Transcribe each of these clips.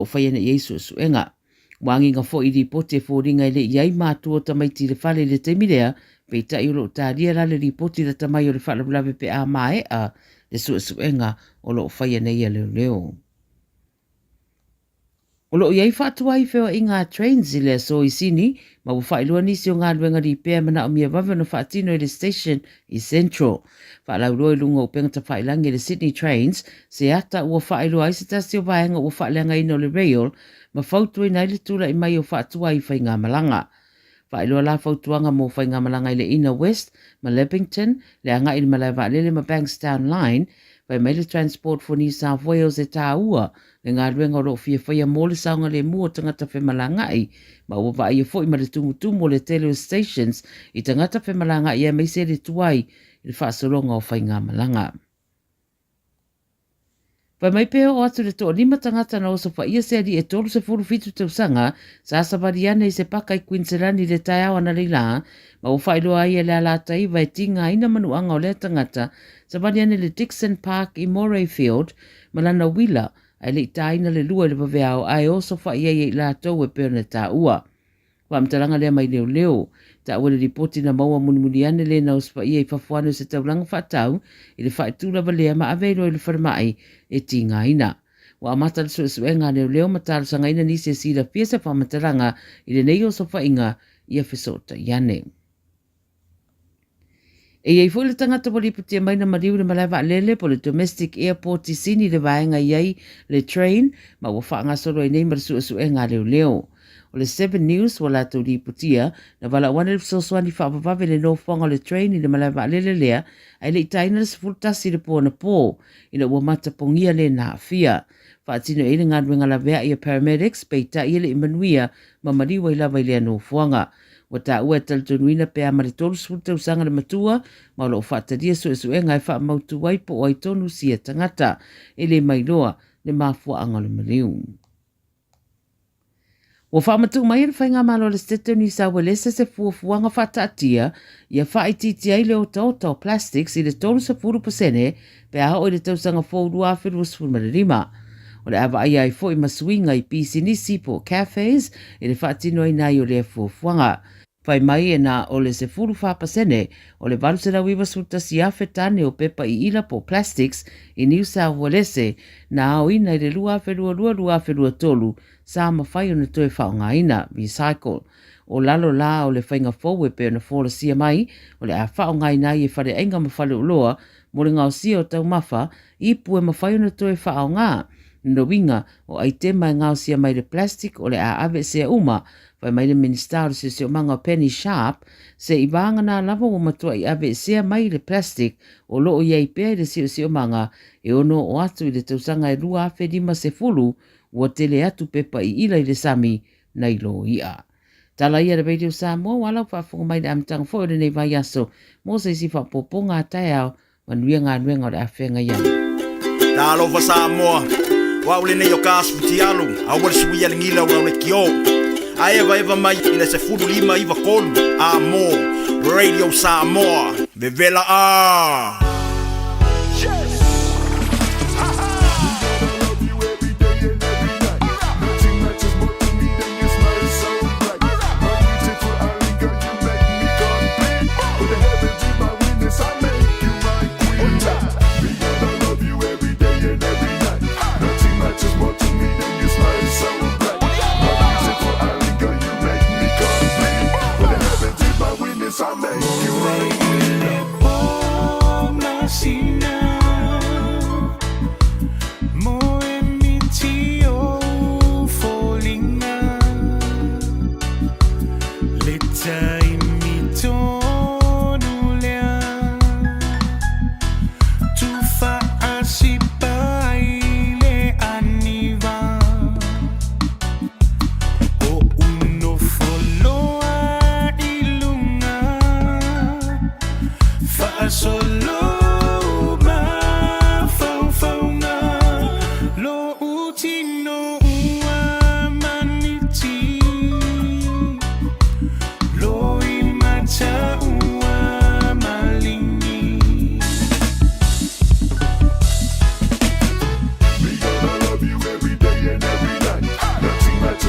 o whaia na Yesu suenga. Wangi ngā fo i ripoti e fōringa i le iai mātua tamaiti le whale le temirea, pei ta i lo tāria la le ripoti le tamai o le whalabulawe pe a mae a le suenga o lo whaia na ia leo. O lo iai whātua i whiwa i ngā trains i le so i sini, ma u whailua nisi o ngā luenga ri pēr mana o mia wawe no whaatino i le station i Central. Whaalau roi lunga o penga ta whailangi le Sydney trains, se ata ua whailua i se tasi o vaenga ua whaileanga ino le rail, ma whautua i nai le tula i mai o whaatua i whai ngā malanga. Whailua la whautuanga mō whai ngā malanga i le Inner West, ma Leppington, le anga i le malai waalele ma Bankstown Line, vai mai le Transport for New South Wales e tā ua, le ngā ruenga o lo fia whaia mō le saunga le mua tangata whemalangai, ma ua vai e fwoi ma le tumutumu le teleo stations i tangata whemalangai e mai se le tuai i le whaasoronga o whai ngā malanga. Vai mai pēo o atu le toa lima tangata na oso whaia se ali e tolu se furu fitu tausanga, sa sabari ane i se paka i Queensland i le tai awa na leila, ma o whailoa ai e le alata i vai tinga ina manuanga o le tangata, sabari ane le Dixon Park i Moray Field, malana wila, ai le taina le lua le paveao ai oso whaia i la tau e pēo na tā ua. Wamtalanga lea mai leo, ta ua le ripoti na maua munimuni ane le na ospa ia i whafuano se tauranga whatau, i le whaitula valea ma aveiro i le wharamai e tinga ina. Wa amata le suenga leo matalo sanga ina nisi e sila fiesa whamataranga i le nei oso whainga i a whesota iane. E iei fwile tangata wali putia mai na mariu le malaiwa lele po le domestic airport i sini le vaenga iei le train, ma ua whaanga soro i nei mara suenga leo. O le 7 News wala tau li putia, na wala wane le soswani whaapapave le no whanga le train i le malaiwa lele lea, ai le itaina le sifurtasi le pō na pō, ina ua matapongia le na hafia. Whaatino e le ngāruenga la vea i a paramedics, pei ta i le imanuia, ma mariwa i lawa i lea no whanga. Wata ua talitonuina pe a maritolu sifurta usanga le matua, ma lo whaataria suenga e wha mautu waipo o ai tonu sia tangata, e le mailoa le mafua anga le mariu. Wa whaamatu mai e whainga malo le State New South Wales se fuafuanga whaatatia, ia whaititi ai le o tau plastics i le tolu sa 4% pe a o i le tausanga fōru a whiru sfurmarima. O le awa ai ai fo i masuinga i pisi nisi po cafes i le whaatino i nai o le fuafuanga. Whai mai e na o le se 4% o le varusera wiwa sulta si awhetane o pepa i ila po plastics i New South Wales na au ina i le lua wherua tolu sa mawhai o na toe whaonga ina, recycle. O lalo la o le whainga fōwe pe o na fōra sia mai, o le a whaonga ina i e whare ainga mawhale uloa, mo le ngau sia o tau mawha, i pue mawhai o na toe whaonga. No winga o ai te mai ngau sia mai le plastic o le a ave sea uma, vai mai le minister se o manga Penny Sharp, se i vanga na lava o matua i ave sea mai le plastic o loo iei pia i le se o manga e ono o atu i le tausanga e rua afe lima se fulu ua tele atu pepa i ila i le sami na i lo ia. Tala ia le Radio Samoa, walau whaafunga mai le amtanga fo i le nei vai aso, mo se si whapoponga a tai au, manuia ngā nuenga o le awhenga iau. Talo fa Samoa. Wa ule nei o kasu ti alu, a wale suia le ngila ua ule kio. A eva mai ina se furu lima iwa kolu, a mo, Radio Samoa, vevela a. I make you right.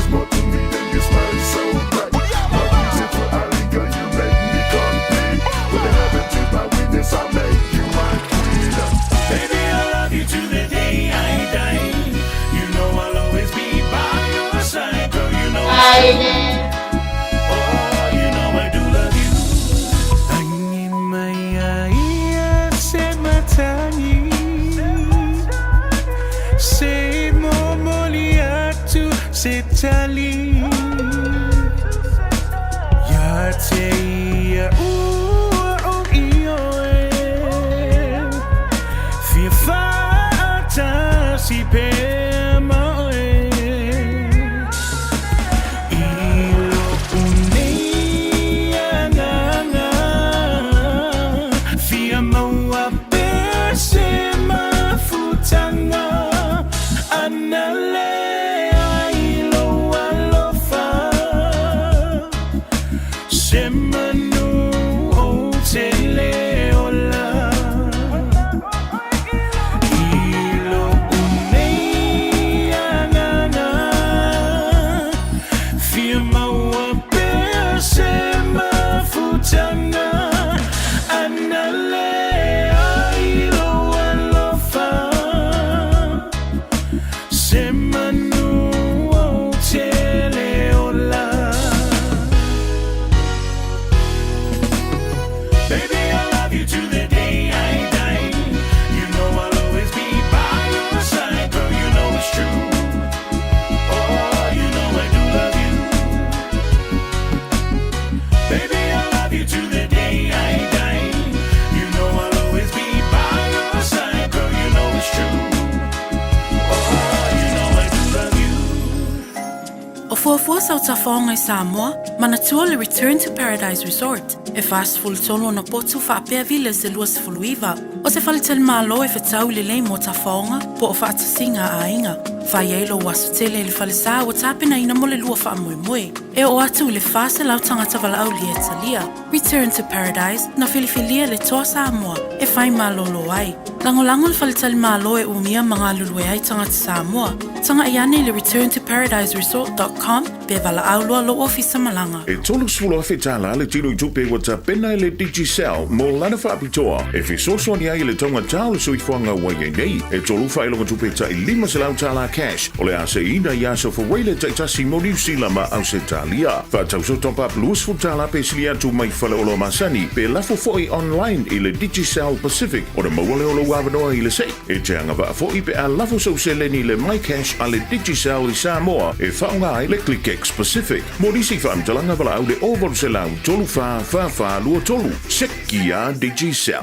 is more to me than your smile is so bright. My reason for Ali, girl, you make me complete. With the heaven to my witness, I'll make you my queen. Baby, I love you to the day I die. You know I'll always be by your side, girl. You know you know I do love you. Angin maya se matani, se momoliatu se tali, ya te ia si pema ilo unianga fia maua pese mafutanga anale ilo alofa semanu otele Fuafua Sautafonga Samoa, manatua le Return to Paradise Resort. E fast full tonu na potu whaapea vile se luas fuluiva. O se falitel malo e whetau le lei mo tafonga, po o whaatasinga a inga. Whaielo wasutele le falisa o tapena ina mo le lua wha moe. E o atu le fase lau tangata wala au li etalia. Return to Paradise na filifilia le toa Samoa. E whai malo lo ai. Langolango le falitel malo e umia mga lulue ai tangata Samoa. Tanga iane le returntoparadiseresort.com pe vala aulua lo ofisa malanga. E tolu sula whetala le tino i tupe wata pena le Digicel mo lana whaapitoa. E whesoso ni ai le tonga tau le suifuanga wai nei. E tolu whailonga tupe ta i lima se lau tala cash. O le ase ina i aso whaile ta itasi mo New Zealand ma au se talia. Whatau so top up luas futala pe silia tu mai whale olo masani. Pe lafo foi online i le Digicel Pacific. O le mawale olo wawanoa i le se. E te anga wa foi pe a lafo so se leni le my cash a le Digicel i Samoa. E whaunga ai le ClickX Pacific. Morisi whaamtalanga wala au le ovol se lau tolu wha lua tolu. Seki a Digicel.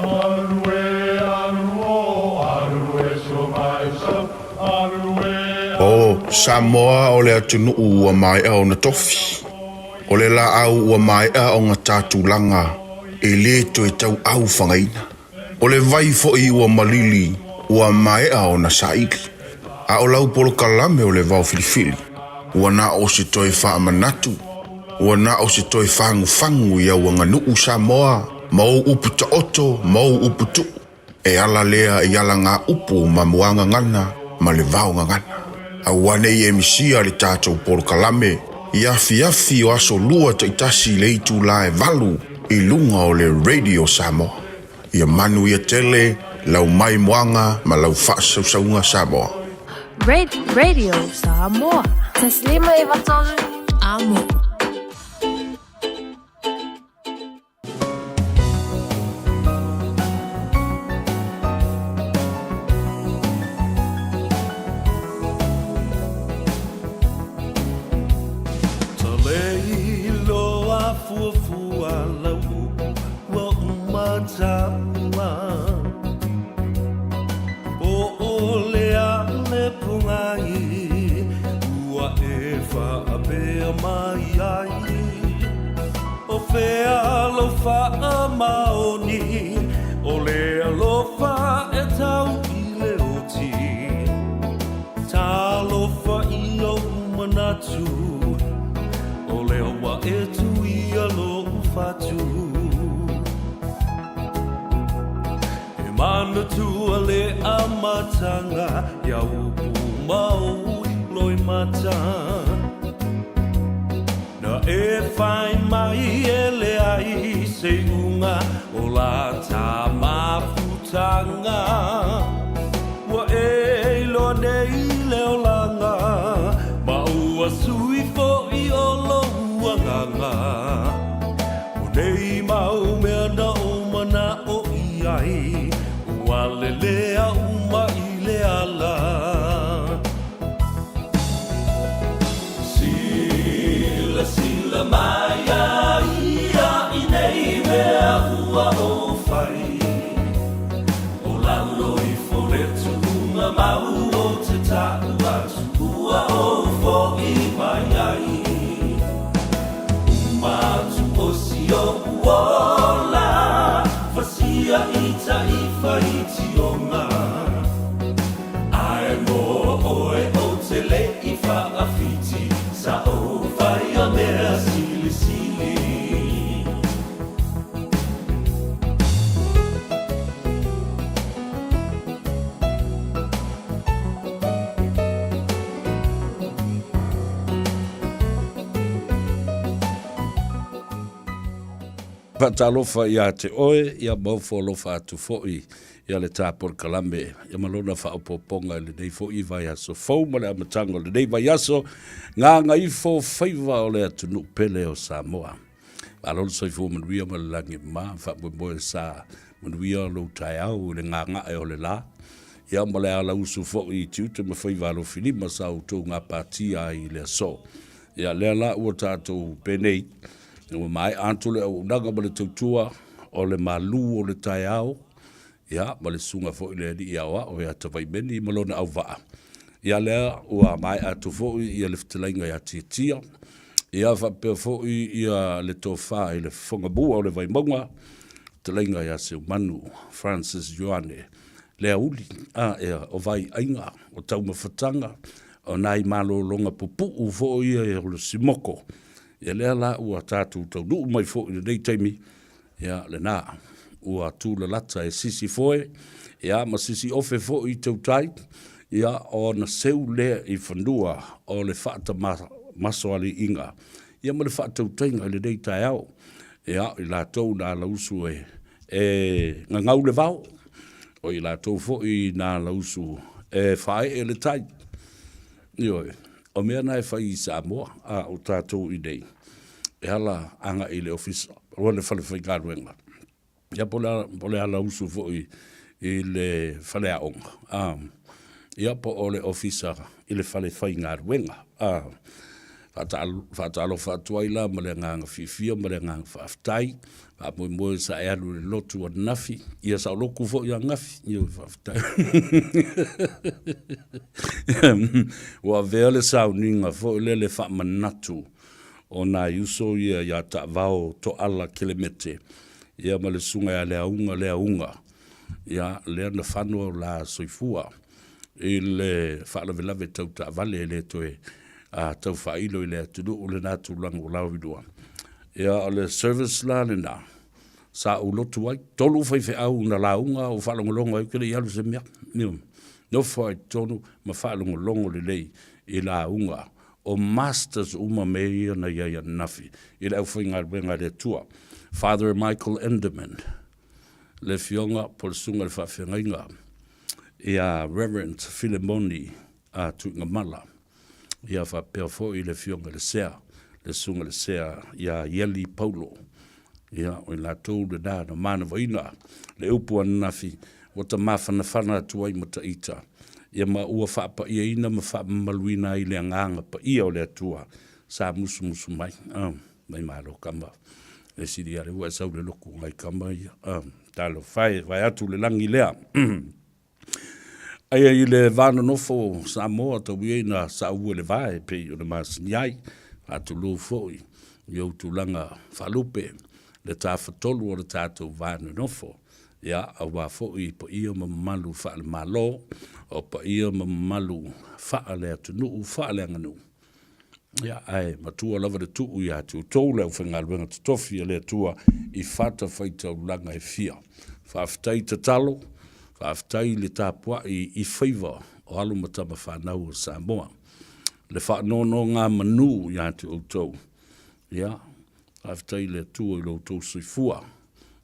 O Samoa o le atunu ua mai au na tofi. O le la au ua mai au ngā tātulanga. E le to e tau au whangaina. O le vai fo i ua malili ua mai au na saili. A o lau polo kalame o le vau filifili. Ua na o se toi wha manatu. Ua na o se toi whangu ia ua nganuu Samoa. Mau upu ta oto, mau upu tu. E ala lea i ala ngā upu ma muanga ngana, ma le vau ngana. A wane i emisia le tātou polo kalame. I afi o aso lua ta itasi le itu la e valu i lunga o le Radio Samoa. Ia manu ia tele, lau mai muanga ma lau whaasaunga Samoa. Radio Samoa. Taslima iwatolu amo. Taleilo a fuafua lau wa umatama. O ole a le pungai ua e whaapea mai ai. O whea alofa maoni o le alofa e tau i le oti. Tā alofa i o manatu o le awa e tu i alo fatu. Mana tua le amatanga ia upu mau loi mata. whai mai ele ai se unga o la tā maputanga. Wa e lo nei leo langa, ma ua sui fo I o lo uanganga. O nei mau mea na o mana o iai, ua lelea uma I le ala. Sila mai a ia I nei mea ua o whai. O laulo I foretu unga mau o te tāu atu. Ua o fo I mai ai. Umatu o si o uola. Fasia I ta I whai tionga. Ai mo oe o te le I whaafiti. Sa o whai a mea sili sili. Patalofa ia te oe, ia maufolofa atu fo'i, ia le tāpor kalambe, ia malona whaopoponga le nei fo'i vai aso, fau ma le amatango le nei vai aso, ngā Gagaifo Faiva o le atu pele o Samoa. Alolo soi fu manuia ma le langi ma, whamoe sa manuia lo tai au, le ngā e o le la, ia ma le ala usu fo'i tiute ma Faiva lo filima sa utou ngā pātia I le aso. Ia le ala ua tātou penei, Nua mai antole au naga ma le tautua o le malu o le tai au. Ia, ma le sunga fo I le ni iawa o ia tawai meni I malona au waa. Ia lea ua mai atu fo ia le fitalainga ia tia. Ia whapea fo ia le tofa I le whangabua o le vaimonga. Talainga ia se manu Francis Joane. Lea uli, ea o vai ainga o taumawhatanga. O nai malo longa pupu u fo ia e o le simoko. Ia lea la ua tātou tau nuu mai fo I le nei taimi. Ia le nā ua tūla lata e sisi foe. Ia ma sisi ofe fo I tau tai. Ia o na seu lea I whanua o le whaata maso ali inga. Ia ma le whaata utainga le nei tai au. Ia I la tau nā lausu ngā ngau le vau. O I la tau fo I nā lausu whae e le tai. Ioi. O mea nai whai I Samoa, o tātou I nei. E hala anga I le ofisa, roa le whale whai kāruenga. Ia pole hala usu fo I le whale aonga. Ia po o le ofisa I le whale whai ngāruenga. Whaatalo whaatuaila, ma le nganga whiwhia, ma le nganga whaaftai. Moe moe sa e alu le lotu a nafi. Ia sa loku fo I a ngafi. Ia whaaftai. Wa vea le sauninga fo I le whaamanatu. O nā iuso ia ta vao to ala kilemete. Ia ma le sunga ia lea unga. Ia lea na whanua la soifua. I le whaalavelave tau ta vale le toe. Tau whailo I le atunu o le nātu lango lauidua. Ia le service la le nā. Sa u lotu ai. Tolu whaiwhi au na launga o whalongolongo ai kere I alu se mea. No whai tonu ma whalongolongo le lei I launga. O masters uma meia na iaia nafi. I le au whainga renga le tua. Father Michael Enderman. Le fionga po le sunga le whawhengainga. Ia Reverend Philemoni a tuinga mala. Ia whapea fo I le fionga le sea. Le sunga le sea. Ia Yeli Paulo. Ia o la tau le da na mana vaina. Le upu nafi. Wata mawhana whana tuai mata ita. Ia ma ua whaapa ia ina ma whaapa maluina I le anganga pa ia o le atua. Sa musu mai. Mai maro kama. Le siri are ua sau le loku ngai kama ia. Talo vai atu le langi lea. Aia I le vana nofo Samoa tau ina sa ua le vai pe o le masiniai. Atu lo foi. Iau tu langa whalupe. Le tāwhatolu o le tātou vana nofo. Ia a wā foi pa ia mamalu whaale malo. O pa ia mamalu whaale atunu whaale anganu. Ia ai matua lava le tuu ia tu tau leo whangaluenga tutofi le tua I whata whaitau langa e fia. Whaftai te talo. Whaftai le tāpua I Faiva o alu matama whanau o Samoa. Le whanono ngā manu ia te utau. Ia, Aftai le tua i lo tau soifua.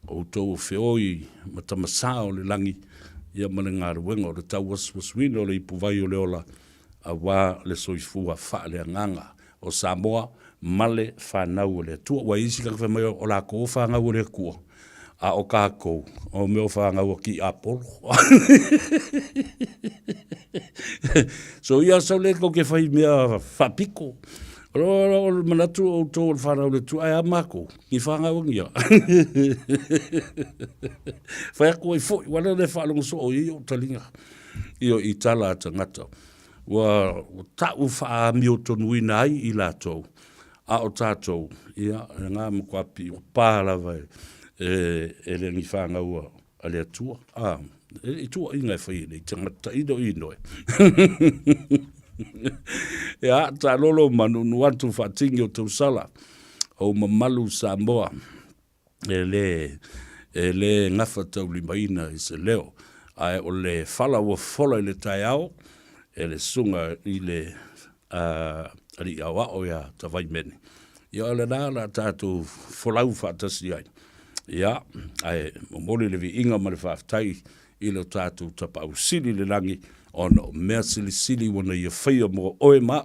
O tau whioi ma tamasa o le langi. Ia male ngā ruenga o le tau waswaswina o le ipuvai o le ola. A wā le soifua wha le anganga. O Samoa, male whanau o le tua. Wa isi kaka whamai o la ko whangau o le kua. A o kākou, o meo whangau o ki Apollo. So ia sau le ko ke whai mea whapiko. O manatu o tō o whanau le tua, ai a mako, ki whangau ngia. Whai ako i fwoi, wana le whalongo so o i o talinga. Io i tala ata ngata. Wa tau wha mio tonu ina ai i la tau. A o tātou, ia, ngā mkwapi, o pāla vai. E le ngi whangau a le atua. I tua ingai whai nei, tangata ino ino e. Ia, tā lolo manu nuantu whatingi o tau sala. O mamalu Samoa. E le ngafa tau limaina i se leo. Ai o le whala ua whola i le tai au. E le sunga i le ari awa o ia tawai meni. Ia le nāla tātou wholau whaatasi ai. Ia, ai mori le vi inga ma le whaftai i le tātou tapa au sili le langi ono mea sili wana ia whaia mo oe ma.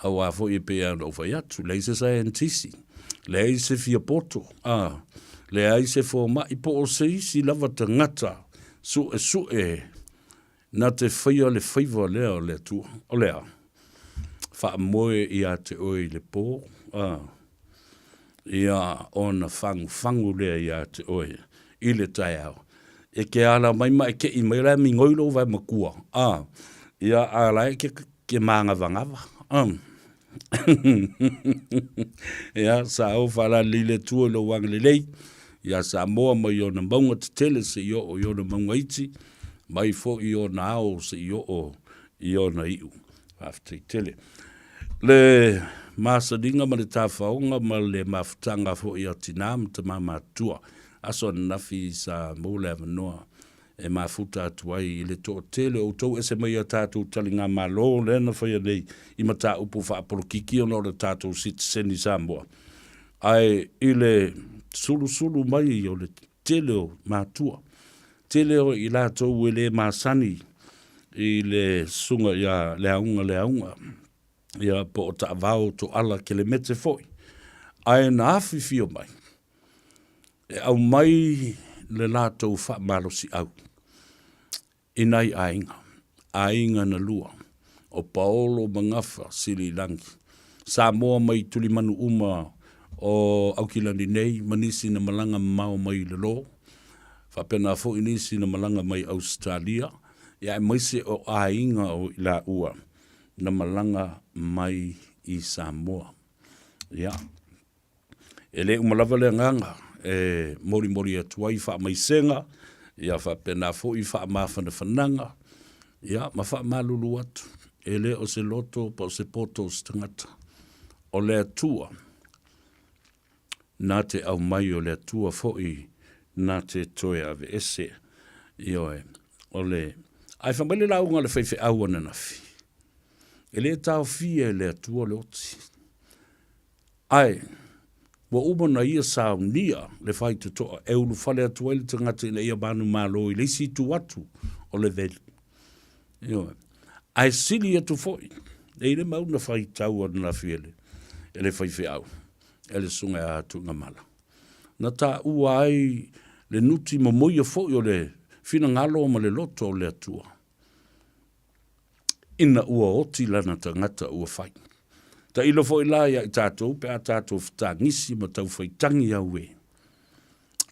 Au a fo i pēa no whai atu, le se sa entisi, le se fia poto, le se fo ma i po o se isi lava ta ngata, su na te whaia le Faiva lea le tu, o lea. Wha moe i a te oe le po, ia ona fangu lea i a te oe, i le tai au. E ke ala mai ke i mai mi ngoilo vai makua. Ia ala ke manga vangava. Ia sa o fala lile tua lo wang lelei. Ia Samoa mai o na maunga te tele se i o na maunga iti. Mai fo i o na ao se i o na iu. After tele. Le masadinga ma le tafaonga ma le mafutanga fo i o tinam te mamatua. Aso nafi sa moule avanoa e mafuta atuai i le tō tele o tau ese mai a tātou talinga malo le na whaia nei i mata upu wha apolokiki o no le tātou citizeni Samoa. Ai i le sulu mai o le tele o mātua. Tele o i la tau e le masani i le sunga ia leaunga. Ia po o ta vau to ala ke le mete foi. Ai na afi fio mai. E au mai le lātou wha malosi au. Inai ainga na lua. O Paolo Mangafa, Siri Langi. Samoa mai tuli manu uma o Aukilani nei, manisi na malanga mau mai le lo. Whapena fo inisi na malanga mai Australia. Ia e maise o ainga o ila ua. Na malanga mai i Samoa. Ia. Ele umalawa le nganga. Mori atuai wha mai senga, ia wha pena fo i wha mawhana whananga, ia ma wha malulu atu, e le o se loto pa o se poto o se tangata, o le atua, nā te au mai o le atua fo i, nā te toe ave ese, ioe, o le, ai whamele launga le whaiwhi au ana nafi, e le tau fia le atua le oti, ai, wa umana ia saunia le whai te toa e ulu whale atu ele te ngate le ia banu malo i le si tu atu o le veli. Ai sili atu foi, e le mauna whai tau anu na fiele, e le whai au, e le sunga a atu ngamala. Na ta ua ai le nuti mamoia foi o le fina ngalo ma le loto o le atua. Ina ua oti lana ta ngata ua whai. Ta ilo fo ila ia i tātou, pe a tātou whatangisi ma tau whaitangi au e.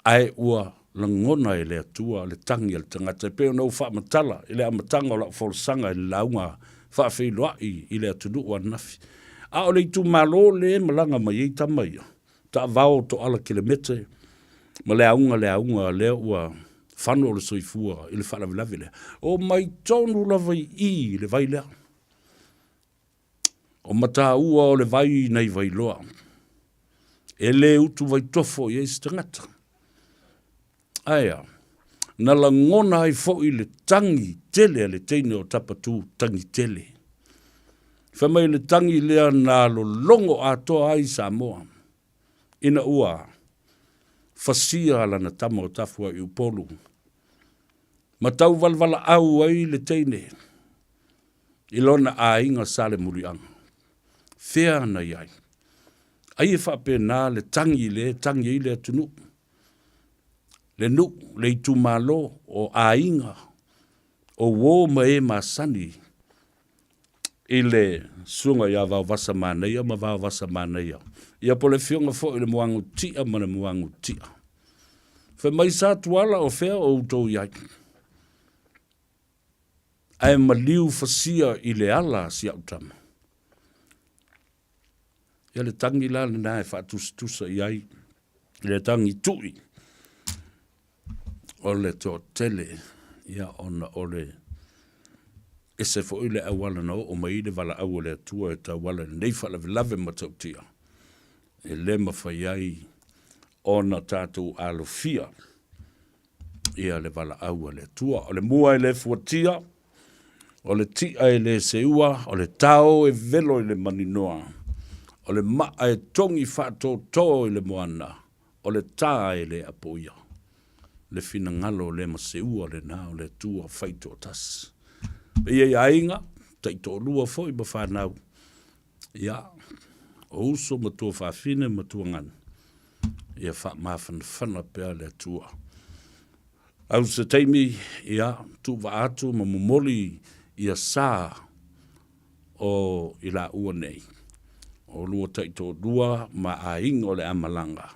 Ai ua langona e le atua, le tangi le tangata, pe o nau whaamatala, i le amatanga o la wholesanga i le launga, whaafeiloa i le atunu ua nafi. A o le itu malo le malanga mai ei tamai, ta vao to ala kilometre, ma le aunga le ua whanu o le soifua, i le whalavilavi le. O mai tonu lava i le vai lea. O mata ua o le vai nei vai loa. E le utu vai tofo i eis tangata. Aia, na la ngona ai fo i le tangi tele le teine o tapatu tangi tele. Whamai le tangi lea na lo longo atoa ai Samoa. ina ua fasia lana tama o tafua i upolu. Matau valvala au ai le teine, ilona a inga sale muriang. Fea na iai. Ai e whapena le tangi le atunu. Le nu, le itu malo o a inga, o wō ma e masani, i le sunga ia vau vasa māneia, ma vau vasa māneia. Ia po le fionga fo i le muangu tia, ma le muangu tia. Fe mai sa tuala o fea o utou iai. Ai maliu fasia i le ala si au tama. Ia le tangi la le nae whaatustusa iai, le tangi tui, o le tō tele, ia ona o le ese fo ile awala no o mai le vala au le tua e ta wala nei fala lave matautia. E le mawhaiai ona tātou alofia ia le vala au le tua. O le mua e le fuatia, o le tia e le seua, o le tau e velo i le maninoa, o le maa e tongi whato tō i le moana, o le tā e le apoia. Le fina ngalo le maseua le nā o le tua whaito tas. Ia ia inga, taito lua foi ma whanau. Ia, o uso matua whawhine matua ngan. Ia mawhan whana pēr le tua. Au se teimi, ia, tu wa atu ma mumoli ia sā o ila ua nei. O lua taito lua ma a inga o le amalanga.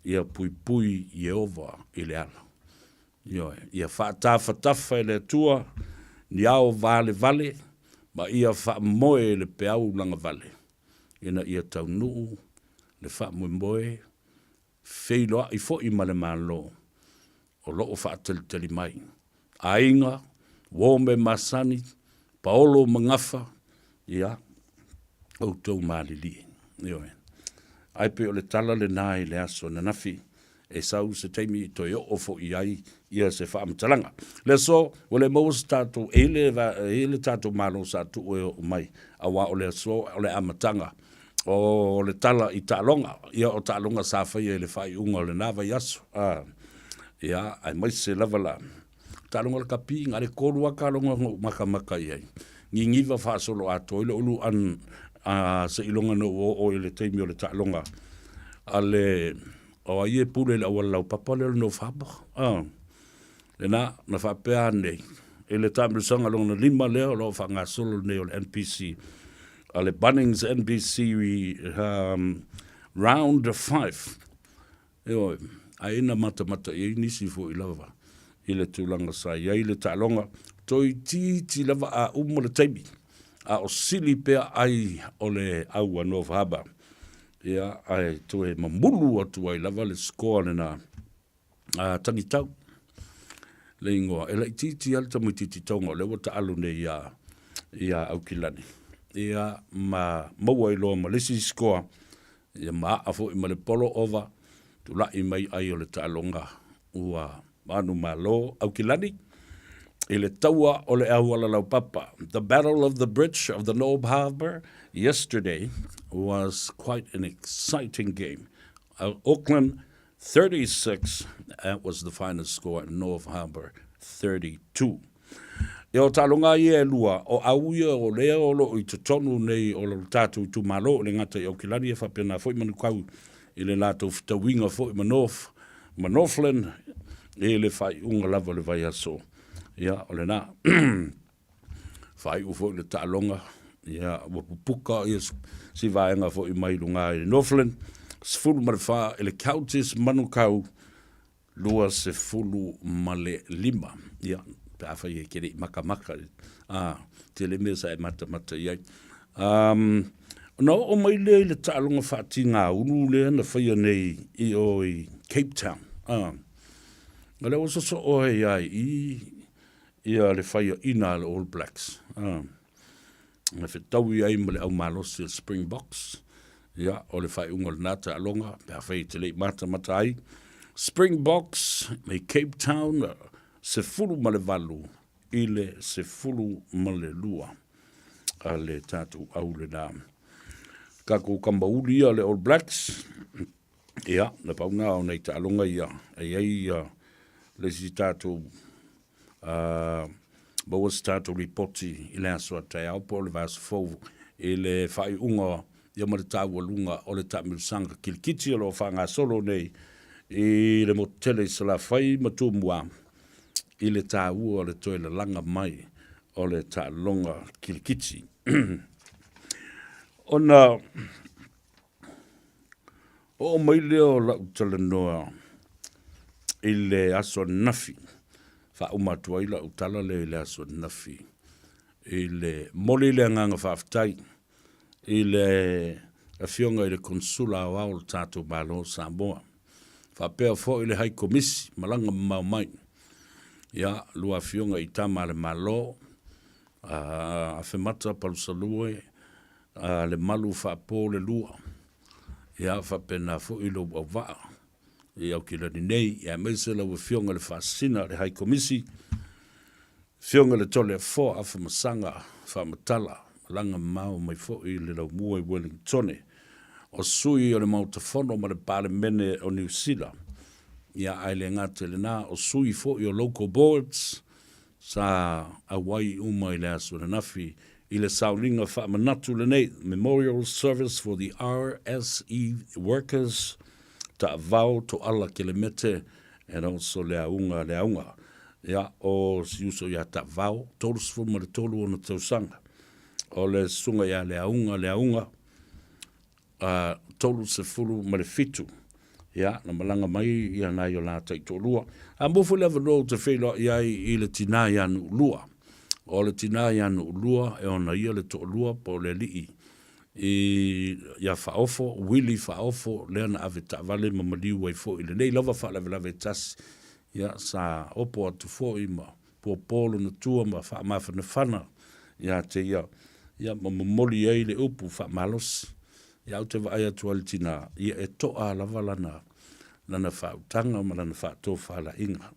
Ia pui pui Yehova i le ala. Ia whaatafa i le tua, ni ao vale, ma ia wha moe le peau langa vale. Ina ia tau nuu, le wha moe, wheiloa i fo i male malo, o loo wha teli mai. Ainga, wome masani, paolo mangafa, ia, o tau malili. Ai pe o le tala le nai le aso na nafi, e sau se teimi to yo ofo iai ia se wha amatalanga. Le so, o le mous tātou ele tātou malo sa tu o mai, a wā o le so, o le amatanga, o le tala i tālonga, ia o tālonga sa whai e le whai unga o le nawa yaso. Ia, ai mai se lava la. Tālonga le kapi, ngā le korua kālonga maka iai. Ngingiva wha solo ato, ile ulu an se ilonga no o le teimi o le tālonga. Ale... o ai e pule le awala lau papa le no whapa. Le na whapea nei. E le tāmrisanga longa na lima leo lo whanga solo nei o le NPC. A le Bunnings NPC round 5. Eo, a ina mata i nisi fo i lava. I le tūlanga sa i le tālonga. Toi ti lava a le taimi. A o sili pea ai o le aua no whaba. Ia, ai, tu e mamulu atu ai lava le skoa le na tangi tau. Le ingoa, e la titi alta mui titi taunga, le wata alu ne ia au kilani. Ia, ma maua i loa ma lesi skoa, ia ma afo i ma le polo ova, tu la i mai ai o le tālonga ua manu ma lo au kilani. I le taua o le awala lau papa. The Battle of the Bridge of the North Harbour yesterday was quite an exciting game. Auckland 36, that was the final score, North Harbour 32. E o talonga i e lua, o auia o lea o lo i tutonu nei o lo tātou tu malo le ngata i Aukilani e whapena fo i manu kau i le lātou whitawinga fo i Northland e le whai unga lava le vai aso. Ia, o le nā, whai ufo i le tālonga, ia, wapupuka, ia, si vaenga fo i mai lunga i Northland, se fulu mare wha, ele counties manukau, lua se fulu male lima, ia, pe awha i e kere i maka, te le mea sa e mata iai. No, o mai le tālonga whaati ngā unu le na whaia nei i o i Cape Town. Le o so o hei ai ia le whaia ina le All Blacks. Me whetau i ai ma le au malosi le Springboks. Ia, o le whai unga le nata alonga, pēr whai te le mata ai. Springboks, me Cape Town, se fulu ma le valu, i le se fulu ma le lua. A le tātou au le nā. Kako kambauli ia le All Blacks, Ia, na pauna o nei ta'alonga ia. Ei le si tātou baua si tātou ripoti i le aso atai au po le vaso fau i le whai unga ia ma le tāua lunga o le tāmiusanga kilikiti o lo whanga solo nei i le motele sa la whai matu mua i le tāua o le toe le langa mai o le tālonga kilikiti. Ona o mai leo la utala noa i le aso nafi. Fa umatu ai la utala le aso nafi. I le moli le nganga whaftai. I le afionga i le konsula o au le tātou malo Samoa. Fa pēr fo i le hai komisi malanga mau mai. Ia lua afionga i tama le malo. A whemata palusalue. Le malu whapo le lua. Ia whapena fo i lo au waa. Ia au ki lani nei. Ia meise lau fionga le whasina le hai komisi. Fionga le tole fo a whamasanga whamatala. Langa mau mai fo i le lau mua i Wellingtone. O sui o le mautafono ma le pale mene o New Zealand. Ia aile ngate le nā o sui fo i o local boards. Sa awai uma i le aso le nafi. I le saulinga whaamanatu le nei, Memorial Service for the RSE workers, ta vau to ala ke le mete, and also le aunga. Ia o siuso ia ta vau, tolus fuma le tolu o na tausanga. O le sunga ia le aunga, tolu se fulu ma le fitu. Ia, na malanga mai ia na i o la taitolua. A mofu lewa lo te whelo iai i le tina ia nu lua. O le tina ia nu lua e ona ia le to lua po le lii. I ia whaofo, wili whaofo, lea na ave ta vale ma maliu wai fo i le nei lava wha lave tasi. Ia sa opo atu fo i ma po polo na tua ma wha mawhana whana. Ia te ia ma mamoli ei le upu wha malosi. Ia au te vai atu ali tina. Ia e toa lava lana whautanga ma lana whaato whala inga.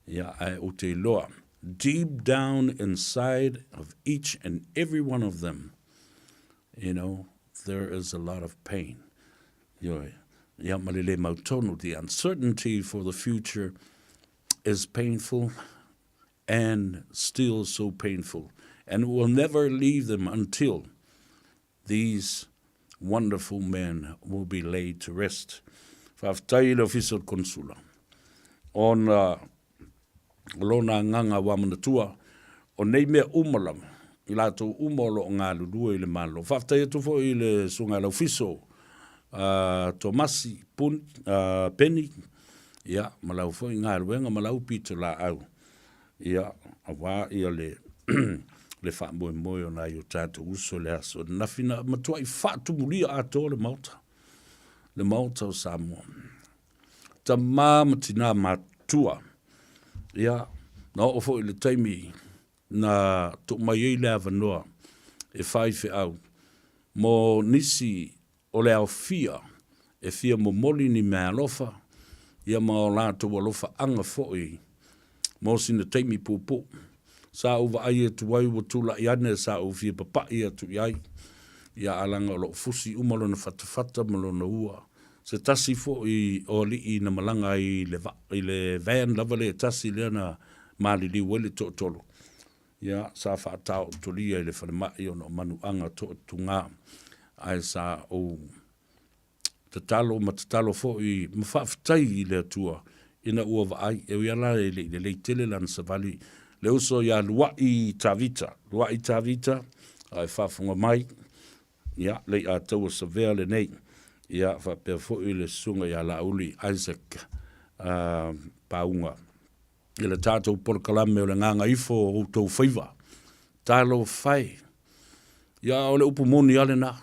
Ia ai o te loa. Deep down inside of each and every one of them, there is a lot of pain. The uncertainty for the future is painful and still so painful. And will never leave them until these wonderful men will be laid to rest. Whaftai le official consula. On lona nganga wa manatua o nei mea umalam i lato umolo o ngā lulua i le malo. Whaftai atu fo i le sunga lau fiso Tomasi Penny ia malau fo i ngā ruenga malau pita la au ia awa ia le le whamoe moe o nā i o tātou uso le aso na whina matua i whatu mulia ato le mauta o Samoa ta māmatina matua ia, na ofo i le taimi na tuk mai ei le avanoa e whaife au. Mo nisi o le au fia e fia mo moli ni mea lofa ia ma o lato wa lofa anga foi mo sina taimi pupu. Sa uwa ai e tuwai wa tula i ane sa u fia papa i atu iai. Ia alanga o lo fusi umalo na fatafata malo na ua. Se tasi fo i o li i na malanga i le van lava le tasi lea na mali li wele to tolo. Ia sa whaatao tolia i le whanemai o no manuanga to tunga. Ai sa o tatalo ma tatalo fo i mawhaftai i le atua. Ina ua vaai e uiala e le leitele lan sa vali. Le uso ia lua i tavita. Lua i tavita ai whafunga mai. Ia le a taua sa vea le nei. Ia whapea fo i le sunga ia lauli Isaac Paunga. I le tātou porokalame o le nganga ifo o tau Faiva. Tālo whai. Ia o le upumoni ale na.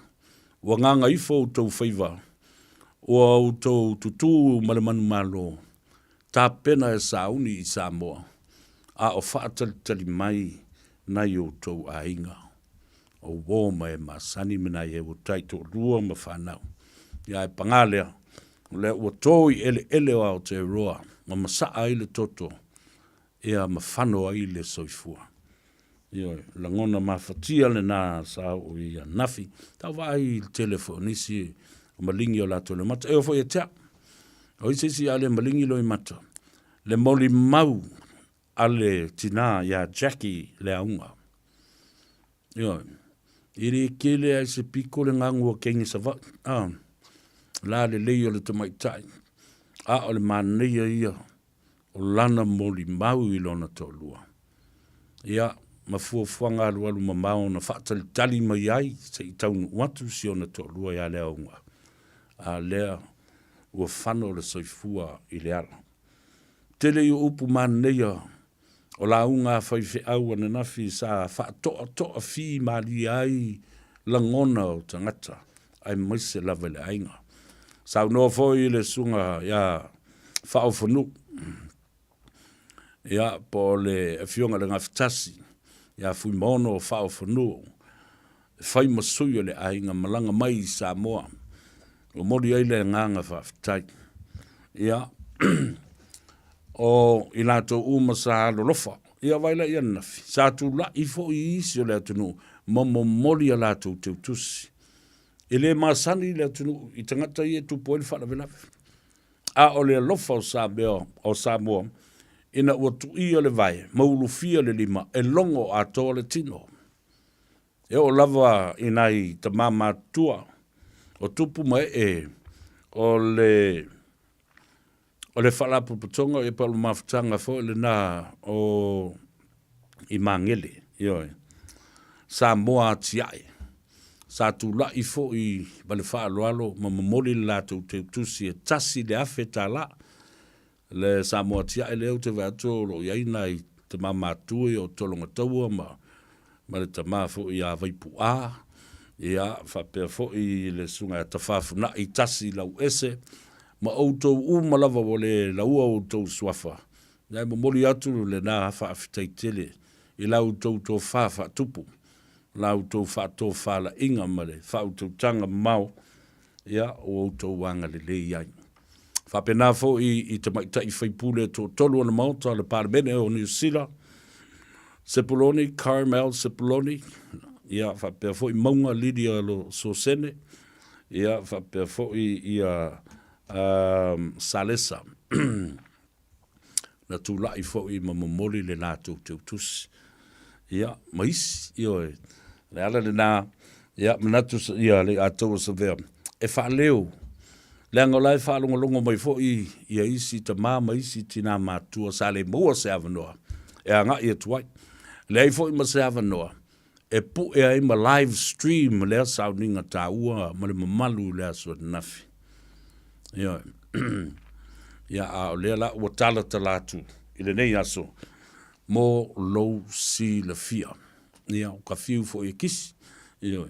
Wa nganga ifo o tau Faiva. O au tau tutu malemanu malo. Tā pena e sauni i Samoa. A o whaatalitali mai nai o tau a inga. O wōma e masani mina e o taito rua ma whanau. Ia e pangalea, le ua toi ele o au te roa, ma masaa i le toto, ia ma whanoa i le soifua. Ia, langona mawhatia le nā sa o ia nafi, tau vai i telefonisi, o malingi o lato le mata. E o fo e tea. O i sisi ale malingi lo i mata. Le moli mau ale tina ya Jackie le aunga. Yo, iri kele ai se piko le ngangu o kengi sa va. La le leo le te maitai. A o le manea ia o lana moli mau i lona to lua. Ia, mafuafuanga alu mamao na whaatali tali mai ai se i taunu watu si o na to lua ia lea unga. A lea ua whano le soifua i le ala. Tele i upu manea o la unga whaife au ana nafi sa whaatoa fi mali ai langona o tangata ai maise lava le ainga. Sau noa foi le sunga ia whaofanu. Ia po le fionga le ngafitasi. Ia fui mono o whaofanu. Whai masui o le ainga malanga mai i Samoa. O mori ai le nganga whaafitai. Ia o ilato uma sa lofa. Ia waila ia nafi. Sa tu la i fo i isi o le atunu. Momo mori a lato te utusi. Ele masani le atunu i tangata i e tu poel whala velafi. A o le lofa o Samoa. Ina ua tu i o le vai. Maulu fia le lima. E longo a toa le tino. E o lava inai ta mama tua. O tupu mai o le whalapu putonga e palu mafutanga fo le na o i mangele. Ioi. Samoa tiai. Sa tu la i fo i bale whaaloalo ma mamoli la tu te tusi e tasi le afe ta la. Le Samoa tiai leo te vato lo iaina i te mamatue o tolonga taua ma le tama fo i a vaipu a. Ia whapea fo i le sunga e tawhafuna i tasi lau ese. Ma outou umalava o le laua outou swafa. Ia mamoli atu le na hafa afitai tele. I lau tou tō whafa tupu. Lau tou whato whala inga male. Whau tou tanga mau. Ia o outou wanga le le iai. Whapena fo i te maitai whaipule tō tolu ana mauta le paramene o New Zealand. Sepuloni, Carmel Sepuloni. Ia whapea fo i maunga Lydia lo Sosene. Ia whapea fo i Salesa. Na tu lai fo i mamamoli le nātou te utusi. Ia, mais, ioe. Le ala le nā, ia, manatu ia le atou sa vea. E whaaleo. Le angolai whaalongolongo mai fo i ia isi ta māma isi tina mātua sa le mua se avanoa. E anga ia tuai. Le ai fo i ma se avanoa. E pu e ai ma live stream lea sauninga tā ua ma le mamalu lea sua nafi. Ia, ia a lea la ua tala talatu. Ile nei aso. Mo low si la fia. Ia, ka fiu fo i kisi. Ia,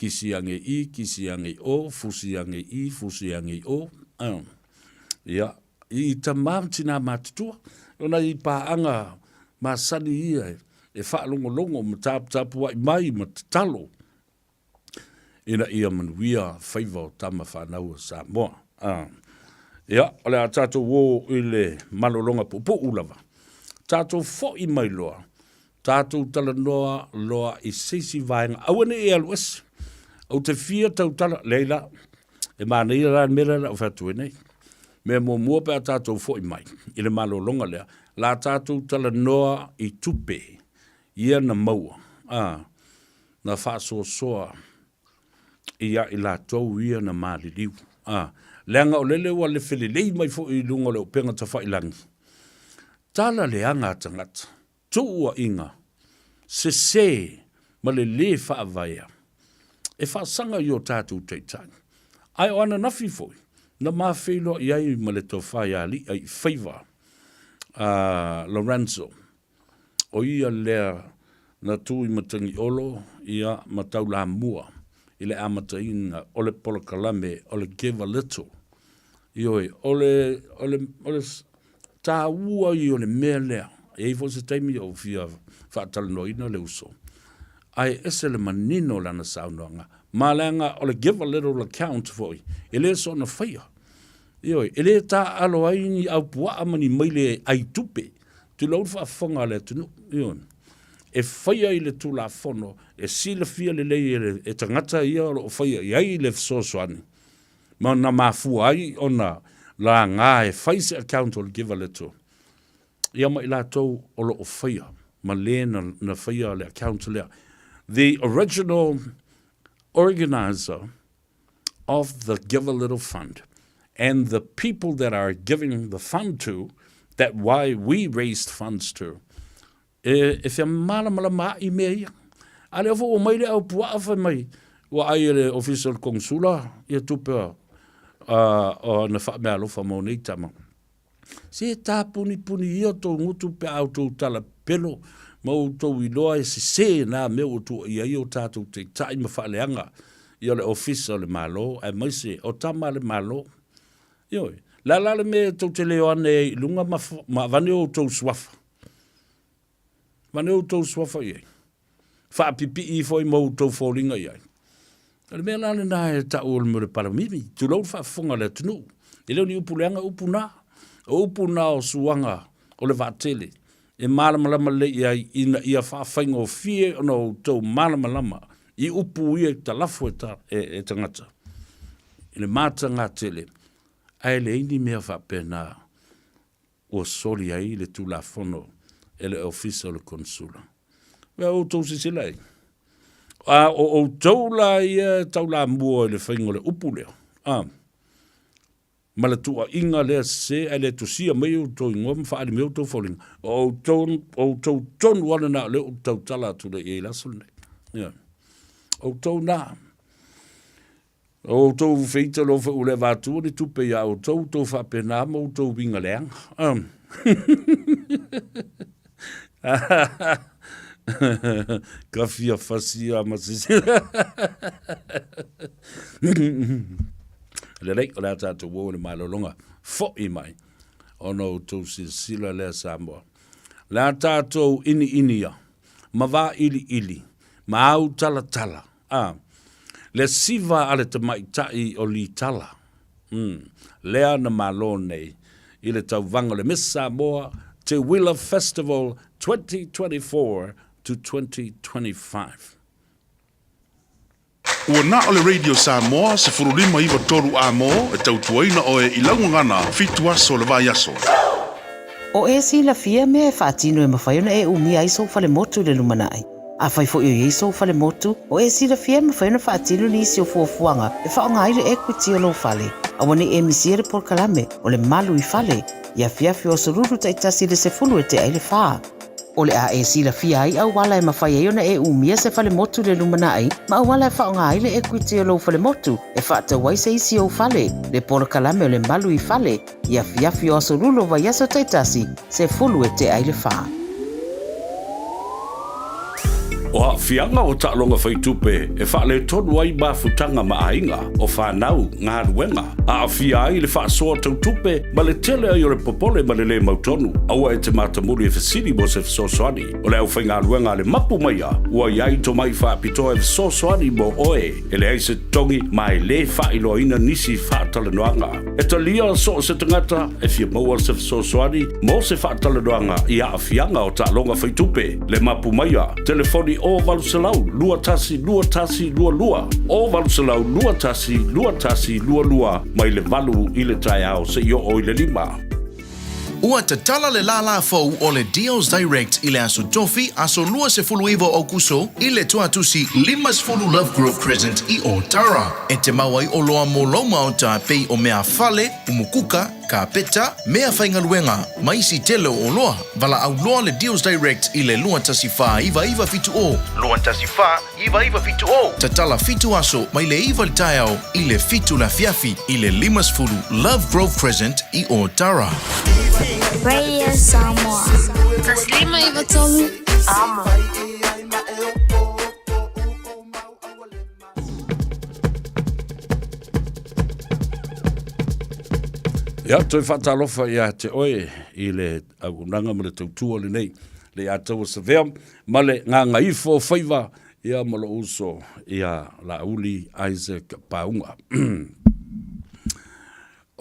kisi ange i, kisi ange o, fusi ange i, fusi ange o. Ia, i tamam tina matutua. Ona i paanga masani ia e whaalongolongo ma tapu wai mai ma tatalo. Ina ia manuia Faiva o tama whanau Samoa. Ia, ole a tātou wō i le malolonga pupu ulava. Tātou fo i mai loa. Tātou tala loa i seisi vaenga. Awane e aluas. Au te fia tau tala leila. E mana i rān mera la o whatu e nei. Me mua pe a tātou fo i mai. I le malolonga lea. La tātou tala noa i tupe. Ia na maua. Na whaasoa soa. Ia i la tau ia na maali liu. Leanga o lele wa le whelelei mai fo i lunga leo penga ta whailangi. Tala leanga tangata. Tua inga. Se ma le whaavaya. E whaasanga i o tātou teitang. Ai o ana nafi foi. Na maa whilo i ai ma le tau whaiali ai Faiva. Lorenzo. O ia lea na tui matangi olo. Ia matau la mua. I le amata inga. Ole pola kalame. Ole give a little. Ioi. Ole tā ua i ole mea lea. E fo se taimi o fia whaatalano ina le uso. Ai ese le manino lana saunoanga. Māleanga ole give a little account foi. Ele so na whaia. Ioi. Ele tā alo aini au pua amani maile ai tupe. Tu lau whaafonga le tunu. Ioi. E whaia i le tula fono. E sila fia le lei e tangata ia o whaia. Iai le fsosoani. Ma na mafua ai ona la ngā e whaise account o le give a leto. Ia mai la tau o lo o whaia. Ma le na whaia le account lea. The original organizer of the Give a Little Fund and the people that are giving the fund to, that why we raised funds to, if you're mala I mea, ale o mai le au pua awha mai, wa ai le official consula, ia tupe o na wha mea lofa mo nei tama. Se tā puni ia tō ngutu pe au tō tala pelo, mau tō iloa e se nā mea o tō ia i o tātou te tai ma wha leanga, ia le official le malo, ai mai se, o tama le malo. Ioi, la le me tō te leo ane lunga ma vane o tō swafa. Vane o tō swafa iei. Wha pipi I foi mau tō fōringa iei. Le mea lale nā e ta o le mure paramimi, tu lau wha whonga le tunu. I leo ni upuleanga upuna. O upuna o suanga o le vātele. E malamalama le ia wha whainga o fie o no tō malamalama. I upu ia ta lafu e tangata. I le māta ngā tele. Ai le ini mea whapena o sori ai le tū la whono e le ofisa o le konsula. Wea o tau sisilai. O tau la ia tau la mua i le whaingo le upu leo. Ma le tua inga lea se ai le tusia mai o tau ingoa mwhaari meo tau wholinga. O tau tonu wana na leo tau tala tu le e laso nei. O tau na. O tau feita lo fa ule vātua ni tupe ia o tau whapena ma o tau winga leanga. Ka fia fasia ma sisi. Le rei o lea tātou wō ni mai lolonga. Fo I mai. O no tau sila lea Samoa. Lea tātou inia. Ma wā ili. Ma au tala. Le siva ale te maitai o li tala. Lea na malo nei. I le tau vanga le Miss Samoa Te Willa Festival 2024 to 2025. Ua na o le Radio Samoa se furulima iwa toru a mo e tau tuaina o e ilaungangana fitu aso le vai aso. O e si la fia me e whaatino e mawhaiona e umia iso fale motu le lumanai. A whai fo i iso fale motu, o e si la fia mawhaiona whaatino ni isi o fuafuanga e whaonga aile equity o lo fale. A wane e misiere por kalame o le malu I fale, ia fiafi o soruru taitasi le se fulu e te aile whaa. O le a e si la fia ai au wala e mawhaiona e umia se fale motu le lumanai, ma au wala e whaonga aile equity o lo fale motu, e whaata wai se isi o fale, le por kalame o le malu I fale, ia fiafi o soruru vai aso taitasi se fulu e te aile whaa. O a fianga o ta'alonga whaitupe e whaale tonu ai mafutanga maainga o whanau ngā ruenga. A fia ai le whaasoa tautupe ma le tele ai o le popole ma le mautonu. Aua e te matamuri e whasiri mo se whasosoani. O le au whainga ruenga le mapu maia. Ua iai to mai whaapitoa e whasosoani mo oe. E le aise tongi mai le whailo ina nisi whaatale noanga. E ta lia so se tangata e fia maua se whasosoani mo se whaatale noanga I a fianga o ta'alonga whaitupe. Le mapu maia. Telefoni o valusalau, lua tasi, lua. O valusalau, lua tasi, lua, mai le valu I le tai au se io o I le lima. Ua te tala le la fau o le Deals Direct I le aso tofi aso lua se fulu iwa o kuso I le tuatusi limas fulu Love Grove Crescent I o Tara. E te mawai o loa mo loma o ta pei o mea fale, umukuka, ka peta, mea whaingaluenga, maisi telo o loa. Vala au loa le Deals Direct I le lua tasi wha iwa fitu o. Lua tasi wha iwa fitu o. Tatala fitu aso mai le iwa le taiao I le fitu la fiafi I le limas fulu Love Grove Crescent I o Tara. Radio Samoa. Taslima ivatolu. Amo. Ia, toi whatalofa ia te oe I le aunanga ma le tautua le nei. Le atou sa vea, ma le Gagaifo Faiva, ia malo uso, ia la uli Isaac Paunga.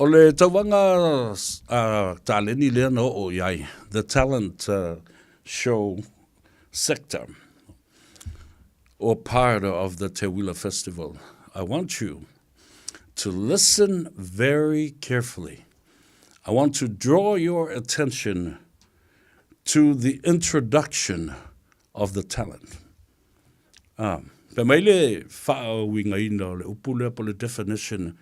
O le tauanga taleni lea no o iai, the talent show sector, or part of the Te Willa Festival. I want you to listen very carefully. I want to draw your attention to the introduction of the talent. Pe mai le whaawinga ina le upule po le definition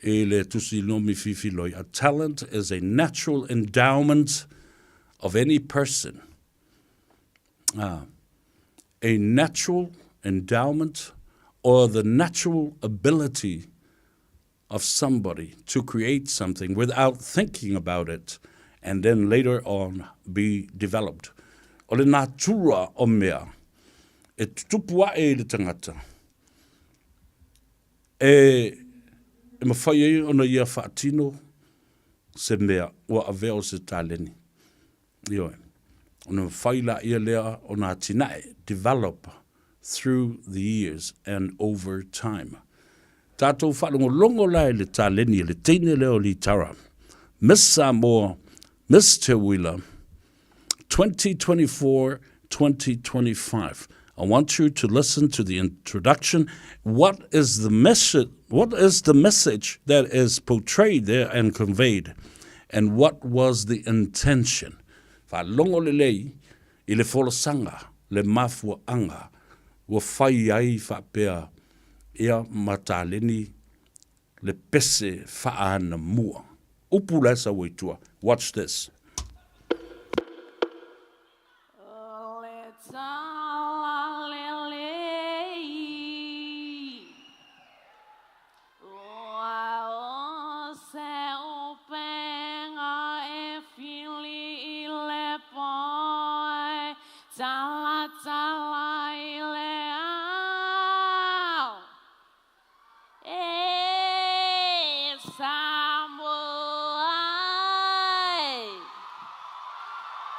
e le tusi nomi fifiloi. A talent is a natural endowment of any person. A natural endowment or the natural ability of somebody to create something without thinking about it and then later on be developed. O le natura o mea, e tupua e le tangata. E mawhai e ona ia whaatino se mea ua aveo se taleni. Ioe, ona mawhai la ia lea ona tinae, develop through the years and over time. Tātou whanongo longo lai le taleni le teine leo li tara. Miss Samoa, Miss Te Wila, 2024-2025. I want you to listen to the introduction. What is the message? What is the message that is portrayed there and conveyed? And what was the intention? Whalongo le lei, I le folosanga, le mafua anga, wa whai ai whapea, ia mataleni, le pese whaana mua. Upula sa waitua. Watch this.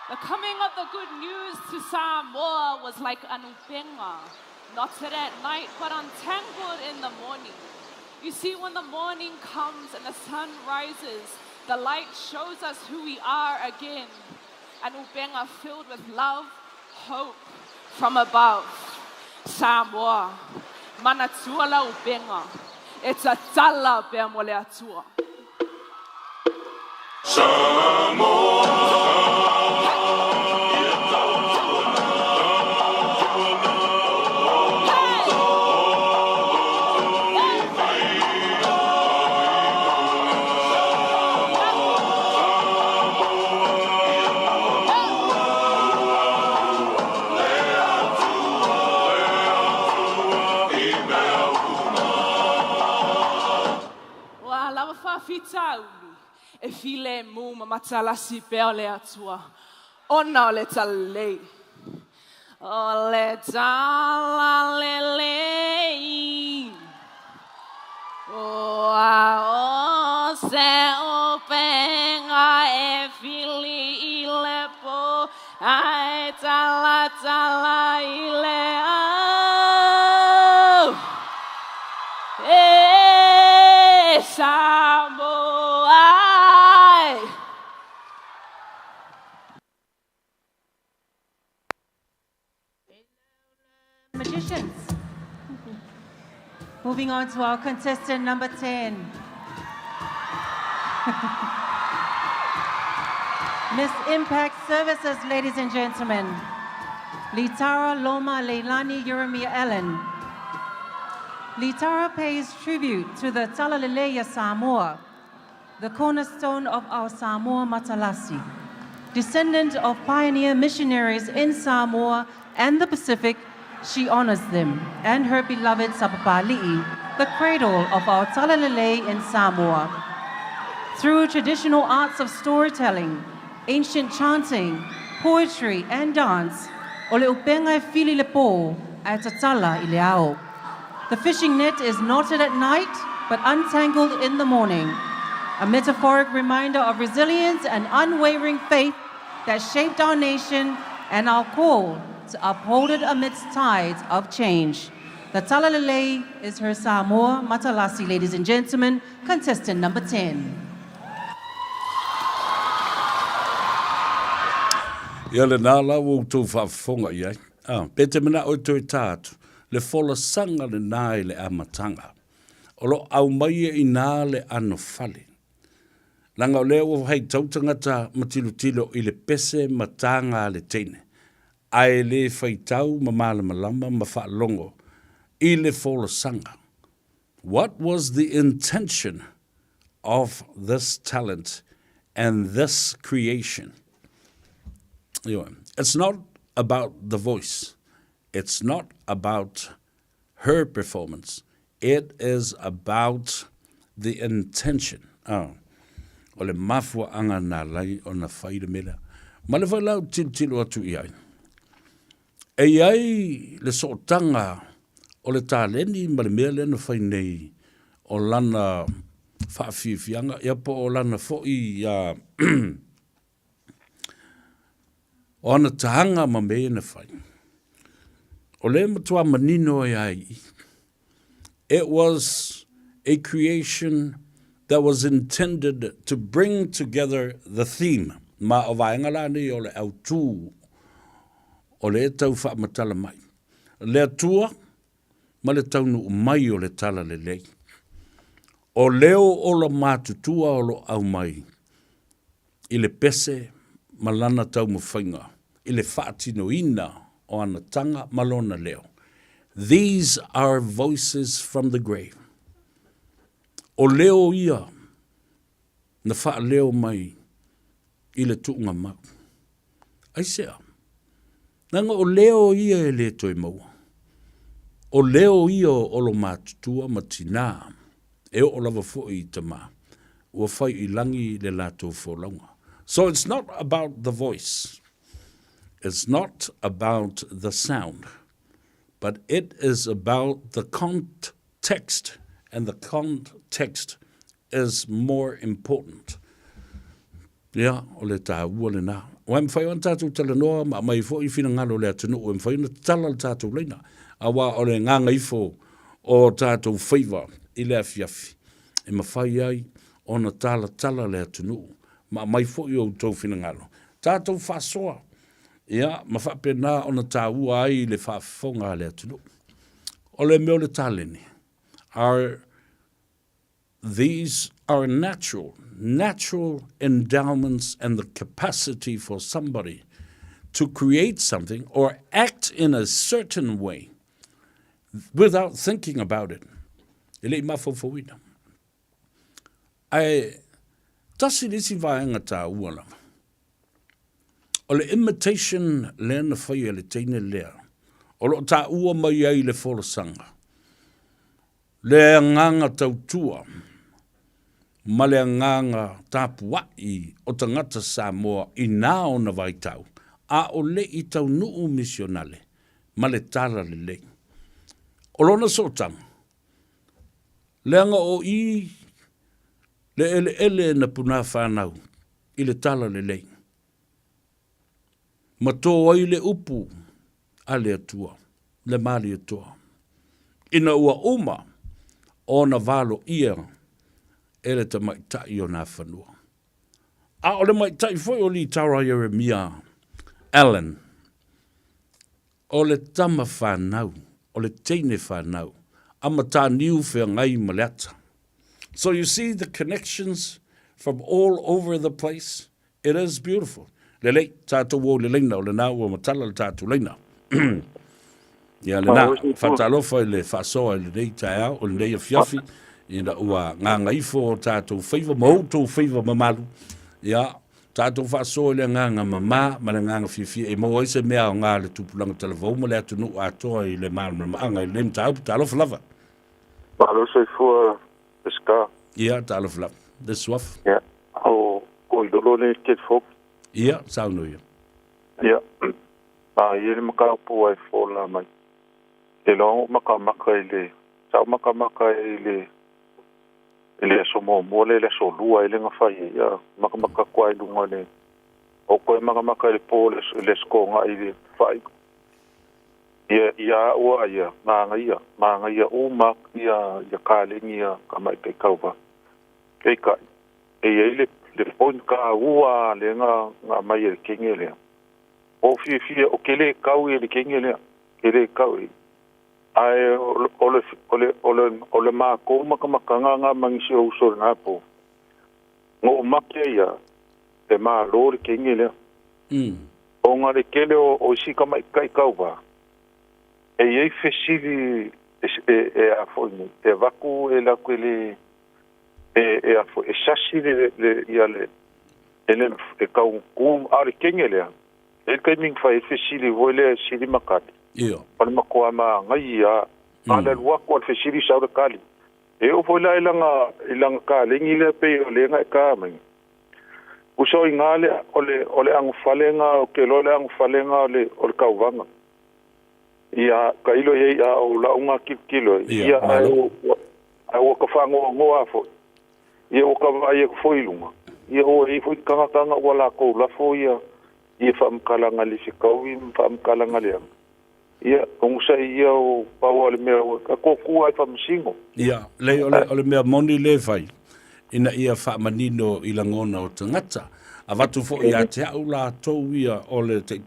The coming of the good news to Samoa was like an upenga, not at night, but untangled in the morning. You see, when the morning comes and the sun rises, the light shows us who we are again. An upenga filled with love, hope from above. Samoa, manatua la upenga. It's a tala pe mole atua. Samoa. E file mu matalasi pe ole atua. Ona le talei. Ole tala lelei. O a o se openga e fili ile po. Ai tala ile au. E Samoa. Magicians. Moving on to our contestant number 10. Miss Impact Services, ladies and gentlemen. Litara Loma Leilani Yeremia Ellen. Litara pays tribute to the Talaleleia Samoa, the cornerstone of our Samoa Matalasi. Descendant of pioneer missionaries in Samoa and the Pacific, she honors them and her beloved Sapapali'i, the cradle of our Talalele in Samoa. Through traditional arts of storytelling, ancient chanting, poetry, and dance, o le upenga e fili le po a tatala I le ao. The fishing net is knotted at night, but untangled in the morning. A metaphoric reminder of resilience and unwavering faith that shaped our nation and our call to uphold it amidst tides of change. The Talalele is her Samoa Matalasi, ladies and gentlemen, contestant number 10. Ia le nā lau o tō whaafonga iai. Pete mena o tō tātu, le whola sanga le nāi le amatanga. O lo au mai I nā le ano fale. Langa o leo hei tautangata matilutilo I le pese matanga le teine. Ai le whaitau ma mala malama ma whaalongo. I le fola sanga. What was the intention of this talent and this creation? It's not about the voice. It's not about her performance. It is about the intention. O le mafua anga nā lai o na whaida mera. Ma le whailau tilo atu I ai. E ai le sootanga o le tāleni ma le mea lena whai nei o lana whaafiafianga. Ia po o lana fo'i o ana tahanga ma mea na whai. O le matua manino e ai. It was a creation that was intended to bring together the theme. Ma o vaenga lani o le au tū o le tau whaamatala mai. Le atua ma le taunu mai o le tala le lei. O leo o la mātutua o lo au mai. I le pese ma lana tau mawhainga. I le whaatino ina o ana tanga malona leo. These are voices from the grave. O leo ia na wha leo mai I le tuunga mau. Ai sea. Nanga o leo ia e le toi maua. O leo ia o lo mātutua matina. E o lava fo I tama. Ua whai I langi le lato wholaunga. So it's not about the voice. It's not about the sound. But it is about the context. And the context is more important. Ia, o le tāua le nā. O em whai an tātou tala noa, ma mai fo I whina ngalo le atunu, o em whai na tala le tātou leina. Awa o le Gagaifo o tātou Faiva, I le afiafi. E ma whai ai, o na tala le atunu, ma mai fo I o tau whina ngalo. Tātou whasoa, ia, ma whapena o na tāua ai le whaafonga le atunu. O le meo le tāleni. These are natural endowments and the capacity for somebody to create something or act in a certain way without thinking about it. Ele mafo fowina. Ai tasi lisi vaenga ta uala. O le imitation le na whaia le teine lea. O lo ta ua mai ai le folosanga. Le nganga tautua. Ma le nganga tapuai o tangata Samoa I nā o na vaitau. A o le I tau nuu misionale. Ma le tala le le. O lona sotang. Le anga o I le ele na puna whanau. I le tala le le. Ma tō ai le upu. A le atua. Le mali atua. Ina ua uma. O na valo ia. Ele te maitai o nā whanua. A o le maitai foi o li taura Jeremia Allen. O le tama whanau. O le teine whanau. Ama tā niu whea ngai maleata. So you see the connections from all over the place. It is beautiful. Le lei, tātou o le leina o le nā ua matala le tātou leina. Ia le nā, whatalofa I le whasoa I le rei tae au, o le rei a fiafi. Ina ua Gagaifo o tātou Faiva, mautou Faiva mamalu. Ia, tātou whasoa le nganga mama, ma le nganga fiafia. E mau aise mea o ngā le tupulanga telefau, ma le atunu atoa I le malu maanga I le mtau, tālofa lava. Malo se fua eska. Ia, tālofa lava. Le suaf. Ia, o koidolo le ket fok. Ia, sauno ia. Ia, ia le makapu ai fola mai. E long makamaka I le, sau makamaka I le, ele so mo le so lua ele nga fai ya makamaka kwai lunga le o ko makamaka le pole le skonga I fai ya o ya manga ya o mak ya kale ni ya kama te kauva e ka ele le pon ka ua le nga mai le kingele o fi o kele kau ele kingele kele kau Ai ole ma ko makamaka nga mangisi o so na po. Ngo makia te ma lor kingile. O nga le kele o sika mai kai kauba. E fesili a foni e vaku e la quelle a fo e sashi le yale ele e kau kum ari kingile. E kai ming fa e fesili vole sili makati. Ia. Para makoa ma ngai ia ala lua ko fesili sa o kali. E o vola ilanga kali ngile pe o le ngai ka mai. Uso ingale ole ang falenga o ke lole ang falenga ole kauvanga. Ia kailo ye ia o la unga kilo. Ia o ka fango ngo afo. Ia o ka vai ko foilunga. Ia o foi kanga wala ko la foia. Ia fam kalanga li sikawi fam kalanga le. Ia o sai ia o pawale me ka ko ai fam singo. Ia le ole me moni le fai. Ina ia wha manino i langona o tangata. A watu fo ia te au la tau ia ole te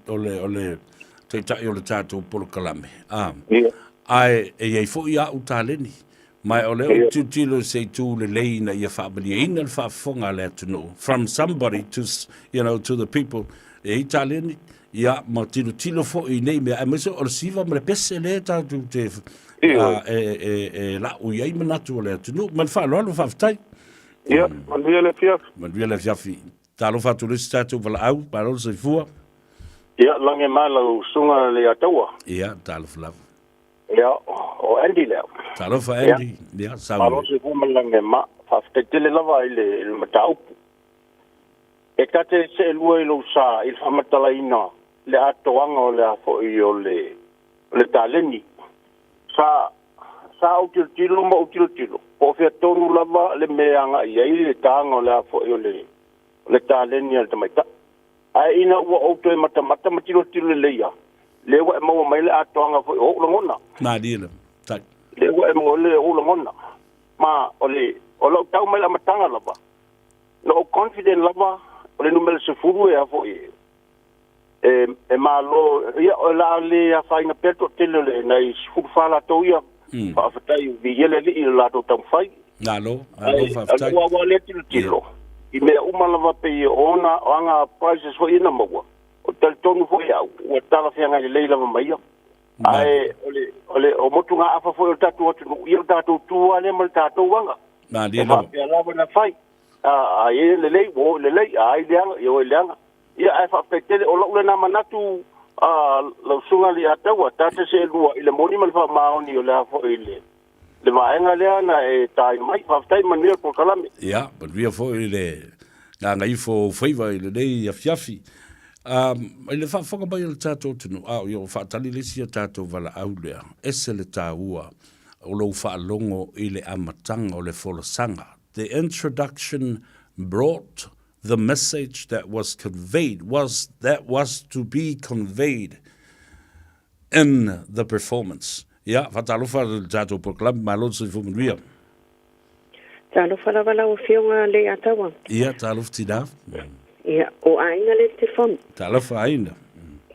tai o le tātou polokalame. Ai e iei fo ia u tāleni. Mai ole o tūtilo se tū le leina ia wha mani ina le wha fonga le atu from somebody to, to the people. E i tāleni ia ma tilo fo i nei mea. E meso o le siva ma le pese le tātou te la u iei manatu o le atu no. Ma le wha loalo wha fitai. Ia, manvia le fiafi. Manvia le fiafi. Talo fatu lisi tātou wala au, parolo se fua. Ia, lange malau sunga le ataua. Ia, talo falavu. Ia, o Andy leo. Talo fa Andy. Ia, sawe. Parolo se fua lange ma, whaftetele lava i le mataupu. E tate se lua i lo sa, il whamatala ina, le atoanga o le afo i o le taleni. Sa utilutilo ma utilutilo. O fia tonu lava le meanga ia i le tanga o le afo i o le taleni al tamaita. Ai ina ua auto e matamata matilo le leia. Le ua e maua mai le atoanga fo i o ulangona. Nā dira, tai. Le ua e maua le ulangona. Ma o lau tau mai la matanga lava. No o confident lava o le numele se furu e afo i. E ma lo, ia o la le a whainga peto tele le na i furu whala tau ia. Whaafatai vi yele li i lato tam whai. Nalo, whaafatai. Ua wa le tilo. I mea umalava pe i ona o anga prices fo ina maua. O tali tonu fo ia, ua tala whianga i leila ma maia. Ai, o motu ngā awha fo i o tatu atu, i o tatu tua le mal tatu wanga. Nā dira. O wha lava na whai. Ai, le lei, ai leanga, i o leanga. Ia ai whaapetele, o lau le na manatu lau sunga li ataua, tate se lua, i le moni mal wha maoni o le hafo i le vaenga lea na e tai mai, whaftai manuia por kalame. Ia, manuia fo i le Gagaifo Faiva i le nei a fiafi. I le whaafonga mai le tātou tunu, i o whaatali lesi a tātou wala au lea, ese le tāua, o lau whaalongo i le amatanga o le folosanga. The introduction brought the message that was conveyed, was to be conveyed in the performance. Ia, whatalofa le tātou proklami, malon se fumanuia. Talofa la wala o fionga le atawa. Ia, talofa tina. Ia, o aina le telefon. Talofa aina.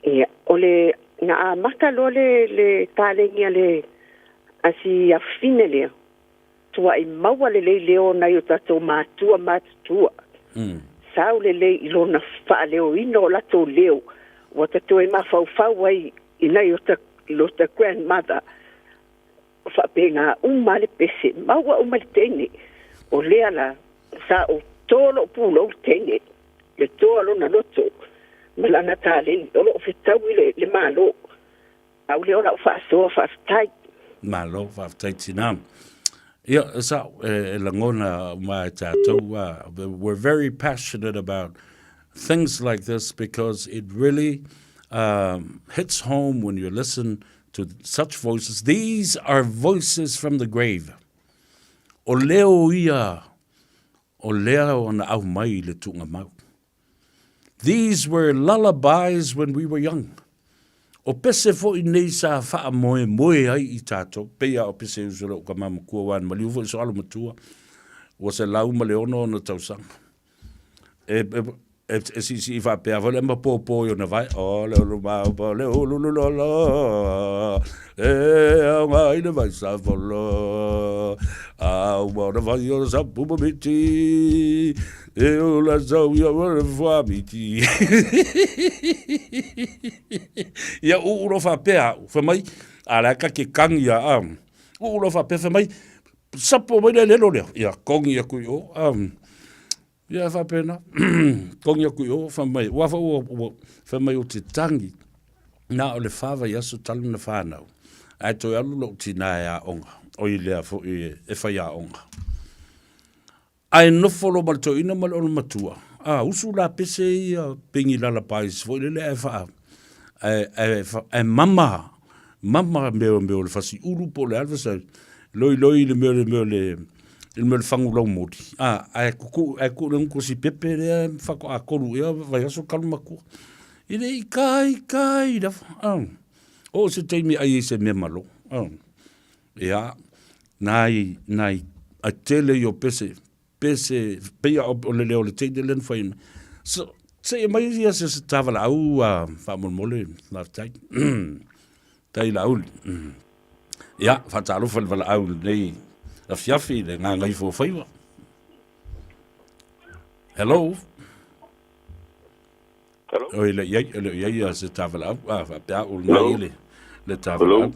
Ia, o le, nga maka lo le talengia le, asi a fine lea. Tua i maua le leo na yo tatou mātua mātutua. Sao le ilo na wha leo ino o lato leo. Wa tatou e mawhau ai ina yo ta grandmother. Wha penga umale pese, maua umale tene. O lea la, sa o tolo pulo tene. Le toa lo na loto. Malana talen, o lo fitau le malo. Au leo la wha tai. Malo, wha tai tinam. Yeah, so Langona, my tattoo, we're very passionate about things like this because it really hits home when you listen to such voices. These are voices from the grave. O leo ia, o leo na au mai le tunga mau. These were lullabies when we were young. O pese fo I nei sa wha moe ai I tātou. Pea o pese usura o ka mama kua wan maliu fo I so alu matua. O se lau ma le ono na tausanga. E si wha pea fo le ma pōpō I o na vai. O le olu mau pa le olu lulolo. e nga ina vai sa volo au mora vai o sa pupa miti e o la zau ia o voa miti ia uro fa pea fa mai ala ka ke kangia uro fa pea fa mai sapo mai le lo le ia kongi ku o ia fa pena kongi ku o fa mai wa fa mai o te tangi na o le fava ia so talu na fa nau ai to alu lo tina ya onga o ile fo e fa ya onga ai no folo mal to ina mal on matua usu la pese ia pingi la pais fo le fa ai mama me le fasi uru po le alfa loi le me le fangu lo modi ai ku le ko si pepe le fa ko akolu ia vai so kalma ku ile kai da o se teimi ai se me malo ia nai a tele yo pese pe o le te de len foi so se mai ia se tava la fa mole la tai tai la ul ia fa talo fa la au nei la fiafi le nga fo Faiva hello o ile ia se tava la fa pa ul nei le tava la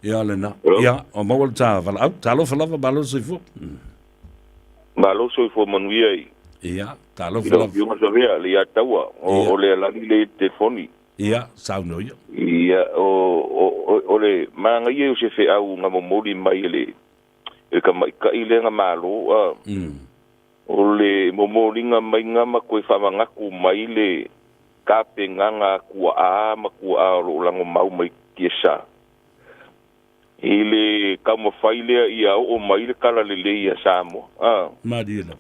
ia le na ia o mo tava la talo fa la balo se fo Malo so fo manuia ia talo fa la yo ma sabia le ia taua o le la le telefoni ia sa no ia o le manga ia se fe au nga momoli mai le e ka mai ka ile nga malo o le momoli nga mai nga ma ko fa manga ku mai le ka penganga ku a ma ku a lo lango mau mai kiesa ile ka mo faile ia o mai le kala le ia Samoa madila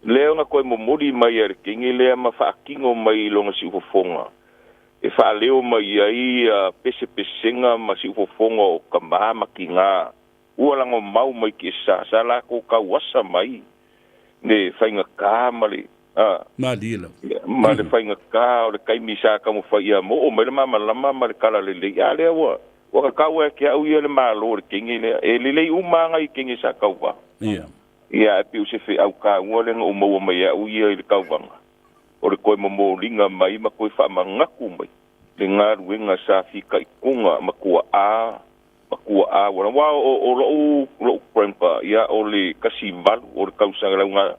leo nga ko momoli mai er kingi le ma fa kingo mai lo nga si fonga e fa leo mai ai pese nga ma si fonga o ka ma kinga ua lango mau mai ki sa la ko ka wasa mai ne fainga ka mali madila ma le fainga ka o le kai misa ka mo fa ia mo o mai ma ma le kala le ya le wa ka wa ke au ia le malo le kingi le e le uma nga i kingi sa ka wa ia pe o se fe au ka ngole ngo mo mai au ia le ka wa o le koe mo linga mai ma koe fa mangaku mai le ngā ruenga sa fika i kunga ma kua a wana o lo prempa ia o le kasi valu o le kausanga launga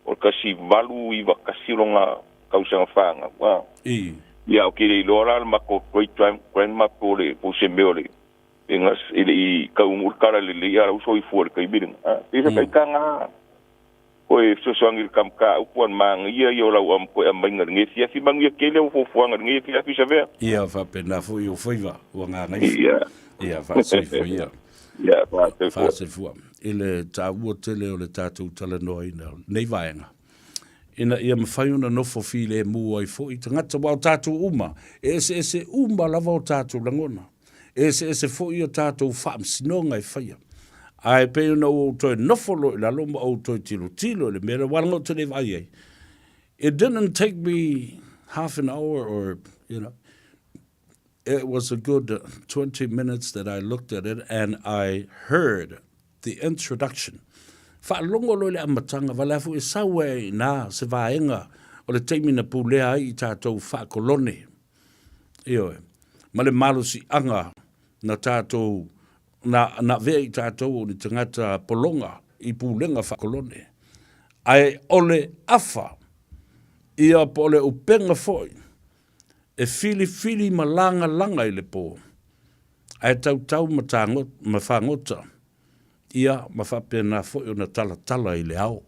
o le kasi valu i wa kasi longa kausanga whanga ia o kire i lola ma ko great grandma po le po se meole ingas i kaungur kara le ia uso i fuor kai biringa isa kai kanga koe sosoangir kam ka upuan mang ia yo la am koe am ngar nge fia fi mang ia kele o fo ngar nge fia fi sabe ia fa pena fo yo Faiva o nga ngai ia fa se fo ia fa se fo ele ta wo tele o le tatu tala no ina nei vaenga ina ia mfai una no fo file mu ai fo i tangata wa tatu uma ese uma lava o tatu langona ese fo i o tatu fam sinonga i faia ai pe no to no follow la lo mo to tilo le mera wala to le vai it didn't take me half an hour or it was a good 20 minutes that I looked at it and I heard the introduction fa longo lo le amatanga vala fu sawe na se vaenga o le taimi na pulea i tatou fa kolone io male malo si anga na tatou na vei tātou ni tangata polonga i pūlenga whakolone. Ai ole afa ia po ole upenga foi e fili malanga langa i le pō. Ai tau ma whangota ia ma whapena foi o na tala i le au.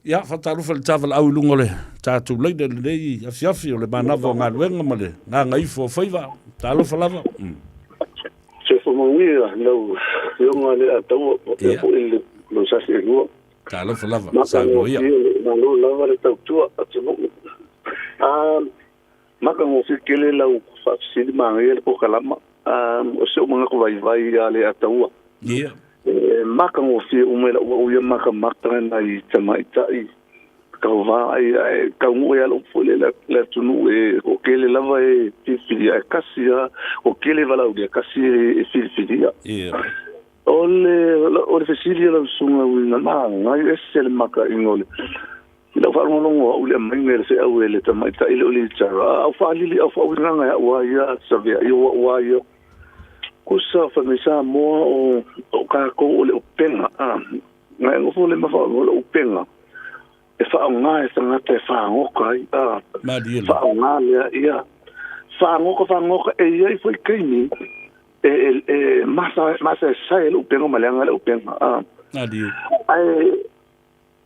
Ia whatarufa le tāwala au lungo le tātou leida le lei afiafi o le manawa o ngā luenga ma le ngā Gagaifo Faiva. Tālofa lava. Mawia no yonga le atau o ile no sasi no talo falava sa no ia no lava le tau tua atu maka mo fikele la u fa sili mangi le ko kalama o se mo ko vai ale atau ia maka mo fi umela o ia maka maka na i tamaita i kauva ai kaungu ya lo fole la tunu o kele lava filia kasia o kele vala o kasi filia ole fesilia la sunga winga ngai esel maka ingole la fa ngolongo o le mangere se au ele tamaita ile ole tsara au fa lili au fa winga ya wa ya savia wa ya kusa fa misa mo o ka ko ole openga ngai ngofo le mafa ole openga e whaonga e tangata e whaongoka i whaonga lea ia whaongoka e iai fwoi keini masa e sai le upenga maleanga le upenga e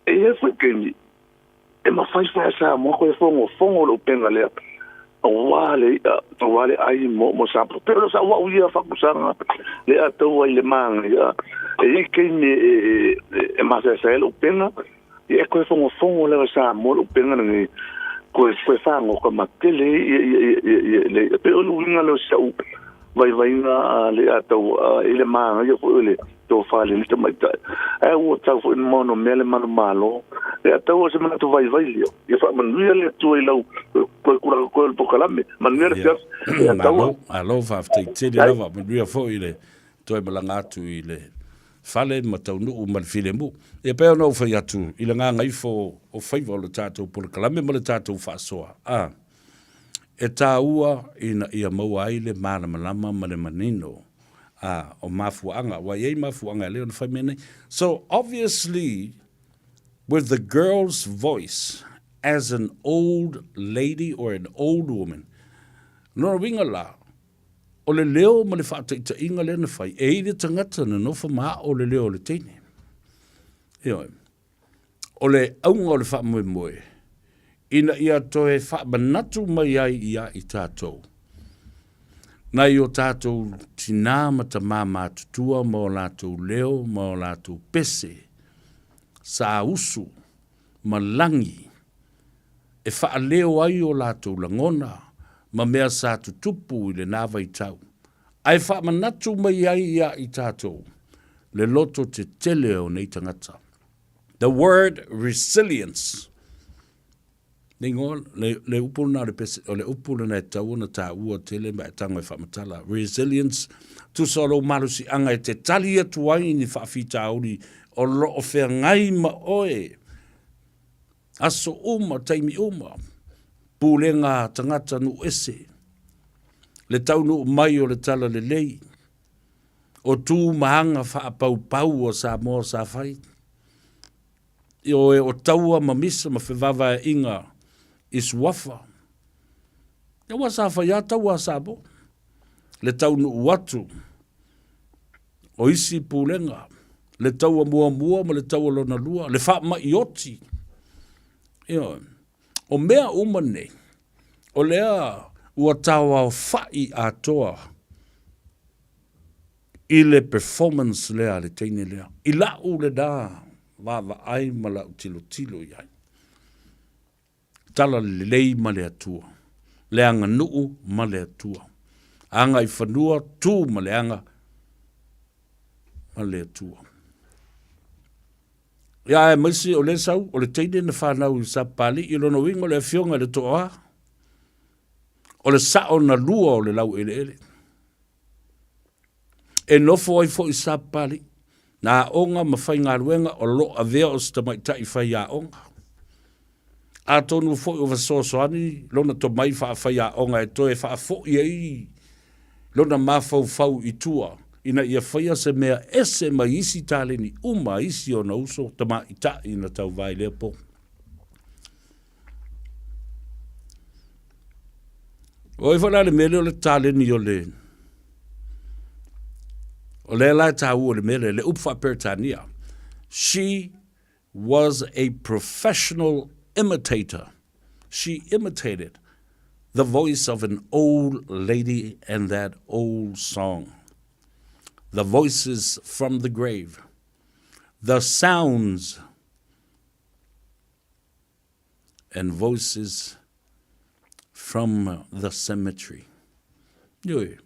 iai fwoi keini e mawhai whai sa moko e fongo le upenga lea wale ai mo sapo pero sa wa uia whakusanga le ataua i le manga e iai keini e masa e sai le upenga e koe fongo le sa mo penga ni koe fango ko matele le pe onu winga lo sa u vai nga le ato ile ma yo fo le to fale ni te mai e o ta fo mo no mele malo le ato se mana to vai yo e fa man le to ile ko kura ko po kalame man le se ato alo fa te lava man fo ile to e malanga tu ile fale matau no mal filemu e pe no fa yatu ile nga ngai fo o Faiva le tato por kalame mo le tato fa soa e taua ina ia mau aile mana malama male manino o mafuanga wa ye mafuanga le on famine. So obviously with the girl's voice as an old lady or an old woman no winga la o le leo ma le whaata inga le na whai, e ile tangata na nofa maa o le leo le teine. O le aunga o le wha moe moe, ina ia toe wha manatu mai ai ia i tātou. Nai o tātou tina mata mā tutua ma o lātou leo, ma o lātou pese, sa usu, ma langi, e wha leo ai o lātou langona, ma mea sa tutupu i le nawa i tau. Ai wha manatu mai ai ia i tātou, le loto te tele o nei tangata. The word resilience. Ningo, le upuna le pese, o le upuna na tau na tā ua tele mai tango e whamatala. Resilience, tu solo marusi anga e te tali atu ai ni whawhita auri o lo o whea ngai ma oe. Aso taimi pulenga tangata nu ese. Le tau nu mai o le tala le lei. O tu mahanga wha pau o Samoa sa whai. O taua mamisa ma whiwawa e inga is wafa. E wa sa whai a taua sabo. Le tau nu watu. O isi pulenga. Le taua mua ma le taua lona lua. Le wha ma ioti. O mea umane, o lea ua tawa o whai atoa i le performance lea le teine lea. I lau le da, wawa ai ma lau tilo iai. Tala le lei ma le atua, le anga nuu ma le atua. Anga i whanua tu ma le anga ma le atua. Ia e maisi o le sau, o le teine na whanau i sa pali, i lono wingo le fionga le toa. O le sao na lua o le lau ele. E nofo ai fo i sa pali, na onga ma whai ngā ruenga o lo a vea o sta mai tai whai a onga. A tonu fo i o vasosoani, lona to mai whai a onga e toe wha fo i ei, lona mafau i tua. Ina ia whaia se mea ese mai isi tale ni uma isi o na uso tama i ta ina tau vai lea po. O i whanale mele o le tale ni o le. O le lai tau o le mele, le upfa pertania. She was a professional imitator. She imitated the voice of an old lady and that old song. The voices from the grave, the sounds and voices from the cemetery. Yoi,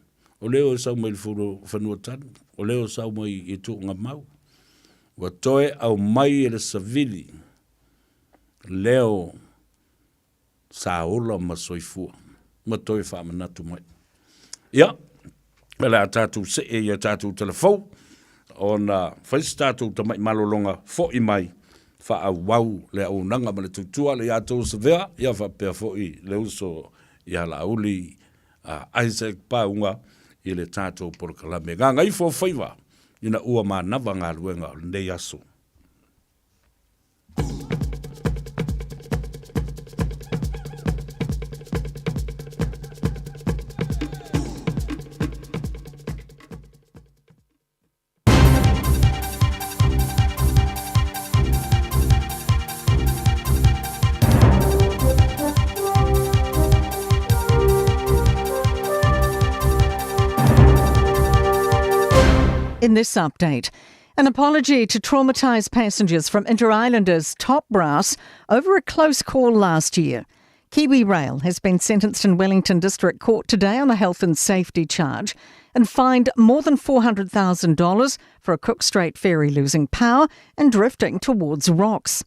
o leo sau mai whanua tanu, o leo sau mai i tūnga mau. Wa toe au mai e le savili, leo sa ola ma soifua ma toi wha manatu mai. Ia, ele a tātou se e a tātou telefou, o na whaisi tātou ta mai malolonga fo i mai, wha a wau le au nanga ma le tutua le atou se vea, ia wha pia fo i le uso i ala uli Isaac Paunga i le tātou por kalame. Ngā Gagaifo Faiva, ina ua mā nawa ngā luenga o nei aso. In this update, an apology to traumatised passengers from Inter-Islanders top brass over a close call last year. Kiwi Rail has been sentenced in Wellington District Court today on a health and safety charge and fined more than $400,000 for a Cook Strait ferry losing power and drifting towards rocks.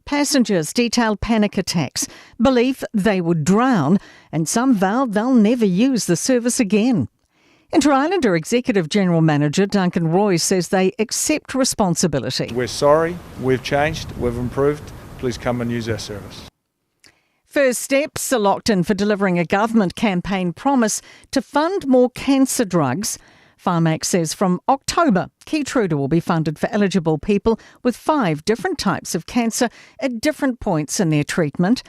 Passengers detailed panic attacks, belief they would drown, and some vowed they'll never use the service again. Inter-Islander Executive General Manager Duncan Roy says they accept responsibility. We're sorry, we've changed, we've improved. Please come and use our service. First steps are locked in for delivering a government campaign promise to fund more cancer drugs. Pharmac says from October, Keytruda will be funded for eligible people with 5 different types of cancer at different points in their treatment.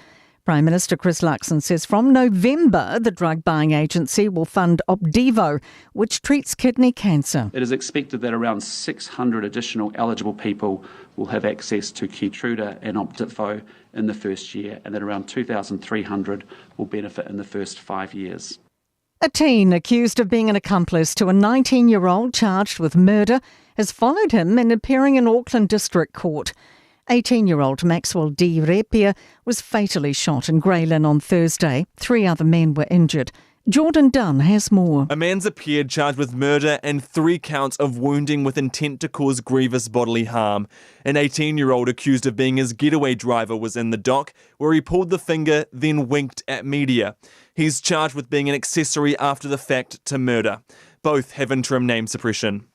Prime Minister Chris Luxon says from November, the drug buying agency will fund Opdivo, which treats kidney cancer. It is expected that around 600 additional eligible people will have access to Keytruda and Opdivo in the first year, and that around 2,300 will benefit in the first 5 years. A teen accused of being an accomplice to a 19-year-old charged with murder has followed him in appearing in Auckland District Court. 18-year-old Maxwell D. Repia was fatally shot in Grey Lynn on Thursday. 3 other men were injured. Jordan Dunn has more. A man's appeared charged with murder and 3 counts of wounding with intent to cause grievous bodily harm. An 18-year-old accused of being his getaway driver was in the dock, where he pulled the finger, then winked at media. He's charged with being an accessory after the fact to murder. Both have interim name suppression.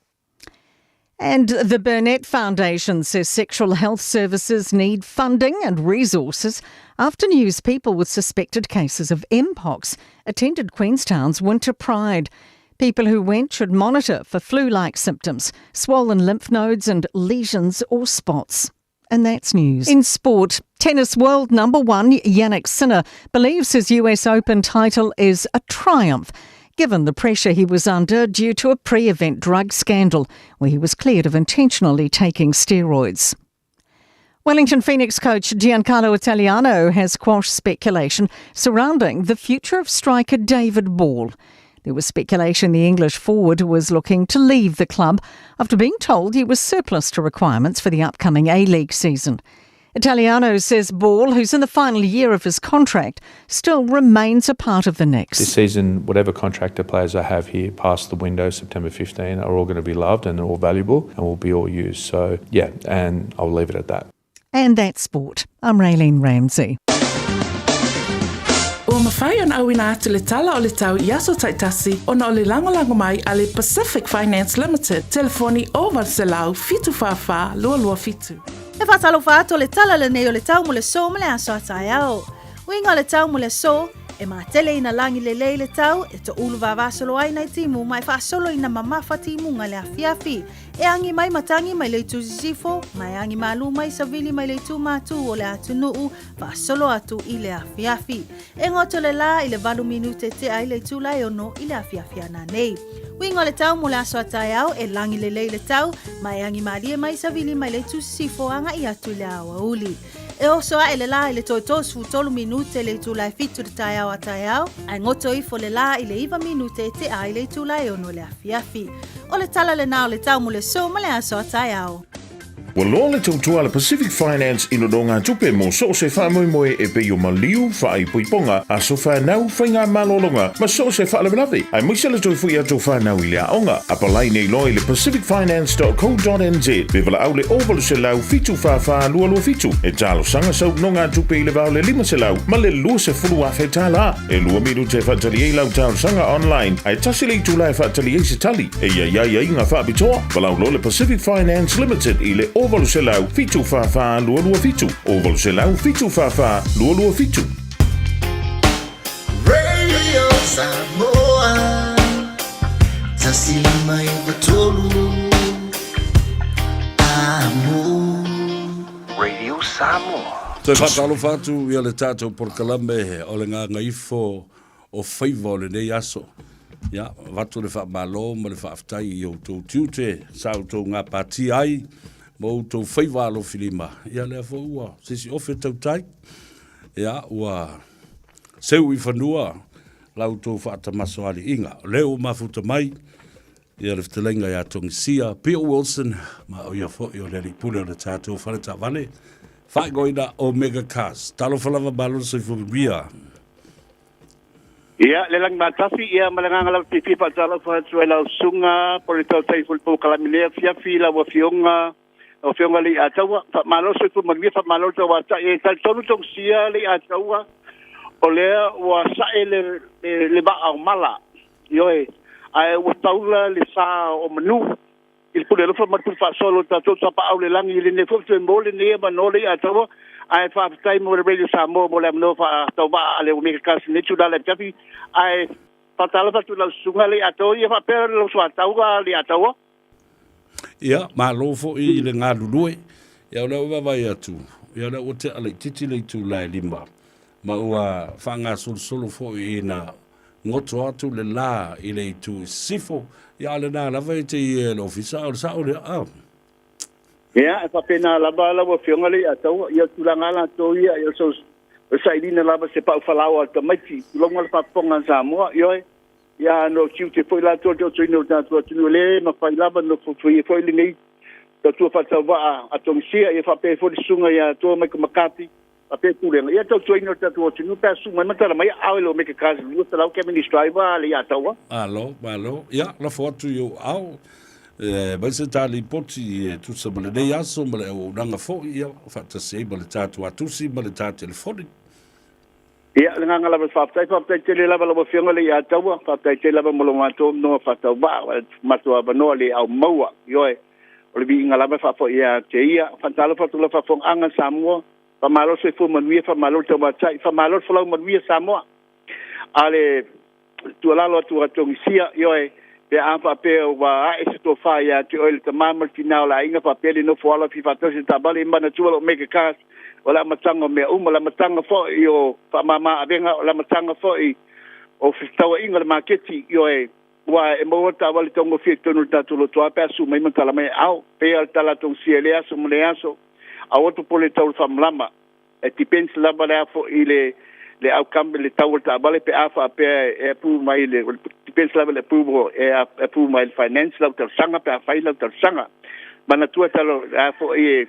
And the Burnett Foundation says sexual health services need funding and resources after news people with suspected cases of Mpox attended Queenstown's Winter Pride. People who went should monitor for flu-like symptoms, swollen lymph nodes and lesions or spots. And that's news. In sport, tennis world number 1 Jannik Sinner believes his US Open title is a triumph, given the pressure he was under due to a pre-event drug scandal where he was cleared of intentionally taking steroids. Wellington Phoenix coach Giancarlo Italiano has quashed speculation surrounding the future of striker David Ball. There was speculation the English forward was looking to leave the club after being told he was surplus to requirements for the upcoming A-League season. Italiano says Ball, who's in the final year of his contract, still remains a part of the Knicks. This season, whatever contractor players I have here past the window, September 15, are all going to be loved and all valuable and will be all used. So, yeah, and I'll leave it at that. And that's sport. I'm Raylene Ramsey. Ua mawhai ana au ina atu le tala o le tau i aso taitasi ona o le lango mai a le Pacific Finance Limited. Telefoni o Valselau fitu whawha lua lua fitu. E whatalo whaato le tala le nei o le tau mo le so mo le aso atai au. Winga le tau mo le so, e maatele ina langi le lei le tau, e to ulu vavasolo ai nei timu, mai whaasolo ina mamafa timu nga le afiafi. E angi mai matangi mai le tu zifo, mai angi malu mai savili mai le tu matu o le atu nuu, whaasolo atu i le afiafi. E ngoto le la i le valu minute te ai le tu lai ono i le afiafi ana nei. Winga le tau mo le aso atai au, e langi le lei le tau, mai angi malie mai savili mai le tu zifo anga i atu le awa uli. E oso a ele la ile toitos futolu minute le tu lai fitu de tai au atai au, ai ngoto ifo le la ile iwa minute te ai le tu lai ono le afiafi. O le tala le nao le tau mo le so ma le aso atai au. Wa lo le tautua le Pacific Finance ino do ngā tupe mo so se wha moe e pe o maliu wha ai puiponga a so wha nau whainga malolonga ma so se wha lewelawe. Ai muisa le toi fui ato wha nau I le aonga. A palai nei loi le pacificfinance.co.nz be wala au le ovalu se lau fitu wha lua fitu. E talo sanga sau no ngā tupe I le vau le 5 se lau ma le lua se fulu a whetala. E lua miru te whatali e lau tau sanga online. Ai tasi le tula e whatali e se tali. E ia ngā wha bitoa. Walau lo le Pacific Finance Limited I le ovalu se lau fitu wha lua fitu. Ovalu se lau fitu wha lua fitu. Radio Samoa Tasima Ivatolu Amo Radio Samoa. Te whatalo whatu ia le tātou Porkalambe o le ngā Gagaifo o Faiva o le nei aso. Ia, watu le wha malo ma le wha aftai I o tau tiute, sau tau ngā pāti ai, ma o tau Faiva alo filima. Ia lea fo ua, sisi ofe tau tai. Ia, ua seu I whanua, lau tau whaatamaso ali inga. Leo mafuta mai, ia le ftelenga ia tongi sia, Peter Wilson, ma o ia fo I o le ripule o le tātou whaneta wane. Whae goina Omega Cars, talo whalawa balo sa I whumibia. Ia, le lang matasi ia malanga la pipi pa tala fa tuela sunga por to tai ful po kalamine fia fila wa fionga o fionga li atawa fa malo se fu magni fa malo to wa ta e tal tonu tong sia li atawa o le wa sa le ba au mala yo e ai wa taula le sa o manu il pule lo fa matu fa solo ta to pa au le lang ile ne fu te mbole ne ba no li atawa ai fa tai mo le radio Samoa mo le no fa to ba ale o me ka se ne tu dale tapi ai patala fa tu la sunga le ato ia fa per lo swa tauga le ato ia ma lo fo I le ngā lulue ia le o vai atu ia le o te ale titi le tu lai limba ma ua whanga solo fo I na ngoto atu le la I le tu sifo ia le nā lava I te I le ofisa o sa o le au ia fa pena la bala wa fionga le ato ia tu la ngala to ia so sailina lava se pa falawa ta maiti longa pa ponga Samoa yo ya no chiute foi la to no ta to le ma fa lava no foi ni to fa ta va a tongsia e fa pe fo sunga ya to me makati pa pe tu le ya to no ta to pa sunga ma ta mai au lo me ka kazi lu ta la ke ministry va le ya tawa alo ya la foto yo au ba se tali poti tu sa bale nei aso male o nanga fo ia fa ta se bale tatu atusi bale ta telefoni. Ia le nganga la fa te le la ba fionga le ia tawa fa te la ba mo lo mato no fa ta ba mato ba no le au maua yo e o le bi ngala ba fa fo ia te ia fa talo fa tu la fa fo anga Samoa fa malo se fu man fa malo te ba tai fa malo fo la man Samoa ale tu la lo tu atongisia yo e pe apa pe wa e to fa ya te oil te mamal final la inga pa pe no fo ala fi fa to se tabale mana tu lo mega cars wala matanga me la matanga fo yo fa mama abenga la matanga fo I o fitawa inga le maketi yo e wa e mo ta wale tongo fi tonu tatu lo toa pe su mai mantala mai au pe al tala tong siele aso mole aso a woto pole tau fa mlama e tipens la bala fo ile le outcome le tau ta bale pe afa pe e pu mai le depends level e pu mai finance la ta sanga pe afa la ta sanga mana tua talo fo e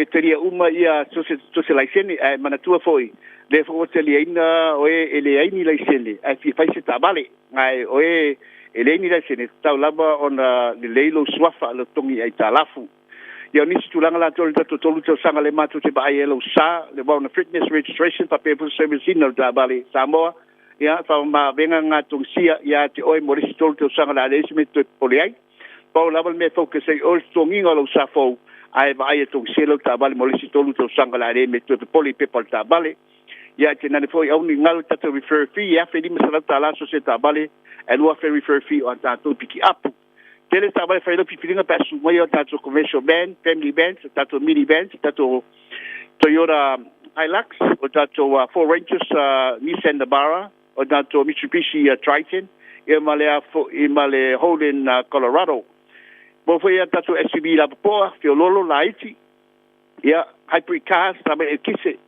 teria uma ia socialization e mana tua foi le fo telia ina o e le ai ni la sele ai fi fai se tabale ai o e le ni la sele tau laba ona le leilo swafa lo tongi ai talafu ia ni tu langa la tolu to sanga le matu te ba ai lo sa le bona fitness registration pa people service in da bali Samoa ia fa ma venga nga tungsia ia te oi morisi tolu to sanga la le me to poliai pa laba me focus ai ol tongi ngalo sa fo ai ba ai tungsia lo ta bali morisi tolu to sanga la le me to poli people ta bali ia te nani fo au ni ngalo ta refer fee ia fe di masala ta la societa bali and what refer fee on ta to piki up tele trabalha fazendo pipilinga peço maior tanto conventional band family band tanto mini band tanto Toyota Hilux o tanto Ford Rangers Nissan Navara o tanto Mitsubishi Triton e male Holden Colorado bo foi tanto SUV la poa fiololo laiti ia hybrid cars também kise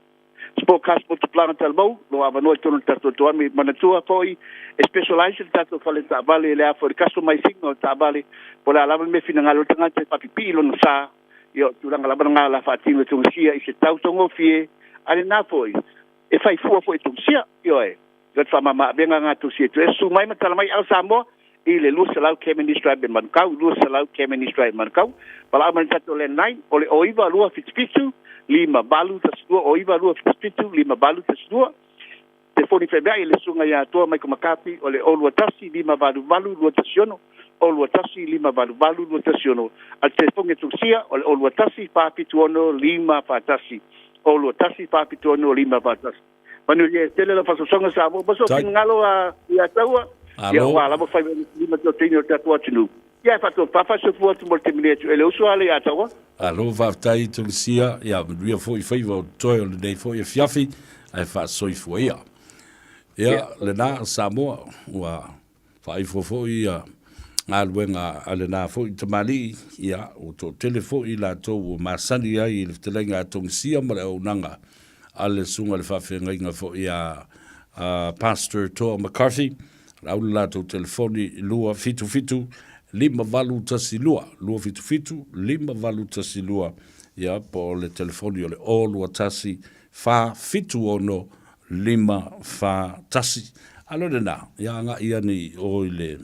sport cast mo planga talbo no avano tono tato to mi manatua foi specialize tato fale ta vale le for customizing o ta vale por la me fina ngalo tanga te papipi lo sa yo tulanga la banga la fatinga tu sia i se tau tongo fie ale na foi e fai foi tu sia yo e gat fa mama benga nga tu sia tu su mai matala mai al samo ile lu salau kemeni stripe ben mankau lu salau kemeni stripe mankau pala man tato le nine ole oiva lu fitspitu lima balu tasdua oiva lu fitspitu lima balu tasdua te foni febrai le sunga ya to mai ko makapi ole olu tasi lima balu lu tasiono olu tasi lima balu lu tasiono al telefone tu sia ole olu tasi papi tuono lima patasi olu tasi papi tuono lima patasi panu ye tele la faso songa sa bo so ngalo ya tawa ya wala mo fai lima to tenho tatua tinu ya fato papa so fu tu molte miletu ele uso ale ya tawa alo vaftai tu sia ya ria foi Faiva toi le dei foi fiafi ai fa soi foi ya le na Samoa wa fai foi ya alwenga ale na foi tamali ya o to telefoni la to masani ya i le telenga tongsia ma o nanga ale sunga le fa fenga foi ya pastor to McCarthy la to telefoni lua fitu lima valu tasi lua fitu lima valu tasi lua ya po le telefoni ole o lua tasi fa fitu ono lima fa tasi alo na ya nga ia ni o ile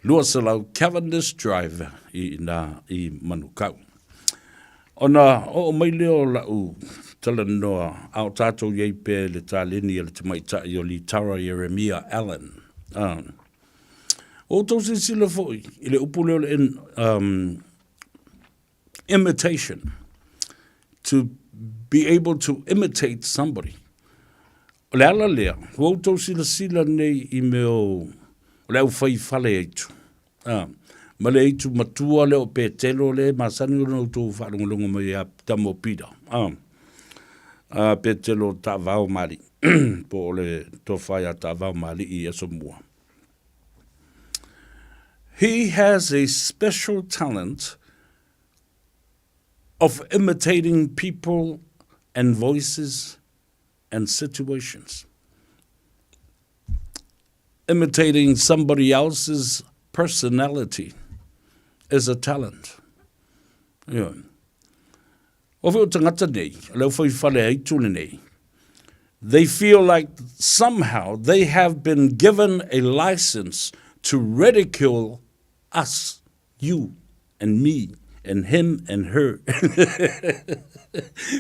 lua salau Cavendish Drive i Manukau ona o mai leo la u tala noa au tatou yei pe le talini le tamaita i o li Tara Jeremiah Allen o tau sila foi i le upu leo in imitation to be able to imitate somebody o le ala lea o tau sila nei i meo o le au fai fale eitu ma le eitu matua leo pe telo le masani o no tau whaarungulungu mai a tamo pida pe telo ta vau mali po le to fai a ta vau mali i Samoa. He has a special talent of imitating people and voices and situations. Imitating somebody else's personality is a talent. Yeah. They feel like somehow they have been given a license to ridicule us, you and me and him and her.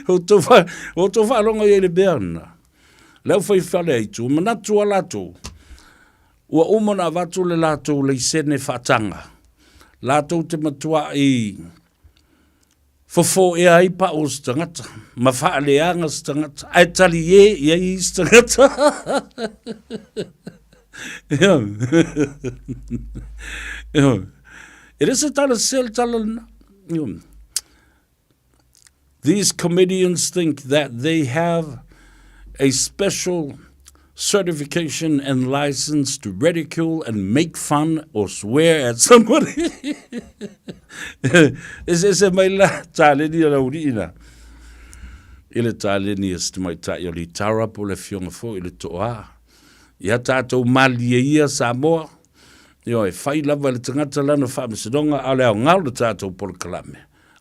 O tofa longa ye le berna. Leo foi fale tu manatu alato. Ua umona vatu le lato le sene fatanga. Lato te matua i fofo e ai pa o stangata. Ma fa le anga stangata. Ai tali ye i stangata. It is a talent. These comedians think that they have a special certification and license to ridicule and make fun or swear at somebody. Is a mai la taleni la urina. Ile taleni est mai ta yo li tara po le fionga fo ile toa. Ia tātou mali e ia Samoa. Io e whai lava le tangata lana whaamisidonga ale au ngau le tātou por kalame.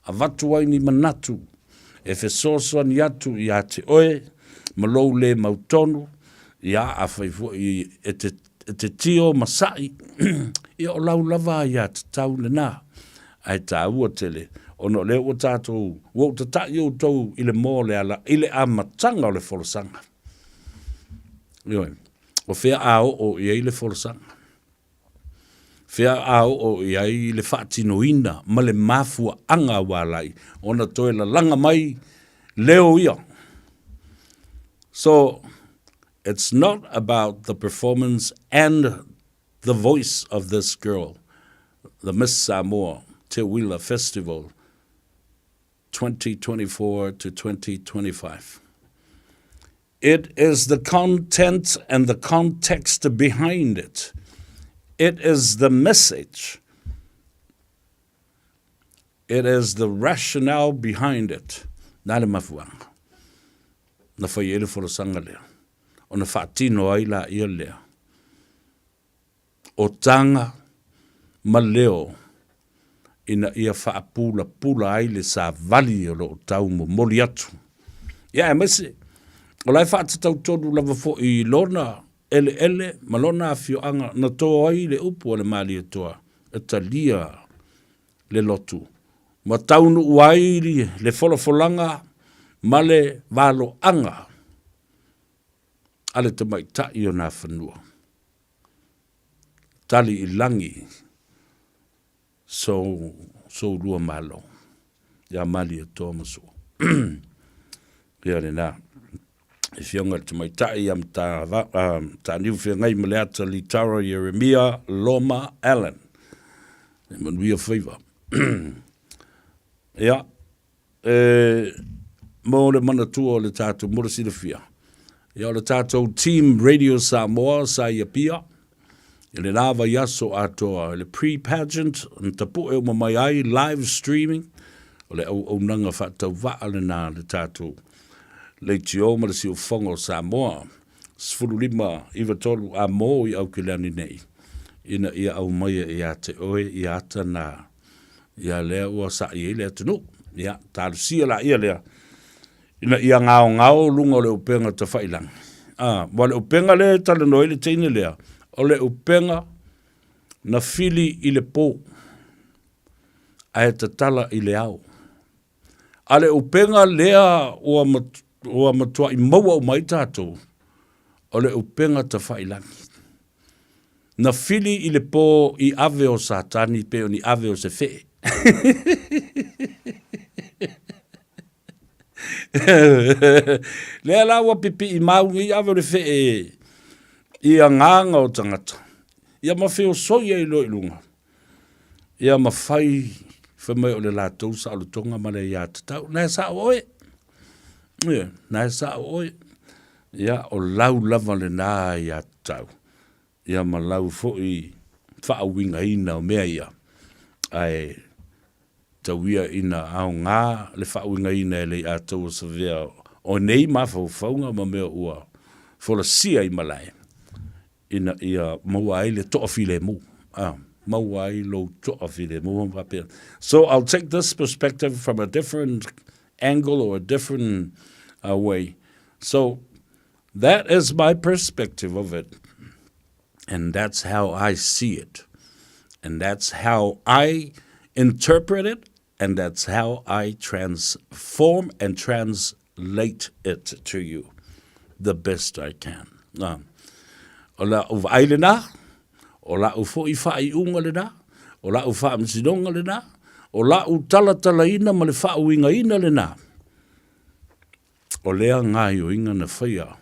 A watu ai ni manatu. E fesoso ni atu i ate oe. Malou le mautonu. Ia a whaifu i e te tio masai. Ia o lau lava i ate tau le nā. Ai tā ua tele. Ono le o tātou. Ua ta tai o tau i le mō le ala. I le amatanga o le folosanga. Io e. O fea ao o iai le folosanga. Fea ao o iai le whaatinoina ma le mafua anga walai. Ona toe la langa mai leo ia. So, it's not about the performance and the voice of this girl. The Miss Samoa Te Wila Festival 2024 to 2025. It is the content and the context behind it. It is the message. It is the rationale behind it. Nale mafuanga. na whai ele wholesanga lea. O na whaatino ai la ia lea. O tanga ma leo ina ia pula ai le sa vali o lo tau mo moli atu. Ia e mese, o lai whaatatau tonu lava fo i lona ele, ma lona afio anga na toa ai le upu o le mali toa, e talia le lotu. Ma taunu uai le wholofolanga ma le valo anga. Ale te mai tai o nā whanua. Tali i langi. So rua malo. Ia mali e toa maso. Ia le nā. E whionga te mai tai am tā niu whiongai male ata li Tara Yeremia Loma Allen. E manuia Faiva. Ia. Mō le manatua o le tātou murasira whia. Ia o le tātou Team Radio Samoa sa ia pia. I le lava yaso atoa, le pre-pageant, n tapu e mai ai, live streaming, o le au nanga whatau waa le nā le tātou. Le tio ma le si o whango Samoa, sfuru lima iwa tolu a mō I au ke leani nei. Ina ia au mai e a te oe, I ata nā, ia lea ua sa I lea tunu, ia tālu sia la ia lea. Ina ia ngao lunga le upenga ta whailang. Wa le upenga le tala noi le teine lea. O le upenga na fili I le pō. A e ta tala I le au. A le upenga lea ua matua I maua o mai tātou. O le upenga ta whailangi. Na fili I le pō I ave o satani pe o ni ave o se whee. Lea lawa pipi I mau I ave o le whee. Ia nganga o tangata. Ia mawheo soia I loi lunga. Ia mawhai whamai o le lātou sa alutonga ma le ia tatau. Nai sa oe. Ia, nai sa oe. Ia o lau lava le nā ia tatau. Ia ma lau foi whaawinga ina o mea ia. Ai tauia ina au ngā le whaawinga ina e le atau o sa vea. O nei mawhauwhaunga ma mea ua. Fola sia I malai. Ina ia maua ai le to'afi le mu. Maua ai lo to'afi le mu. So I'll take this perspective from a different angle or a different way. So that is my perspective of it. And that's how I see it. And that's how I interpret it. And that's how I transform and translate it to you the best I can. O la u vaile na, o la u fo I whai unga le na, o la u wha msidonga le na, o la u tala ina ma le wha uinga ina le na. O lea ngai o inga na whaia,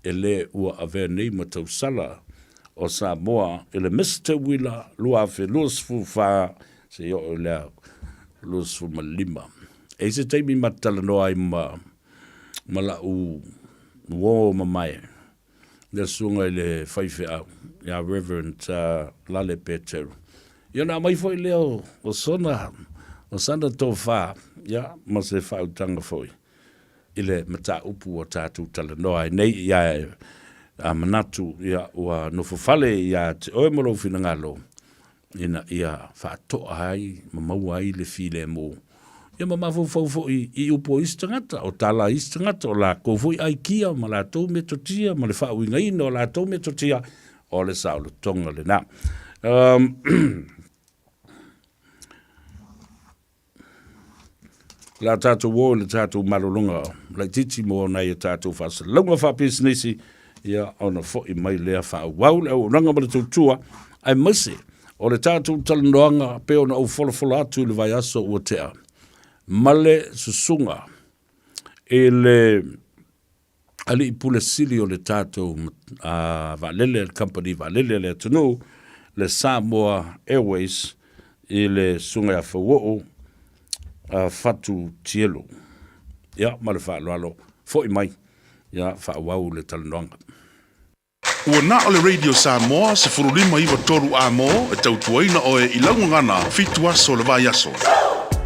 e le ua avea nei ma tau sala o Samoa, e le Mr. Willa, lua awhi luasfu wha, se yo o lea luasfu ma lima. E se teimi matala noa I ma la u uo ma mai. Le sunga I le whaiwhi au, ia Reverend Lale Peteru. Ia nā mai foi leo, o sana tō whā, ia, ma se whautanga foi. I le mata upu o tātou tala noa, nei ia manatu, ia ua nofufale, ia te oe molo whina ngalo, ina ia whaatoa hai, ma maua ai le while mō. Ia ma mawhau I upo istangata, o tala istangata, o la kōwhui ai kia, ma la tau me totia, ma le whaawinga ina, o la tau me totia, o le saolo tonga le nā. La tātou wō, le tātou marolunga, la titi mō nei e tātou whasa. Lunga whapisnesi, ia ona fo I mai lea whaawau, le au ranga ma le tautua, ai mase, o le tātou talanoanga, pe ona au wholawhola atu le vai aso ua tea. Male susunga e le ali I pule sili o le tātou valele company valele le tunu le Samoa Airways I le sunga a whauo fatu tielo ia ma le whaaloalo fo I mai ia whaawau le talanoanga. Ua na o le Radio Samoa se furulima iwa toru a mo e tautuaina o e ilangu ngana fitu aso le vai aso.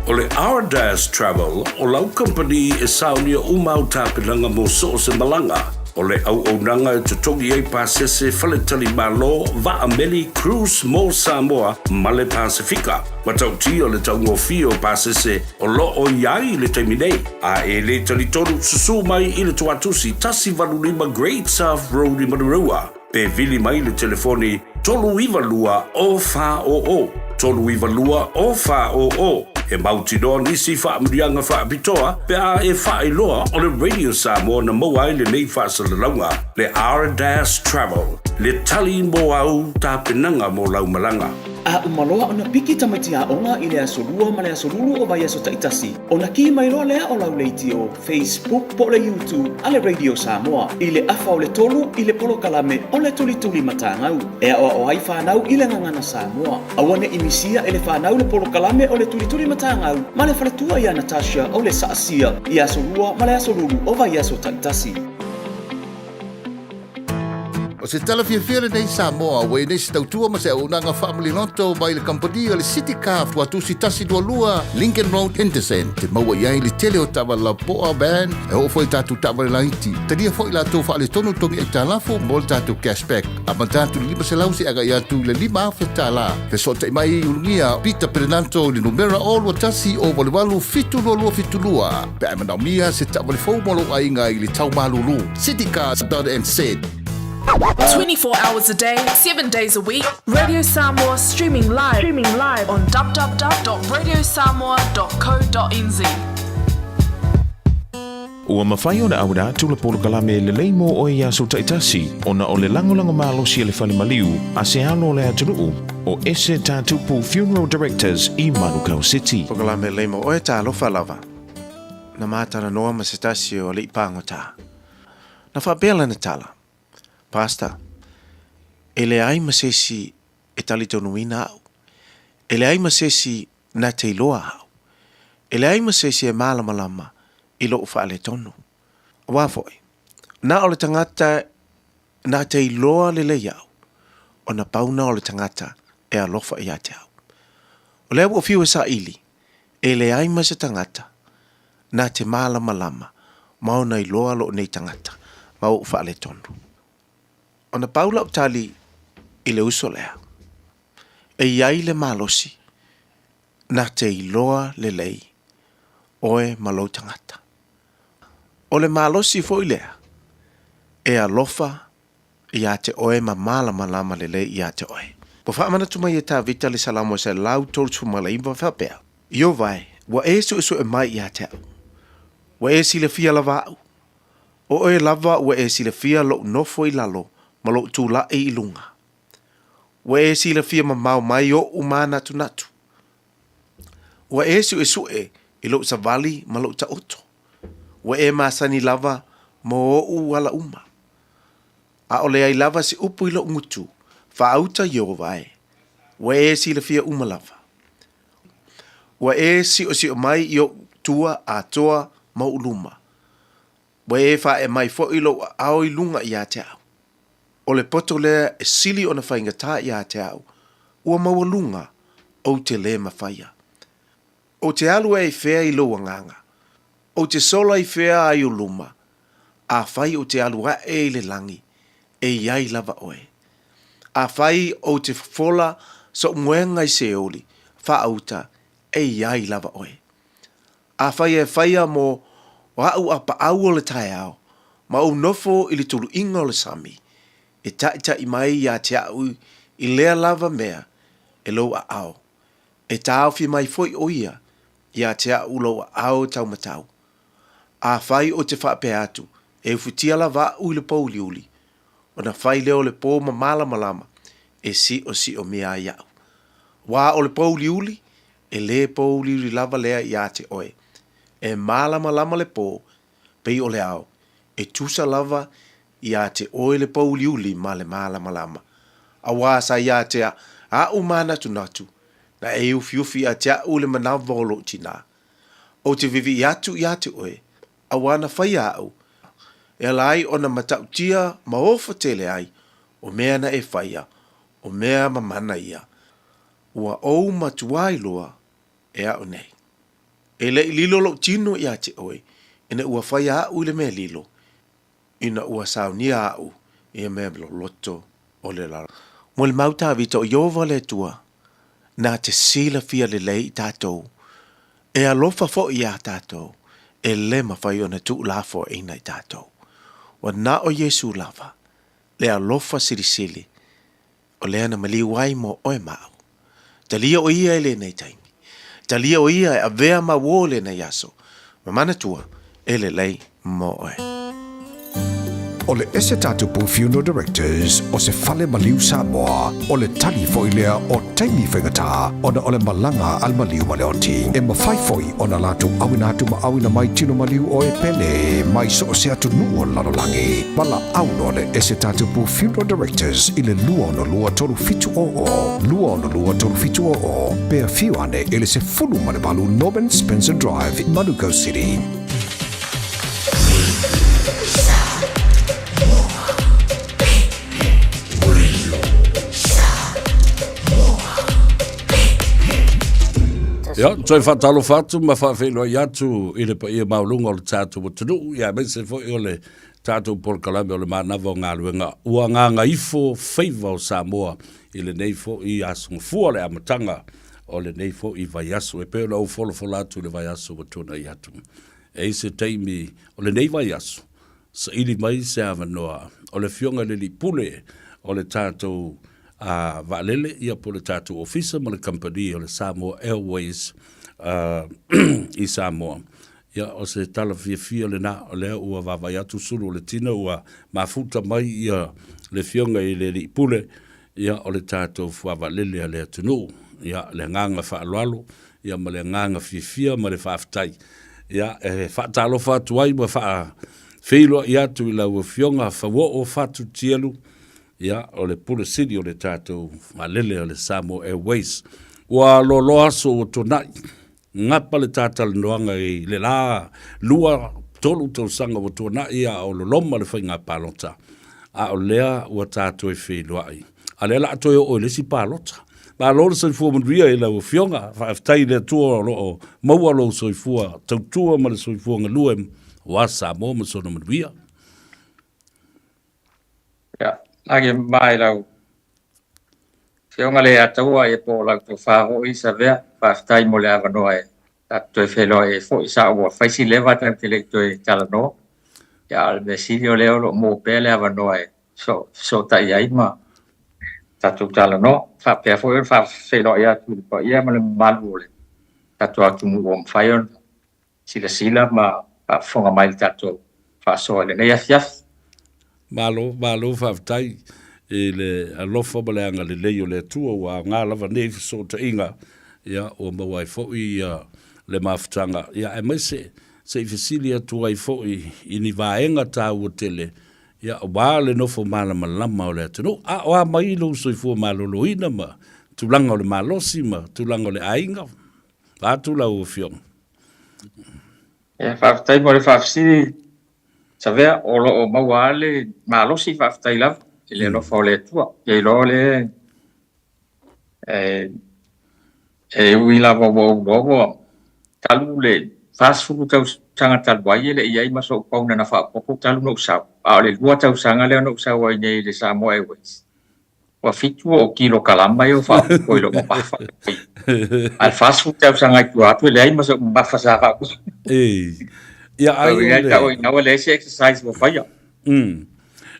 O le Ardas Travel, o lau company e saunia umau tāpilanga mo so se malanga. O le au nanga e tutongi ei pasese faletali malo va ameli cruise mo Samoa ma le Pasifika. Matauti o le taungofi o pasese o lo o iai le taiminei. A e le talitonu susu mai i le tuatusi tasi valulima Great South Road i Manurua. Pe vili mai le telefoni tolu iwa lua o fa o. Tolu iwa lua o fa o. E mauti doa nisi wha mrianga wha pitoa, pe a e wha iloa o le Radio Samoa na moa le nei wha salalaunga, le Ardas Travel, le tali mo au ta penanga mo laumalanga. A umaloa ona piki tamati a onga i le asolua ma le asolulu o vai aso taitasi. Ona ki mai loa lea o lau leiti o Facebook po le YouTube a le Radio Samoa. I le afa o le tolu i le polo kalame o le tulituli matangau. E a o ai whanau i le ngangana Samoa. Awane imisia e le whanau le polo kalame o le tulituli matangau. Ma le whaletua i a Natasha o le saasia i asolua ma le asolulu o vai aso taitasi. O se tala fiafia nei Samoa, wei nei se tautua ma se aunanga family noto mai le company o le City Car fuatusi tasi dua lua Lincoln Road Henderson. Te maua iai le tele o tawa la poa ban e o foi tatu tawa le laiti. Tadia foi la tau wha le tonu tongi e talafu mo le tatu cashback. A mantatu lima se lausi aga ia tu le lima afe tala. Fe sota imai ulungia Peter Pernanto le numera o lua tasi o walewalu fitu lua fitu lua. Pe ai manaumia se tawa le fau molo ainga i le tau malulu. citycars.nz 24 hours a day, 7 days a week. Radio Samoa streaming live on www.radiosamoa.co.nz. Ua mawhai o na aura tula polo kalame le leimo o ia so taitasi o na o le langolango malo si le whale maliu a se alo le atunuu o ese tātupu Funeral Directors i Manukau City. Po kalame leimo o e tā lofa lava. Na mātara noa ma se tasi o le ipango tā. Na whabela na tala. Pastor, ele ai masesi e tali tonu ina au. Ele ai masesi na te iloa au. Ele ai masesi e malamalama i lo ufa ale tonu. Wafoi, na ole tangata na te iloa le le iau. O na pauna ole tangata e alofa i ate au. O leo o fiu e sa ili, ele ai masa tangata na te malamalama mauna iloa lo nei tangata mau ufa ale tonu. Ona paula o tali i le uso lea. E iai le malosi na te iloa le lei oe malo tangata. O le malosi fo i lea e alofa i a te oe ma malama le lei i a te oe. Po whaamana tumai e tā vita le salamo se lau tolu tumala i whapea. Io vai, wa e su e mai i a te au. Wa e si le fia lava au. O e lava wa e si le fia lo nofo i lalo malo tu la e ilunga. Wa e si la fia mau mai o umana tu natu. Wa e su e ilo sa vali malo ta oto. Wa e masani lava mo o wala uma. A ole ai lava si upu ilo ngutu. Fa auta yo vai. Wa e si la fia uma lava. Wa e si o mai yo tua a toa ma uluma. Wa e fa e mai fo ilo ao ilunga i a te au. O le poto lea e sili o na whainga tā i a te au, ua mawalunga o te le mawhaia. O te alu e whea i loa nganga, o te sola i whea ai o luma, a whai o te alu a e le langi, e iai lava oe. A whai o te fola so mwenga i se oli, wha auta, e iai lava oe. A whai e whaia mo wau a pa au o le tai au, ma o nofo i le tulu inga o le sami, e taita i mai i a te au i lea lava mea e lo a au. E tau fi mai foi o ia i a te au lo a au tau matau. A whai o te whape atu e ufutia lava u le pou liuli. O na whai leo le pou ma malama e si o mea i au. Wā o le pou liuli e le pou liuli lava lea i a te oe. E malama le pou pei o le au. E tusa lava i a te oe le pou liuli ma le malama. A wā sa i a te a umana tunatu na e ufiufi a te au le manavolo tina. O te vivi i atu i a te oe, a wana whai au, e lai o na matautia ma ofa tele ai, o mea na e whaia, o mea ma mana ia. Ua ou matuai loa e au nei. E le lilo lo tino ia te oe. Ina ua whai a u le mea lilo. Ina ua sauni a u. Ia mea lo loto o le lara. Mo le mauta vita o iova le tua. Nā te sila fia le lei tātou. E alofa fo i a tātou. E le mawhai o na tu lafo e nei tātou. Wa na o Yesu lava. Le alofa sirisili. O le ana mali wai mo oe mau. Talia o ia e le nei taimi. Talia o ia e avea ma wo le nei aso. Mamana tua e le lei mo oe. O le ese tatu pu funeral directors o se fale maliu Samoa o le tali foi lea o taimi whaingata ona o le malanga al maliu maleoti e mawhaifoi ona latu awinatu ma awina mai tino maliu o e pele mai so se atu nuo lalolangi wala auno le ese tatu pu funeral directors i le lua ono lua toru fitu lua ono lua toru fitu pea fiuane ele se fulu male balu Norman Spencer Drive in Manuka City. Ja, toi whatalo whatu, ma whawhenua i atu i le pa ia maulunga o le tātou o tunu. Ia, men se fo i o le tātou Pol Kalame o le mānawa o ngā luenga. Ua ngā Gagaifo Faiva o Samoa i le neifo i asunga fua le amatanga o le neifo i vaiaso. E peo na u wholofola atu le vaiaso o tuna i atu. E se teimi o le nei vaiaso. Sa ili mai se avanoa o le fionga le li pule o le tātou Valele ia po le tātou ofisa ma le company o le Samoa Airways i Samoa. Ia o se tala fia le na o lea ua vavai atu sulu o le tina ua mafuta mai ia le fionga i le li pule ia o le tātou fua valele a le atunu. Ia le nganga whaaloalo, ia ma le nganga fia ma le whaaftai. Ia whaatalo whaatuai ma wha whiloa i atu i lau fionga whawo o whatu tielu. Ia, o le pule siri o le tātou malele o le Samoa Airways. Ua lo aso o tonai. Ngapa le tātal noanga i le la lua tolu tau sanga o tonai ia o lo loma le whainga pālota. A o lea ua tātou e wheluai. A lea la atoe o le si pālota. Ma lora sa fua manuia i lau fionga. Whaaftai le tua o maua lo soifua. Tautua ma le soifua ngaluem. Wa Samoa ma sona manuia. Ja. Lagi mai lau. Fionga le ataua e po lau to whaho i sa vea, whaftai mo le avanoa e. Tato e whelo e fo i sa ua whaisi lewa tan te le to e tala no. Ia al me sirio leo lo mo pe le avanoa e. So ta ia ima. Tato tala no. Whapea fo i whelo ia tu pa ia ma le malu le. Tato atu mu o mwhaion. Sila ma whafonga mai le tato. Whasoa le nei afiaf. Malo whaftai e le alofa ma le anga le leo le tua wa ngā lava nefi so ta inga ia o mawai fo'i le mafutanga. Ia e mai se i fesilia tuai fo'i i ni vaenga tā ua tele ia o wā le nofo malama lama o le atunu. A o a mai lo so i fua maloloina ma tulanga o le malosi ma tulanga o le ainga. A tula o fiong. Ia whaftai mo le whafsiri sa vea o lo o maua le malosi whaftai lava i le lofa o le tua. Ia i lo le ui lava o logo talu le whasfuru tau sanga talu ai le iai maso pauna na whaapoko talu no usau. A o le lua tau sanga leo no usau ai nei le Samoa Airways. Wa fitu o kilo kalama i o whaapoko i lo mapafa. Al whasfuru tau sanga i tua atu le iai maso mapafa sa whaapoko. Ia ai le exercise mo faya.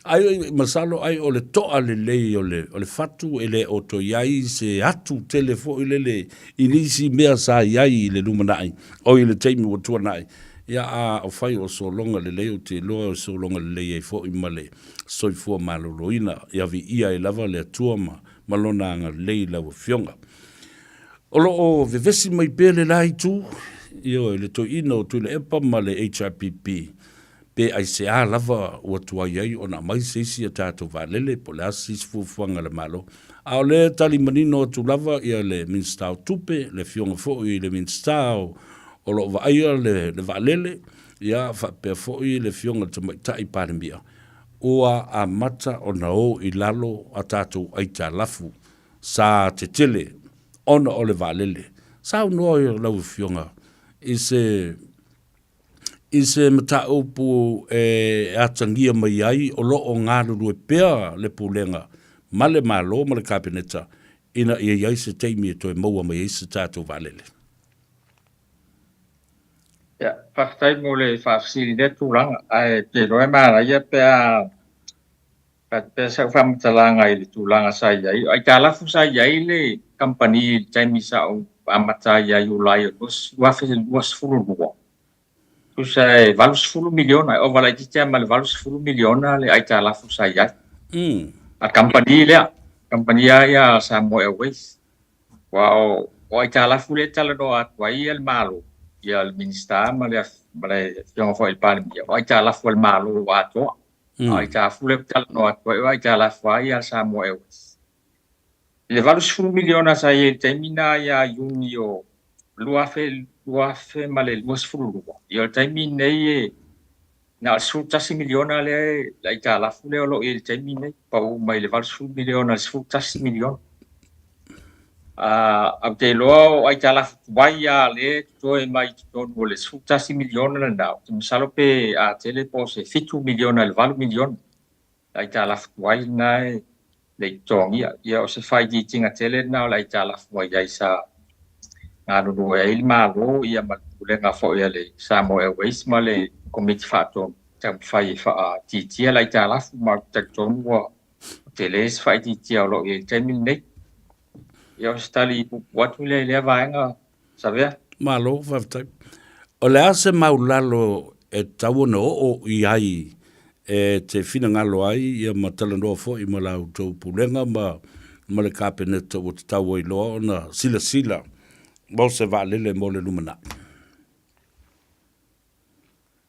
Ai masalo ai o le toa le lei o le fatu e le oto iai se atu telefo i le inisi mea sa iai le lumanai o i le teimi o tuanai. Ia a o fai o so longa le lei o te loa o so longa le lei e fo i male soifua maloloina. Ia vi ia e lava le atua malona anga lei lau fionga. Olo o vevesi mai pele lai tu io le to ino tu le epa ma le HRPP pe ai se a lava o tua iai o na mai se si tato valele po le asis fufuanga le malo a le tali manino tu lava ia le minstau tupe le fionga fo i le minstau o lo va ia le valele ia fa pe fo i le fionga te mai tai parimia ua a mata o na o i lalo a tato aita lafu sa te tele ona o le valele sa no i lau fionga i se mataupu atangia mai ai o loo ngā ruru e pea le pulenga ma le malo ma le kabineta ina ia iai se teimi e toi maua mai i se tātou valele. Ia, whakatai mo le whakasiri le tūlanga, ai te roe mara ia pea sau whamatalanga i le tūlanga sa iai, ai tā lafu sa iai le company taimi sa o amata iai ulai o wafe luas furu lua. Tusa e valus furu miliona, o wala i tia ma le valus furu miliona le ai tā lafu sa iai. A company lea, company ia Samoa Airways. Wa o ai tā lafu le tala no atua i el malo. Ia le minister ma le fionga fo il palmi. O ai tā lafu el malo o atua. Ai tā fule tala no atua, o ai tā lafu ai a Samoa Airways. Le valus furu miliona sa i te mina ia yuni o luafe ma le luas furu lua. Ia te mina i na sultasi miliona le ai tā lafu le o lo i te mina pa u mai le valus furu miliona le sultasi miliona. Au te loa o ai tā lafu tuai a le toe mai tonu o le sultasi miliona le nao. Te misalo pe a tele po se 5 miliona le valu miliona. Ai tā lafu tuai nai le tongia. Ia o se fai di tinga tele nao le ai tā lafu tuai ai sa ngā nunu e il malo ia ma le ngā fo ia le Samoa Airways ma le komiti whātonu. Tam fai wha titia le ai tā lafu ma tonu o tele se fai titia o lo i te minei. Ia o stali watu le vaenga savea. Malo, whaftai. O le ase maulalo e tauana o i ai te whina ngalo ai ia ma talanoa fo i ma lau tau pulenga ma le kāpeneta o te tau i loa o na sila. Mau se vālele mo le lumana.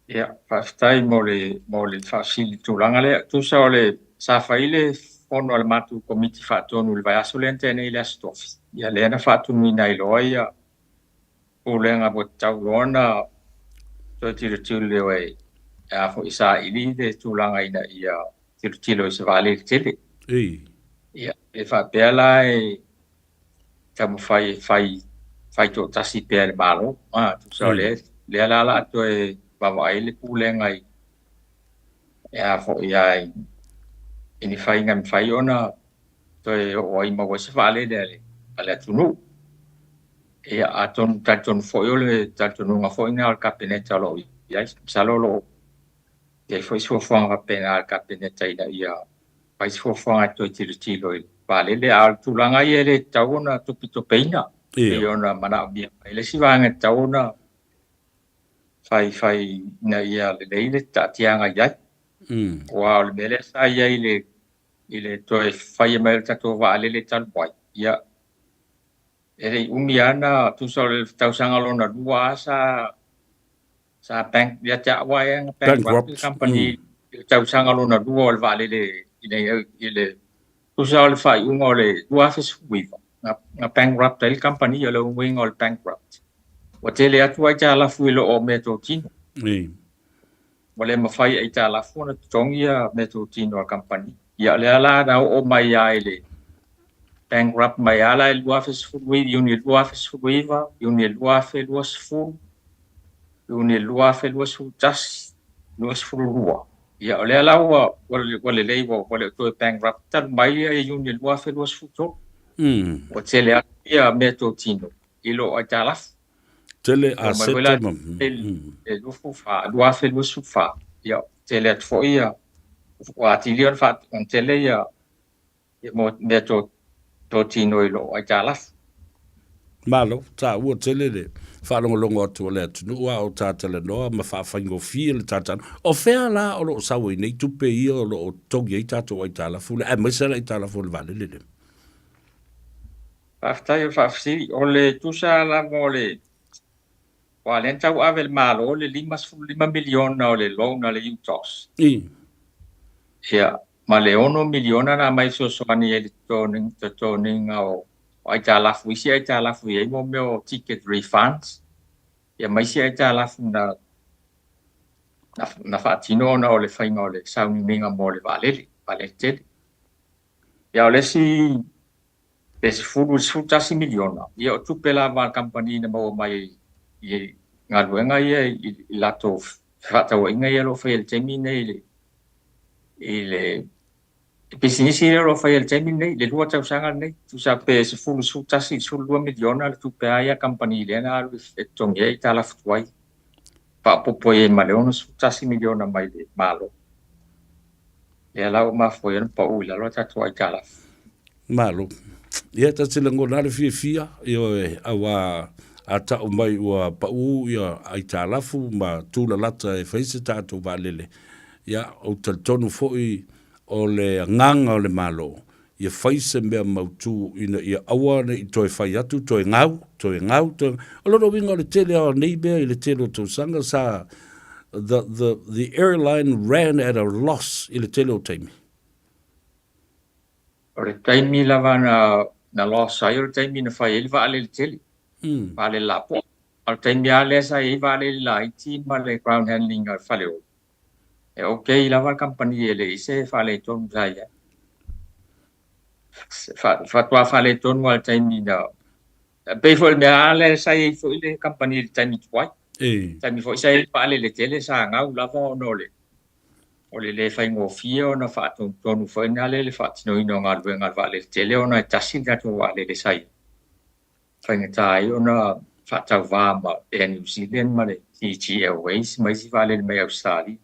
Ia, whaftai mo le whaasili tūlanga le. Tusa o le sāwhaile ono al matu komiti whaatonu le vai aso le antene i le astofi. Ia lena whaatonu i nai loa ia pulenga mo tau roana toi tiru le wei. Ia fo isa ili le tūlanga ina ia tiru i se vale le tele. Ia, e whapea la e tamu fai to tasi pea le malo. Tusa o le ala ato e wawa le pulenga i. Ia fo ia ini fai ngam fai ona toi o ai mawa se vale le ale tunu e aton taton foi ole taton nga foi na al kabineta lo ia salolo e foi so fanga pena al kabineta ina ia pai so fanga toi tilo vale le al tulanga ia le tauna tupito peina e ona mana bia ele si vanga tauna fai na ia le tatianga ia Wow, le mele sa ia ile toe fai mai tato va le tal boy. Ia. Ele umiana tu so le tau sanga lona dua sa bank dia ta wa yang bank company tau sanga lona dua le va le ile tu so le fai le dua fes wiva. Na bankrupt tel company ile wing all bankrupt. Wotele atu ai ta la fuilo o meto tino. Wale mawhai ai tā lafu na tongia me tō tino a company. Ia le ala na o mai ai le bankrupt mai ala e luafes furuiva, iuni luafes furuiva, iuni luafe luas furu, iuni luafe luas futas, luas fururua. Ia le ala ua wale leiwa wale tō bankrupt tal mai ai iuni luafe luas futo. O tele atu ia me tō tino. Ilo ai tā lafu. Tele a sete mam. E lufu fa, luafe lusu fa. Ia, tele at fo ia. Wa tilion fa, on tele ia. Ia mo me to tino ilo, ai talaf. Malo, ta ua tele le. Whalongo atu le atu nua o tā tele noa, ma whawhaingo fia le tātana. O whea la o lo sawa i nei tupe ia o lo tongi ai tātou ai talafu. E maisara ai talafu le vale le. Whaftai o whafsiri, o le tusa la mo le. Wa le tau avel malo le 5 miliona o le loan le UTOS. Ia, ma le 1 miliona na mai so soani e toning o ai ta lafu isi ai ta lafu e mo meu ticket refunds. Ia mai si ai ta lafu na fatino na o le fainga o le sauni minga mo le vale tele. Ia o le si fulu 10 miliona. Ia o tupela ma company na mo mai ngā ruenga ia I lato whātau inga ia lo whai le taimi nei I le pisinisi ia lo whai le taimi nei le lua tau sanga nei tu sa pe se fulu su tasi su 2 miliona le tu pe aia company le na alu e tongi e tala futuai whaapopo e maleona su tasi miliona mai le malo e lau mafo ia pa ui lalo tatu ai tala malo ia ta sila ngona le fia io awa a ta o mai ua pa u ia ai talafu ma tula lata e faise tatu valele ia o tal tonu foi o le nganga o le malo ia faise mea mautu ina ia awane I toi fai atu toi ngau o loro winga le tele o neighbor I le tele o tausanga sa the airline ran at a loss I le tele o taimi o le taimi lava na loss ai o le taimi na fai ele vaale le tele vaale lapo o le taimi ale sa e vaale la iti ma le ground handling al fale o e okay lava company ele ise fale tonu sai fatwa fale tonu al taimi na pe fo me ale sai fo ile company le taimi twai taimi fo sai vaale le tele sa ngau lava no le o le fai ngofia ona fatu tonu fo na le fatino ino ngal venga vale tele ona tasi gato vale le sai fai ngai ona fata vama e New Zealand male TG Airways mai si vale me Australia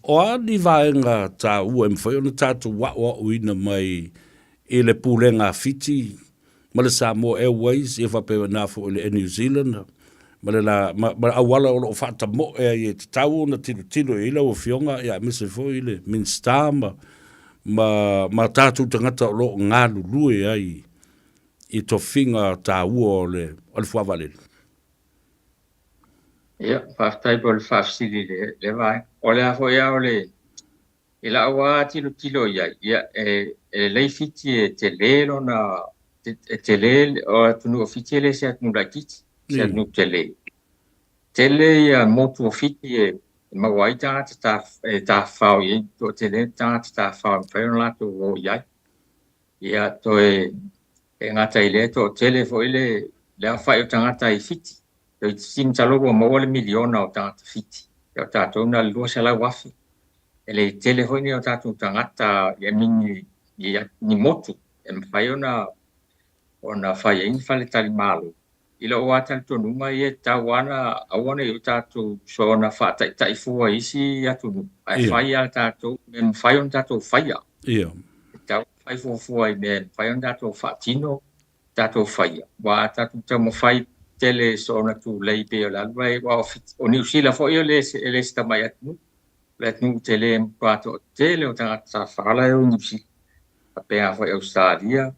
o ani vaenga ta ua mfai ona tatu wa uina mai I le pulenga fiti ma le Samoa Airways e whapewa na fo le New Zealand ma awala o whata mo e te tau na tilo ila o fionga ia mise fo ile min star ma tatu tangata o lo ngā lulue ai I to finga ta ua o le fuavalele ia whaftai po le whafsiri le vai o le afo ia o le ila awa tilo ia e leifiti e te lelo na te le o tunu o fiti le se atunu la kiti se atunu tele ia motu o fiti e mawai tangata ta whao i to te le tangata ta whao mwhaio lato o iai ia to e ngata I le to tele fo ile le a whai o tangata I fiti to I sim talogo maua le miliona o tangata fiti o tatou na lua se lau wafi e le tele fo ni o tatou tangata ia mini ni motu e mwhai ona whai e whale tali malo ila o ata tonunga I e tawana awana I o tatou so na whaatai fua isi atu ai whai a tatou me mwhai on tatou whaia tau whai fua I me mwhai on tatou whaatino tatou whaia wa tatou tau mwhai tele so na tu lei pe o lalua e wa o New Zealand fo I o le sta mai atu le atu tele mpato tele o tangata whala e o New Zealand a pea fo Australia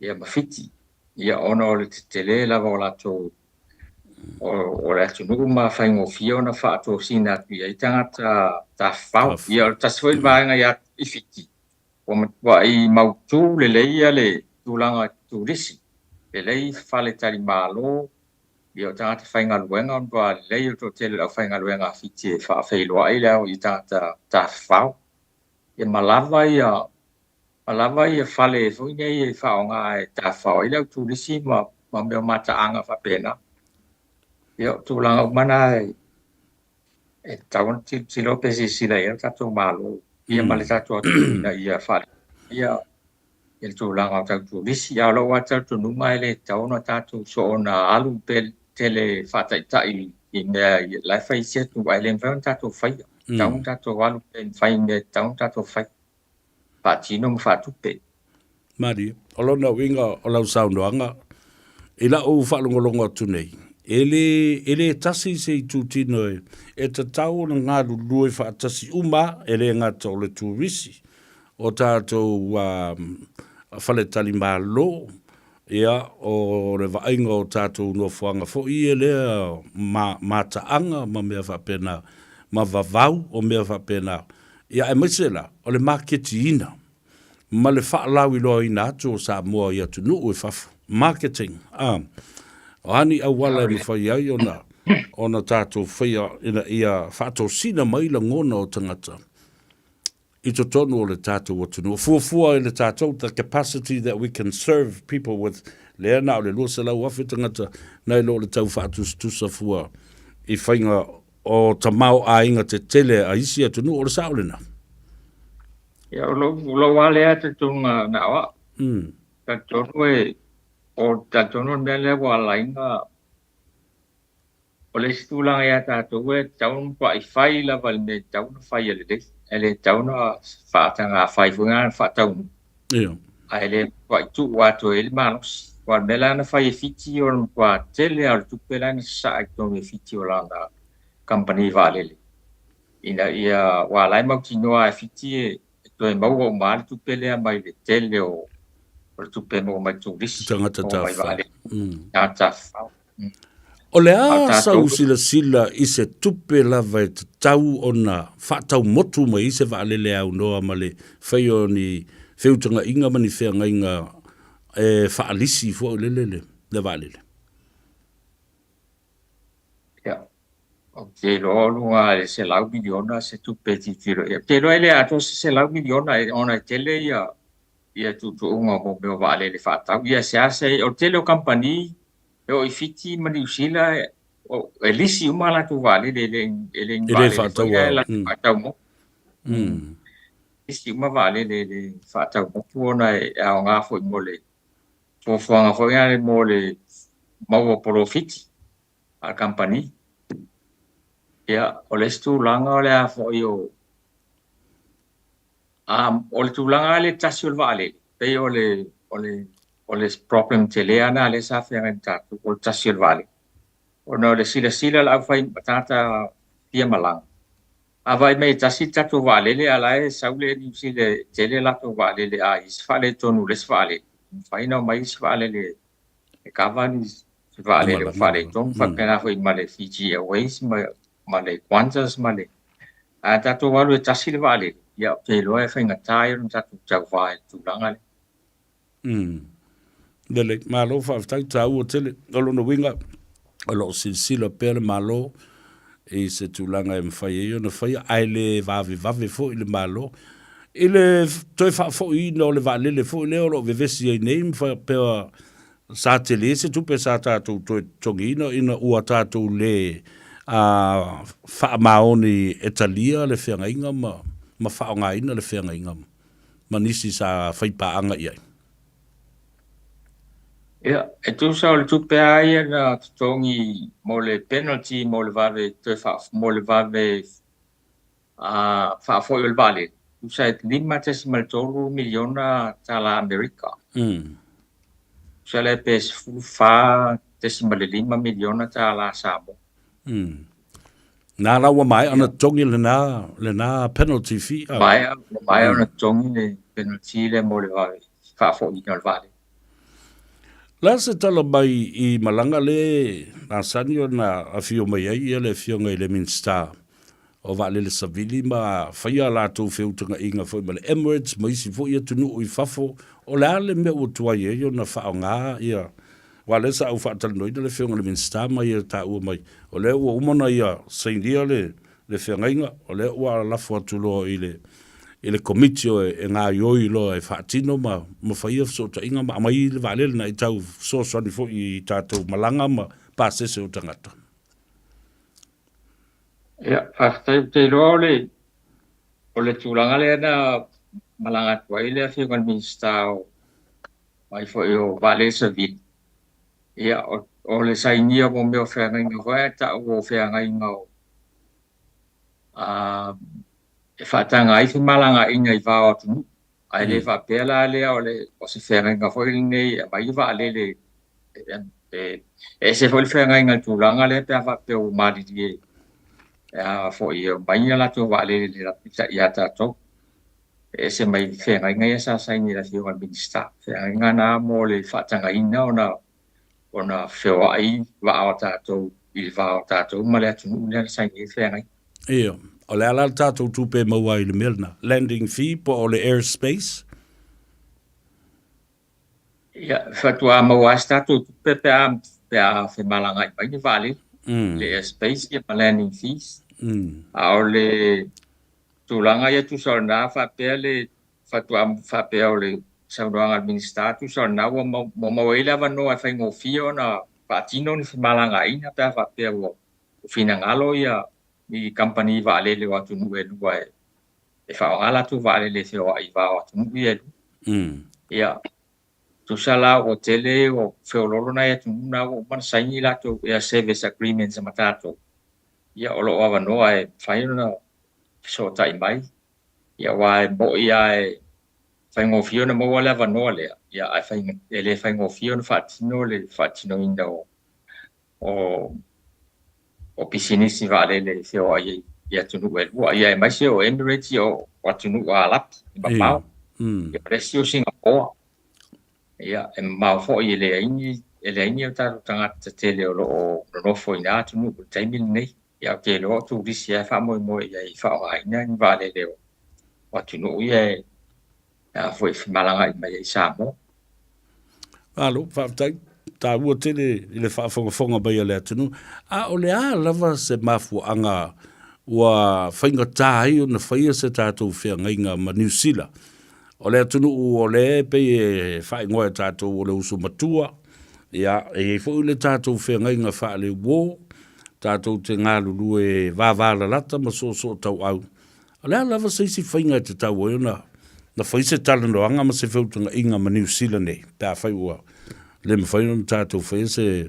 ia mawhiti ia ona o le tele lava o lato o le atu nuku ma whaingo fia ona whaato sina atu ia I tangata ta whau ia o taswoi vaenga ia I whiti wa I mautu le leia le tūlanga tūrisi le lei whale tali malo ia o tangata whainga luenga on wa lei o to tele au whainga luenga whiti e whaafeiloa I leo I tangata ta whau ia malava ia whale fo nei e whaonga e ta whao I leo tūrisi ma mea mata anga whapena ia tūlanga umana e tawana tilo pesi sila ia tatou malo ia male tatou atuina ia whale ia le tūlanga o tau tūrisi ia lo wa tau tunuma e le tauna tatou so ona alu pe tele whataitai I mea lai whai sia tu ai le mwhaon tatou whaia taun tatou alu pe whai me taun tatou whai Patino mfatupe. Mari, olona winga o lau saunoanga, ila o whalongolongo tunei. Ele tasi se I tūtino e ta tau na ngā lulue whaatasi uma, ele ngata o le tūrisi, o tātou whale tali malo, ia o le vainga o tātou no whanga fo I lea mataanga ma mea whapena, ma vavau o mea whapena, ia e maisela, o le marketi ina, ma le whaalau I loa ina atu o Samoa I atu nuu e whafu. Marketing. O hani au wala e mwhai ai ona tātou whaia ina ia whātou sina maila ngona o tangata. I to tonu o le tātou atu nuu. Fuafua I le tātou, the capacity that we can serve people with le na o le lo se la wa fitanga na lo le tau fa tu sa fua I whainga o tamau a inga te tele a isi atu nu o le saolena. Ia lo wale ate tunga na wa. Ka tonu o ta tonu mele wa lainga o le stulanga ia tātou taun pa I whai la wal me taun whai ele de. Ele taun a whaatanga whai funga whaataunu. Ia. A ele pa I tu wato ele manos. Wa mela na whai fiti o pa tele al tupela na sa I tonu fiti o langa company valele. Ina ia wa lai mau tinoa fiti to e mau o mal tupele a mai le tele o tupe mo mai tu ris. Tangata tafa. Tafa. O le a sau sila I se tupe lava e te tau o na whaatau motu mai I se waalele au noa ma le whaio ni whiutanga inga mani whianga inga e whaalisi fua o lelele, le waalele. Ia. O te loa lunga e se lau miliona se tupe ti tiro. Ia te loa ele ato se lau miliona e ona tele ia tutu unga mo meo waalele whaatau. Ia se ase o tele o company o I fiti mani usila o lisi umala tu vale ele whaatau whaatau mo. Lisi uma vale le whaatau mo puona e ao ngā fo I mole. Fōwhanga fo ngā mole mau profiti a company. Ia o le stu langa o le a fo I o le tu langa le tasi o le vale. Pei o le problem te lea na le sa whenga tātu o tasi o vale. O no le sila la whai tata pia malang. A vai mei tasi tatu vale le ala e saule ni sile tele la to vale le a isfale tonu le svale. Whai no mai isfale le kavani vale le vale tonu whakena hui ma le Fiji Airways ma le Qantas ma le. A tatu walu e tasi le vale. Ia te loa e whainga tai o tatu tau vai tu langa le. Lele, malo whaaftai tau o tele, alo na winga, alo silsila pere malo, e se tūlanga e mwhai e na whai, ai le vave fo I le malo, I le toi wha fo I no le vaalele fo I le olo vevesi e nei mwhai pera sa tele se tupe sa tātou toi tongi ina ua tātou le wha maoni etalia le whianga inga ma whaonga ina le whianga inga ma nisi sa whaipaanga iai. Ia, e tu sa o le tupe aia na tongi mo le penalty mo le vave mo le vave whaafoi o le vale. Tu sa e 5 miliona tala Amerika. Sa le pes wha 5 miliona tala Samoa. Nā rawa mai ana tongi le nā penalty fee. Mai ana tongi le penalty le mo le vave whaafoi o le vale. La se tala mai I malanga le na sani o na afio mai ai le fionga I le Minster o vale le savili ma whaia la tau whiutanga inga fwoi ma le Emirates ma isi fwoi atunu o I fafo o le ale me o tuai e o na whao ngā ia wale sa au whaatala noina le fionga le Minster mai e ta ua mai o le ua umana ia sainia le fionga inga o le ua lafo atulo I le komiti o e ngā ioi lo e whaatino ma whaia so ta inga ma mai le vale na I tau so sani fo I tātou malanga ma pāsese o tangata. Ia, whakatau te roa o le tūlanga le na malanga tuai le whiunga Minster o mai fo I o vale sa vit. Ia, o le sainia mo meo whenga inga hoa ta o whenga inga o e whaatanga I malanga inga I wāo tunu. Ai le whapela lea o se whenga inga whoi nei, mai wha le e se whoi whenga inga tūlanga le pia whapea o mariri e. Whoi mai la tō wha le pita I ata tō. E se mai whenga inga ia sa saini la whiunga Minster. Whenga inga nā mo le whaatanga ina o na whiua ai wāo tātou I wāo tātou ma le atunu le saini whenga inga. Ia. O le ala tātou tupe maua I le melna. Landing fee po o le airspace? Ia, whatua maua tātou tupe pea whemalanga I mai ni vale. Le airspace ia ma landing fees. A o le tūlanga ia tu sa o nā whapea le whatua whapea o le sa doanga administratu sa na mo ila va no fa ngo fio na patino ni malanga ina ta fa pe wo fina ngalo ya ni company va le wa tu nu e e fa ala tu va le se o ai va o tu nu e ya tu sala o tele o feololo na ya tu na o man saini la tu ya service agreement sa matato ya o lo wa no ai fa na so tai mai ya wa bo ya fai ngo fio na mo wala va no le ya ai fai ele fai ngo fio na fatino inda o pisinisi va le se o ai ya tu no wa ya mai se o Emirates o wa tu no wa lap ba mau ya presio Singapore ya e mau fo ele ini ta tanga tele o no fo ina tu no tai mil nei ya ke lo tu disia fa mo ya fa ai na va le wa tu no ya foi malanga i mai Samoa. Alo, whaatai, tā ua tele i le whaafonga mai a lea tunu. A o lea lava se mafuanga ua whainga tāi o na whaia se tātou whea ngainga ma New Zealand. O lea tunu o le pe e whaingoa tātou o le usu matua. Ia, e fo le tātou whea ngainga wha le wō. Tātou te ngā lulu e vāvāla lata ma so tau au. O lea lava se isi whainga te tau o na whaise tala no anga ma se whautanga inga ma New Zealand e. Pea whai ua. Le ma whaina na tātou whaia se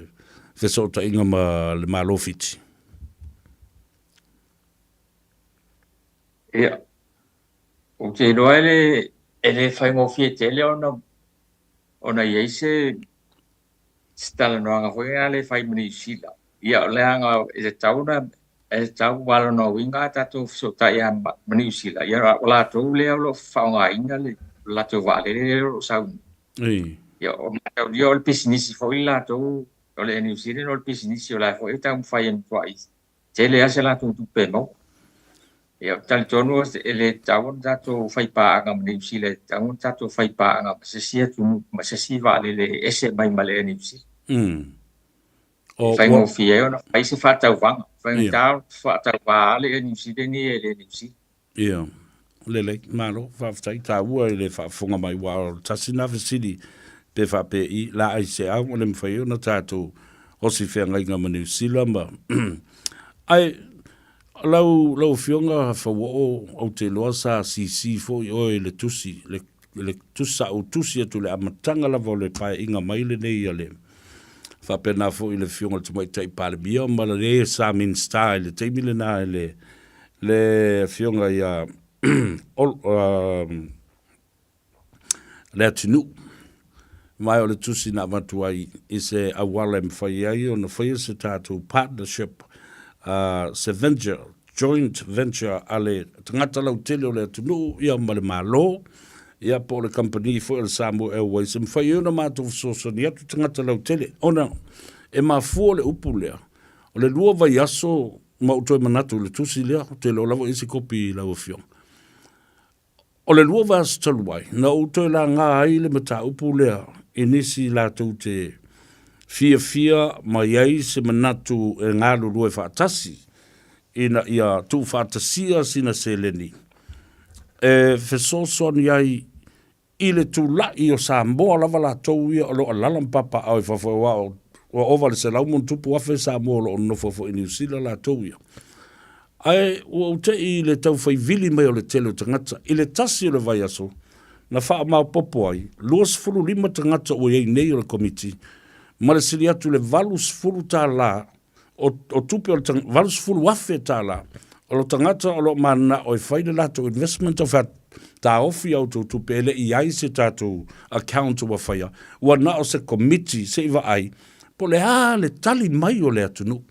whesota inga ma le malofiti. Ia. O te roa ele whai ngofie tele ona iei se tala no anga whaia le whai ma New Zealand. Ia o le anga e tau wala no winga tātou whesota ia ma New Zealand. Ia o lātou lea o lo whaonga inga le lātou wale le o sauni. Ia o mātou lia o le pisinisi fwoi lātou o le New Zealand o le pisinisi o lai fwoi tau mwhai anu tua i. Tele ase lātou tupe mau. Ia o tali tonu ele tau tātou whai pāanga ma New Zealand. Tau tātou whai pāanga ma sesia tunu ma sesi wale le ese mai ma le New Zealand. Whai ngofi e ona whai se whātau wanga. Whai tau whātau wale e New Zealand ni e le New Zealand. Ia. Lele, malo, whaafitai tā ua e le whaafonga mai wā o tasina whasiri pe whape i la ai se au o le mwhai o na tātou hosi whea ngainga ma New Zealand ma. Ai, lau whionga whawo au te loa sa sisi fo i oe le tusi, le tusa o tusi atu le amatanga lava o le pae inga maile nei a le whape nā fo i le whionga te mai tai pāle bia ma le sa min star le teimile nā le whionga i a le atinu mai o le tusi na matuai i se awala mwhai ai o na whaia se tātou partnership se venture, joint venture ale tangata lau tele o le atinu ia ma le malo ia po le company fo el Samoa Airways mwhai o na mātou sosoni atu tangata lau tele ona e mafua le upu lea o le lua vai aso mautoi manatu le tusi lea te lo lavo isi kopi lau fiong. O le lua vas taluai, na utoi la ngā ai le mata upu lea, inisi la tau te fia ma iai se manatu e ngā lulu e whaatasi, ina ia tu whaatasia sina se leni. E whesosoni iai i le tu lai o Samoa lava la tau ia o lo alalam papa au i whawhaua o ovale se laumon tupu afe Samoa lo ono whawhau i New Zealand la tau ia. Ai, o te i le tau whai vili mai o le tele o tangata, i le tasi o le vai aso, na wha mau popo ai, 25 tangata o iei nei o le komiti, ma le siri atu le 20 tā la, o tupe o le 20 wafe tā la, o lo tangata o lo mana o i whaile lato investment of that, tā ofi au tō tupe ele i ai se tātou account o whawhaia, ua na o se komiti se iwa ai, po le le tali mai o le atunu,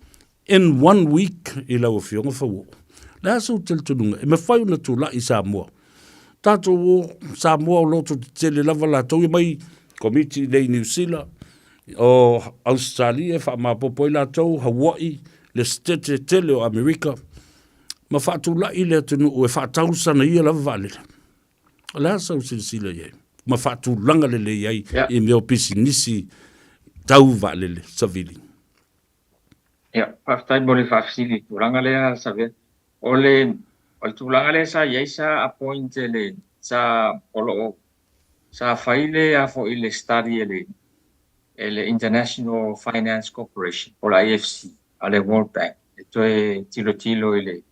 in 1 week i lau whionga whawo. Le aso tel tununga, e me whai una tū la i Samoa. Tātou o Samoa o loto te tele lava la tau i mai komiti nei New Zealand, o Australia, wha ma popo i la tau, Hawaii, le stete tele o Amerika, ma wha tū la i le tunu o e wha tau sana ia lava valele. Le aso sinsila iei. Ma wha tū langa lele iei, i meo pisi nisi tau valele, savili. Ia, whaftai mo le whafsili tūranga lea sa ve. O le tūranga lea sa iei sa appoint le sa olo sa faile a fo ile study ele International Finance Corporation o la IFC ale World Bank e tilo ile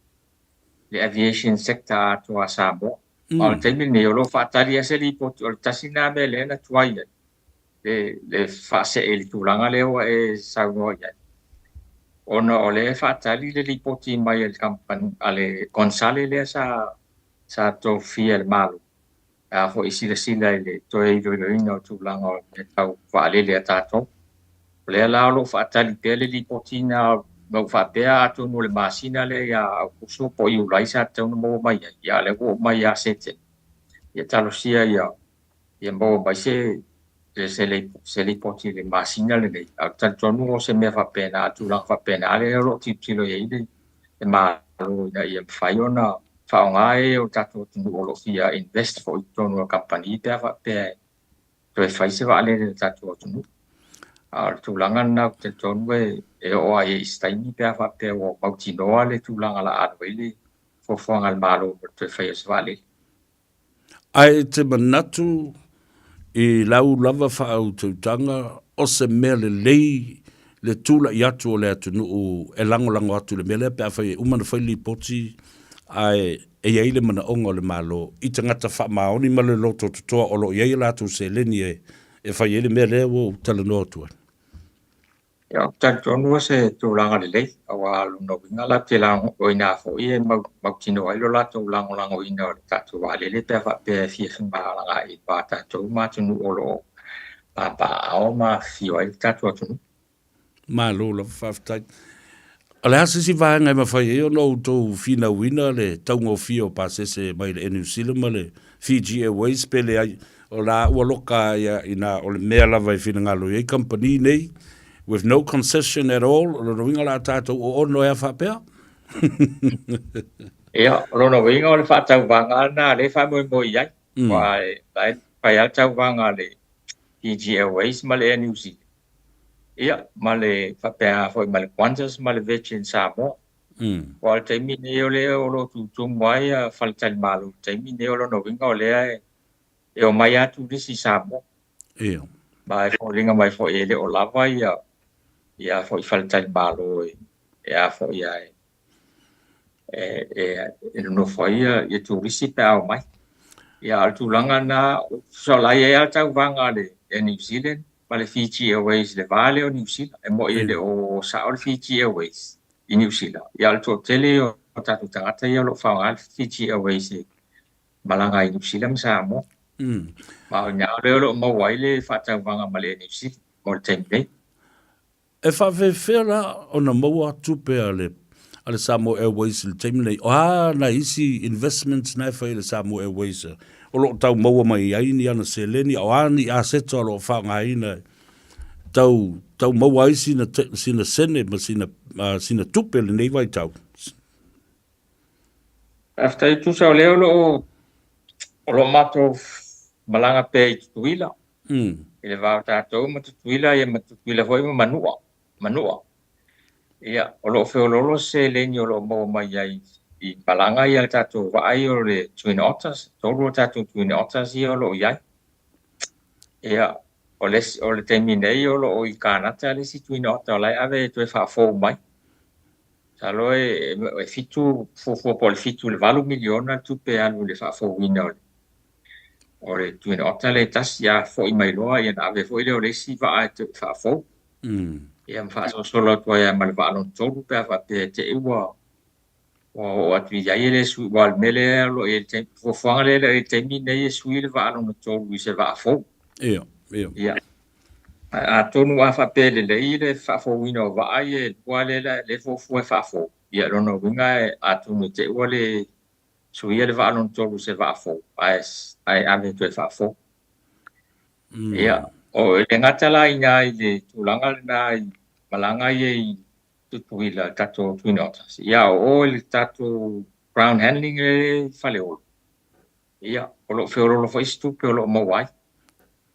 le aviation sector to a Samoa o te mini o lo fatali ase li po o tasina me le na tuai le fa se ele tulanga le o e Samoa ya ona o le fatali le li poti mai el company ale consale le sa to fiel malo a fo isila ile to e lo ino tulanga o le tau vale le tato le la lo fatali pele li poti na no fa pea atu no le masina le ya kuso po i ulai sa te no mo mai ya le go mai ya sete ya talo sia ya mo mai se le poti le masina le a tanto no se me fa pena atu la fa pena le ro ti lo ye le ma lo ya fai ona fa ngai o tato tu lo sia invest for tono company pe fa pe to fai se va le tato tu tulangan na te tonwe e o ai staini pe fa pe o bautino ale tulanga la adwele fo fonga al malo te fai vale ai te manatu i lau lava fa au te tanga o se mele lei le tula i atu o le atu nu e lango atu le mele pe fai umana fai li poti ai e ia ile mana ongo le malo i te ngata fa maoni ma le loto tutoa o lo ia ile atu se leni e fai ele mele o tala no atua ya tanto no se tulanga le lei awa no vinga la te lang o ina fo i bautino ai lo la to lango ina ta tu vale le pe fa pe fi ba la i pa ta to ma tu no lo pa o ma fi o ta tu ma lo la fa ta ale hasi si va ngai ma fai o no to fina wina le taungo fio pa se mai le New Zealand ma le Fiji Airways pele ai o la o loka ya ina o le mea la vai fina ngalo e company nei with no concession at all lo winga la tato o no e fa pe ya lo winga o le fa tau vanga na le fa mo ia vai vai al tau vanga le Fiji Airways ma le New Zealand ia ma le fa pe foi ma le Qantas ma le Virgin Samoa o te mine o le o lo tu mai fa le tal malo te mine o lo no winga o le e o mai atu disi Samoa ia mai fo linga mai fo ele o lava ia fo i fa le tal malo ia fo ia no fo ia tu risi pe au mai ia al tu langa na so la ia tau vanga le New Zealand ma le Fiji Airways le vale o New Zealand e mo ele o sa o Fiji Airways i New Zealand ia al to tele o tatu tangata ia lo fa al Fiji Airways malanga i New Zealand sa mo ma nya le lo mo wai le fa tau vanga ma le New Zealand mo tempe e fa fera ona mo atu pe ale Samoa Airways le tempe na isi investments na fa le Samoa Airways o lo tau maua mai ai ni ana seleni o ani a seto lo fa ngai na tau maua ai sina sene ma sina tupe le nei vai tau after tu sa le lo mato malanga pe tuila ele va ta to ma tuila e ma tuila foi manua ia o lo fe lo se le ni lo mo mai ai i palanga ia tato vai o le Twin Otters toro tato Twin Otters ia lo ia ia o le terminei o lo o i kanata le si Twin Otter lai ave tu fa fo mai sa lo e fitu fo po le fitu le valu miliona tu pe anu le fa fo wina o le Twin Otter le tas ia fo i mai loa ia ave fo ile o le si va tu fa fo ia fa solo to ia mal va non toro pe fa te ua o atu ia ele su wal mele lo e te fo fangale le te mine e su ile va no to wi se va fo ia a tonu a fa pele le ile fa fo wino va ai wale le fo fa fo ia lo no winga a tonu te wale su ile va no to se va fo ai ave to fa fo ia o le ngata la ina ile tulanga na malanga ye tuila tato Twin Otters. Ia o le tato ground handling e fale o. Ia o lo feo lo foi stupe o lo mawai.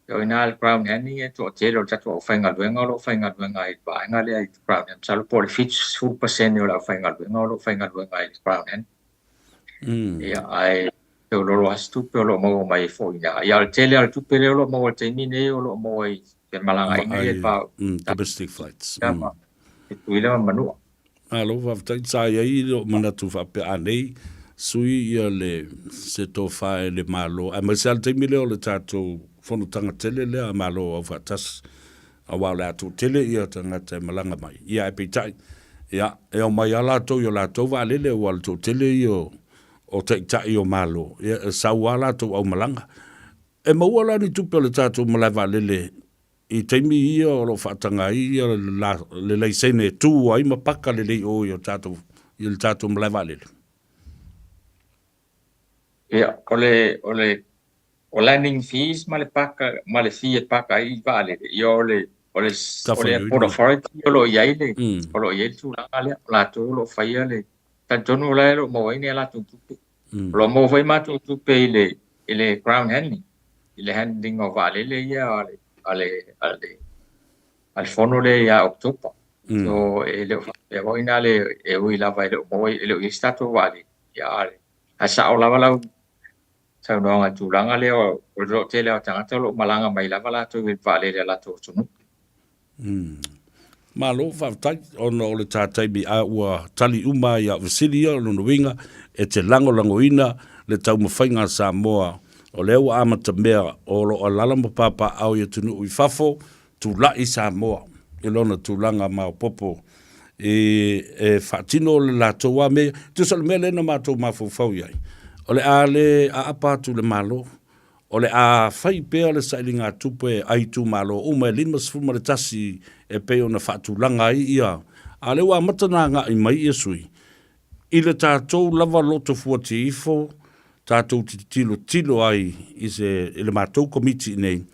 Ia ina le ground handling e to te lo tato o fainga luenga lo fainga luenga i vaenga le i ground handling. Salo po le fit full percent o lo fainga luenga i ground handling. Ia ai te lo astupe lo mo mai fo ina ia le tele al tupe lo mo te mine lo mo ai te malanga ina e pa domestic flights. Te tuila manu. Alo va tai sai ai lo mana tu fa pe anei sui ia le se to fa le malo a masal te mile o le tato fono tanga tele le a malo o fa tas a wala tu tele ia tanga te malanga mai ia e pe tai ia e o mai ala to yo la to va le wal to tele io o te tai o malo ia sa wala to o malanga e mo wala ni tu pe le tato malava le I teimi ia o lo whaatanga ia le leisene tū ai mapaka le lei o i o tātou mlewa lele. Ia, o landing fees ma le fee e paka i vale. Ia o le Port Authority o lo iai le, o lo iai tūranga le, o la tō lo whaia le, tantonu o lai lo mo waini a la tō tupe. Lo mo wai ma tō tupe i le ground handling, i le handling o vale le ia al fono le ya October. So le voina le ui lava le moi le stato vale ya ale. Asa o lava lau sa no nga tulanga le o ro tele o tanga lo malanga mai lava la to vale le la to tunu. Malo fa tai ono le tatai bi a ua tali uma ya visilia no winga e te langoina le tau mawhainga Samoa o leo amata mea o lo o lalama papa au ia tunu ui fafo tu lai Samoa e lona tūlanga mao popo e whaatino le la toa me tu sal me le na mātou mawhauwhau iai o le a apatu le malo o le a whai pēa le sailinga tupe ai tu malo o mai lima sfuma le tasi e peo na whaatulanga i ia a le wa matana ngā i mai e sui i le tātou lava loto fuati ifo tātou tilo ai i se le mātou komiti nei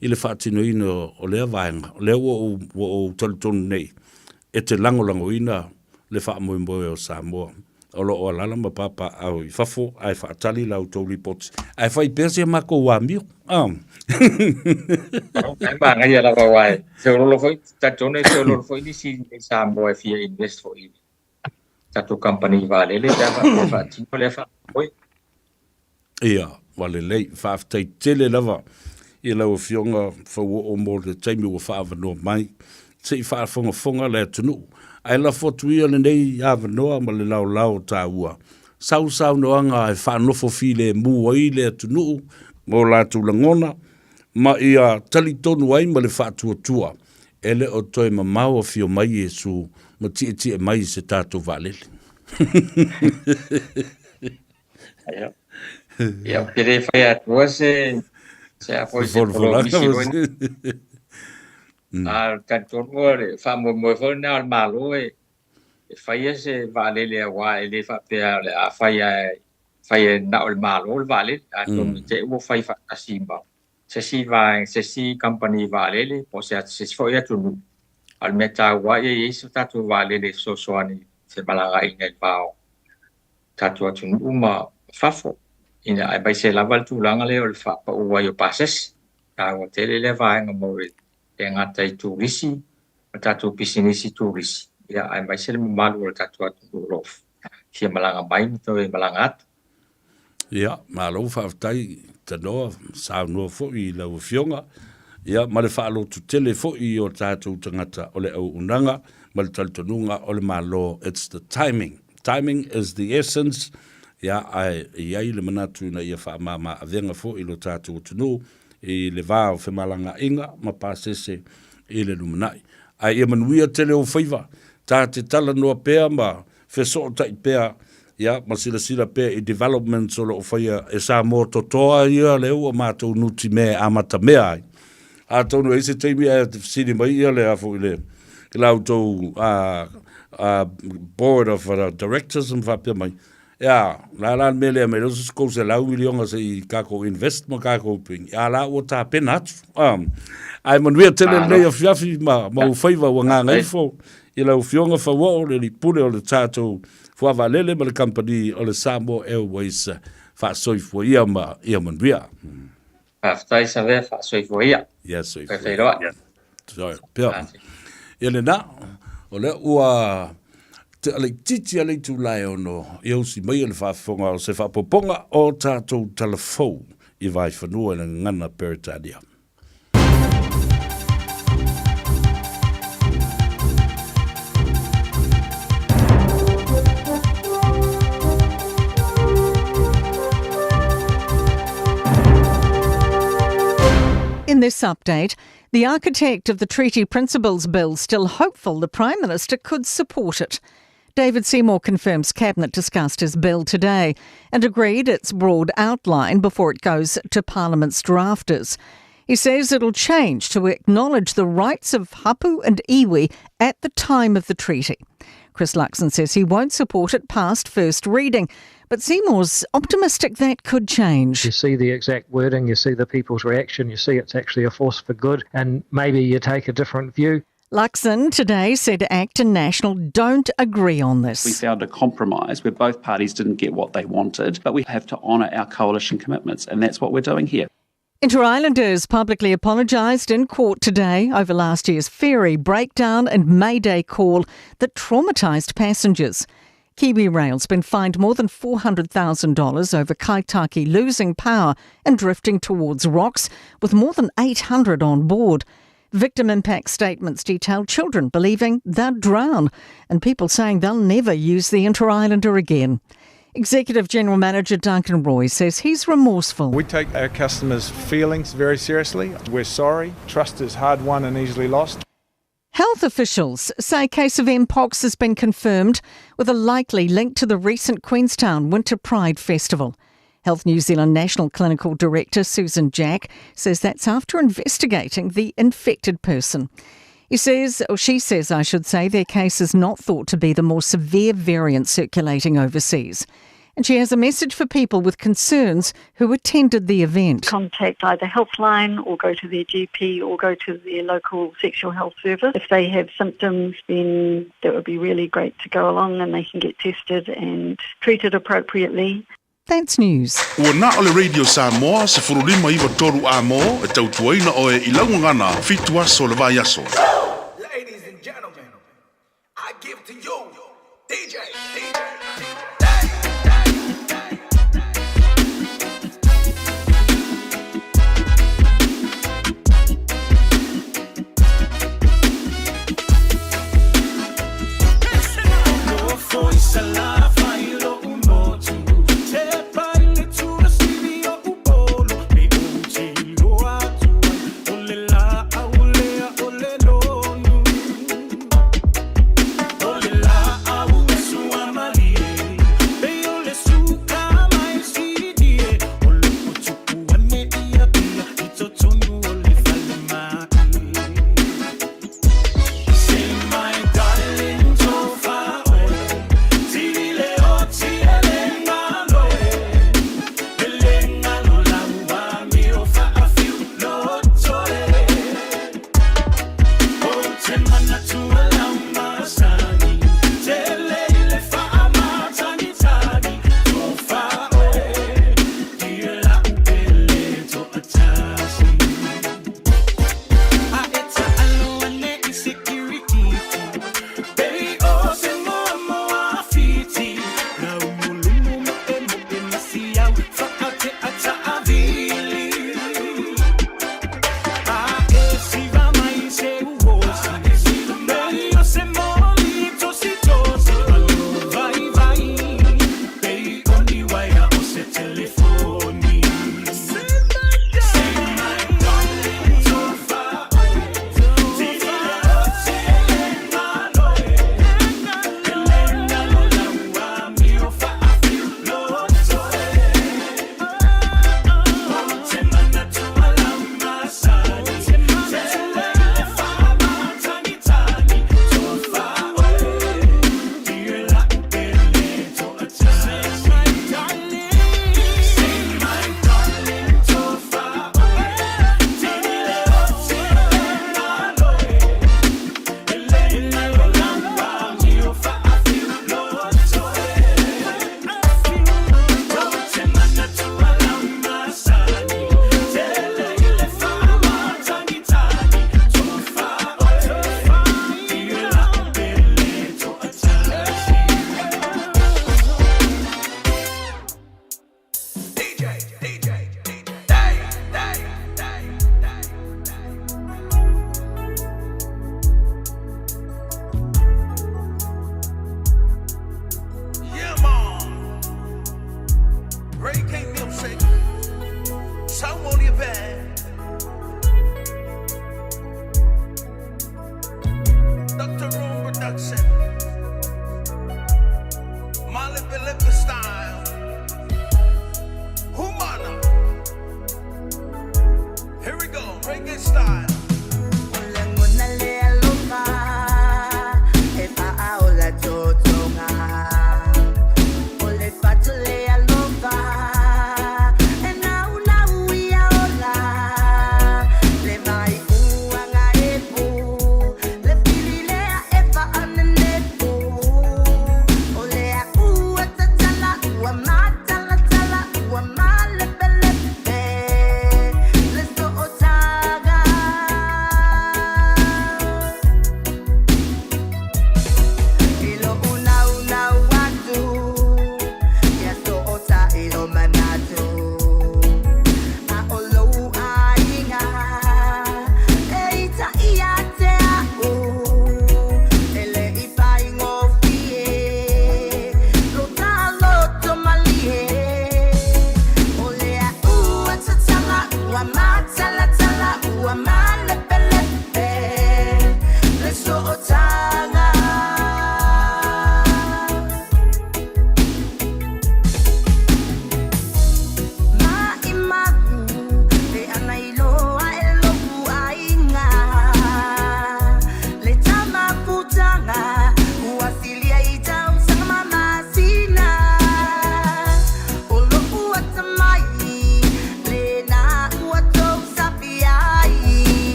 i le whaatino ina o lea vaenga, o lea o talitonu nei, e te langolango ina le whaamoe o Samoa. O lo o lalama papa au i fafo, ai whaatali lau tau ripoti. Ai whai pēsia mako wā mio. Ai ba ngai ala wai. Se o lo foi, tatone se o lo foi ni si Samoa fia invest for i. Tato company vale le whaatino le whaamoi. Ia, wale lei, whaafitai tele lava. I lau fionga whau o mō le taimi ua whaavanoa mai. Te i whaafonga le tunu. Ai la fotuia le nei avanoa ma le lau tā ua. Sau noanga ai whaanofo file mua i le tunu mō lātu langona. Ma ia tali tonu ai ma le whaatuatua. Ele o toi ma maua fio mai Jesu ma tie mai se tātou valele. Ia, pere whai atua se a foi se polo al tantonu le famo mo fo na al malo e fai se vale le wa le fa pe le a fai na al malo vale a ton te wo fai fa asimba se si company vale le po se foi atu al meta wa e so tatu vale le so ani se balanga in el pao tatu atu uma fafo ina ai bai se lava tu langa le o fa pa ua yo passes ka o tele le vai nga mo e ngata i turisi tatu pisinisi turisi ia ai bai se malu o tatu atu rof si malanga mai to e malanga ia malo fa tai tano sa no fo i la fionga ia ma le fa lo tu tele fo i o tatu tangata o le au unanga ma le taltonunga o le malo it's the timing is the essence. Ia ai le manatu na ia wha mama a venga fo i lo tātou tunu i le vāo whemalanga inga ma pāsese i le lumanai. Ai ia manuia tele o Faiva, tā te tala noa pēr ma wheso tai pēr ia ma sila pēr i development o lo o whaia e sā mō totoa ia leo o mātou nuti mea amata mea ai. A tonu e se teimi e sini mai ia le afo i le lau tau board of directors and whapea mai. Ja, la mele me los ko se la wilionga se kako invest mo kako ping. Ja la o ta penat. Ai man weer tele le of yafi ma Faiva wa nga Gagaifo. I la fionga fa wo le pule o le tato fo valele ma le company o le Samoa Airways fa soifo ia man via. Aftai sa ve fa soifo ia. Yes, soifo. Perfeito. So, pia. Ele na o le ua te ale titi ale tu lai ono i ausi mai le whaafonga o se whaapoponga o tātou telefou i vai whanua na ngana Peritania. In this update, the architect of the Treaty Principles Bill still hopeful the Prime Minister could support it. David Seymour confirms Cabinet discussed his bill today and agreed its broad outline before it goes to Parliament's drafters. He says it'll change to acknowledge the rights of hapu and iwi at the time of the treaty. Chris Luxon says he won't support it past first reading, but Seymour's optimistic that could change. You see the exact wording, you see the people's reaction, you see it's actually a force for good, and maybe you take a different view. Luxon today said ACT and National don't agree on this. We found a compromise where both parties didn't get what they wanted, but we have to honour our coalition commitments, and that's what we're doing here. Inter-Islanders publicly apologised in court today over last year's ferry breakdown and Mayday call that traumatised passengers. Kiwi Rail's been fined more than $400,000 over Kaitaki losing power and drifting towards rocks, with more than 800 on board. Victim impact statements detail children believing they'll drown and people saying they'll never use the Inter-Islander again. Executive General Manager Duncan Roy says he's remorseful. We take our customers' feelings very seriously. We're sorry. Trust is hard won and easily lost. Health officials say a case of Mpox has been confirmed with a likely link to the recent Queenstown Winter Pride Festival. Health New Zealand National Clinical Director Susan Jack says that's after investigating the infected person. She says, their case is not thought to be the more severe variant circulating overseas. And she has a message for people with concerns who attended the event. Contact either Healthline or go to their GP or go to their local sexual health service. If they have symptoms, then that would be really great to go along and they can get tested and treated appropriately. That's news. Ua na ole Radio Samoa se furulima iwa toru a mo e tautuaina o e ilaungana fitu aso le vai aso. Ladies and gentlemen, I give to you DJ. La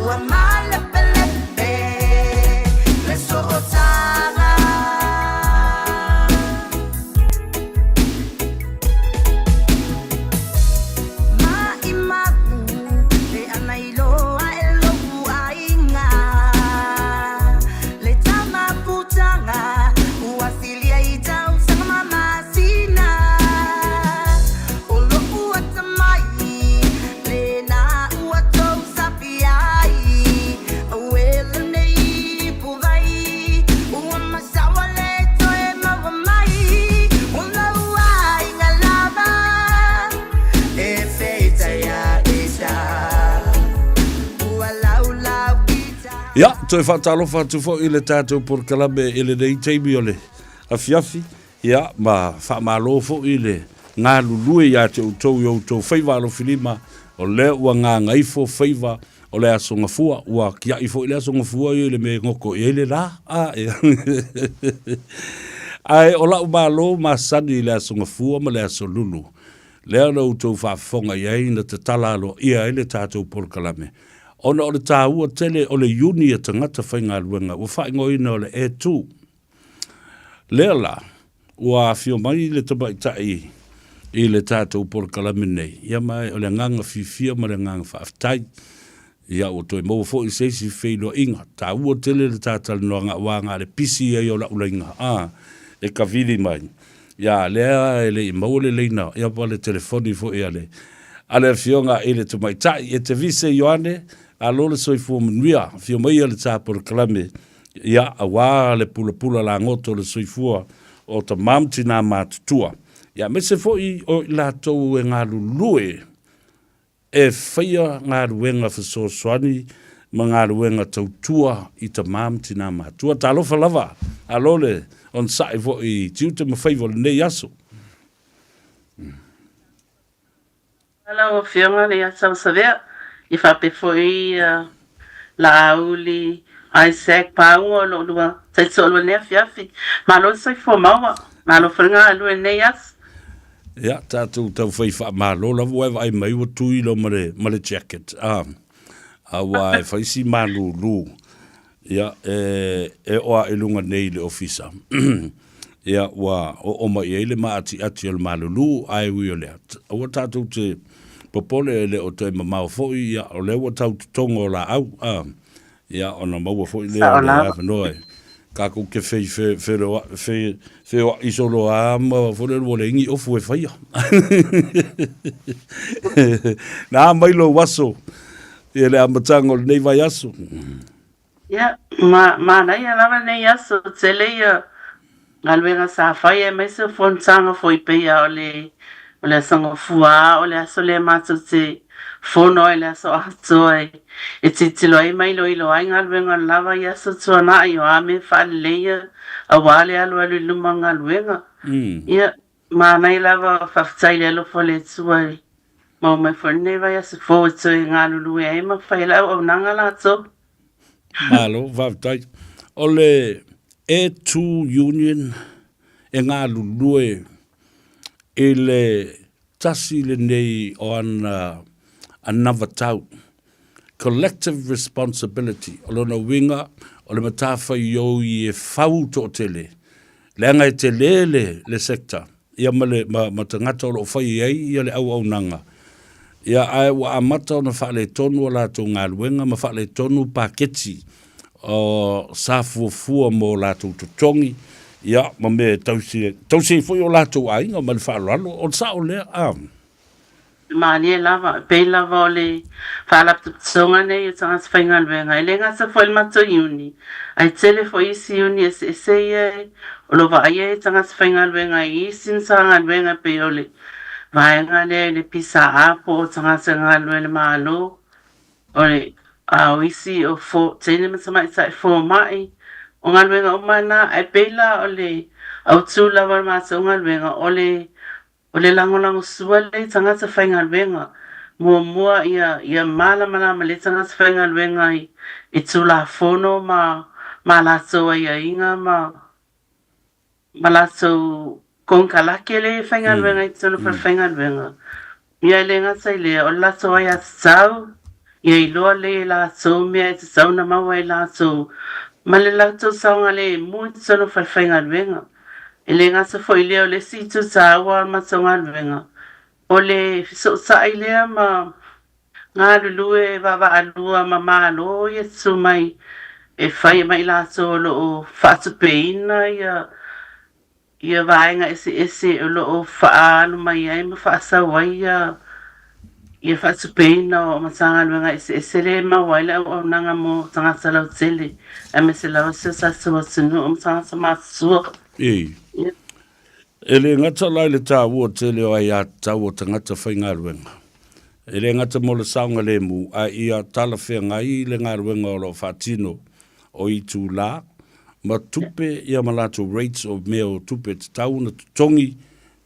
ua malepelepe le so'otaga ma'imaku le ana iloa e loku ainga le tamaputanga ua silia i tau sanga mamasina o loku atamai le na ua tou sapi ai auela nei puvai ua masawa le toe maua mai o laua inga lava e feita ia esa ua laulau kita Ia, toi whaatalofa atu fo i le tātou por kalame i le nei teimi o le afiafi. Ia, ma whaamalo fo i le ngā lulue ia te utou i outou Faiva alo filima o le ua ngā Gagaifo Faiva o le asonga fua ua kia i fo i le asonga fua i le me ngoko i le la. Ai, o lau malo ma sani i le asonga fua ma le aso lulu. Lea na utou whaafonga i ai na te tala alo ia i le tātou por kalame. Ona o le tāua tele o le uni a tangata whainga luenga, ua whaingoina o le E2. Lea la, ua whio mai le tamaitai i le tātou por kalame nei. Ia mai o le nganga fifia ma le nganga whaaftai. Ia o toi mou fo i seisi whilo inga. Tāua tele le tātale noanga wanga le pisi ai o la ulainga. E ka vili mai. Ia lea e le i maule leina. Ia pa le telefoni fo i ale. Ale fionga i le tamaitai e te vise Ioane. Alo le soifua manuia, fio mai le tāpura kalame, ia awa le pula la ngoto le soifua o ta mamtina mātutua. Ia mese fo i o i lātou e ngā lulue, e whaia ngā ruenga whasosoani, ma ngā ruenga tautua i ta mamtina mātua. Tā lofa lava, alo le on sae fo i tiute ma Faiva le nei aso. Ala o fionga le asau savea. I whape foi la auli Isaac Paungo lo lua tai solo ne fiafi ma lo sai fo maua ma lo fanga lo ne yas Ja, tātou tau whaiwha malo la wai vai mai wa tui lo mare jacket. A wai whaisi malu lu. Ja, e oa e lunga nei le ofisa. Ja, wa o mai e le maati ati al malu lu ai ui o lea. Awa tātou te popole le o te mamau foi ia o le o tau tongo la au ia ona mau foi le a noi ka ku ke fe o isolo ma fo le o le ngi o fu e faia na mai lo waso ia le amatango nei vai aso ia ma na ia lava nei aso tele ia alwenga sa faia mai se fontanga foi pe ia o le sanga fua o le aso le mato te fono e le aso ato e te loi mai loi lo ai ngalwenga lava i aso tuana i o ame whaaleia a wale alu alu luma ngalwenga ia ma nai lava whaftai le alo le tuai ma mai whane vai aso fo to i ngalulu e ma whaila au nanga la to malo whaftai o le E2 Union e ngalulu e ele tasi le nei o another tau. Collective responsibility. O lona winga, o le matafa yo i e fau to tele. Lenga e te le sector. Ia ma tangata o lo fai ei, ia le au nanga. Ia ai wa amata o na whaale tonu o lato ngā luenga, ma whaale tonu paketi o sāfuafua mo lato tutongi. Ia, ma me tausi foi o lato ainga, ma le whaalalo, o sa o lea Ma lia lava, pe lava o le whaalaptu tsonga nei, o tanga sa whainga luenga. E lenga sa foi mato iuni. Ai tele foi isi iuni e se ia, o lo va ia e tanga sa whainga luenga, i sin sa ngā luenga pe o le vaenga le pisa apo, o tanga sa ngā luenga maalo. O le au isi o fo, tene masama isa e fo mai. O ngā luenga o mana, e peila o le au tū lava masa o ngā luenga, o le lango sua le tangata whainga luenga. Mua ia malama le tangata whainga luenga i tū la fono ma lato ia inga ma lato konkalake le whainga luenga i tūna whainga luenga. Ia le ngata i le o lato ai a sau ia iloa le latou mea e tatauna maua e latou ma le latou saoga le mui tatono faifaigaluega e le gasa foʻi lea o le situtaua o le mataugaluega o le fesoosaʻi lea ma galulue vavaalua ma malo ia tutu mai e fai mai latou o loo faatupeina ia vaega ese o loo faaalu mai ai ma faasau ai ia faatupeina o matagaluega ese lē maua ai le auaunaga mo tagata lautele e me se lau se tatou atunuu o ma tagata matusua e le ngata lai le tāua tele o ai a tau o tangata whaingaruenga. E le ngata mo le saunga le mu a ia tala whea ngai le ngaruenga o lo whatino o i tū la ma tupe ia malatu rates of meo tupe te tau na tongi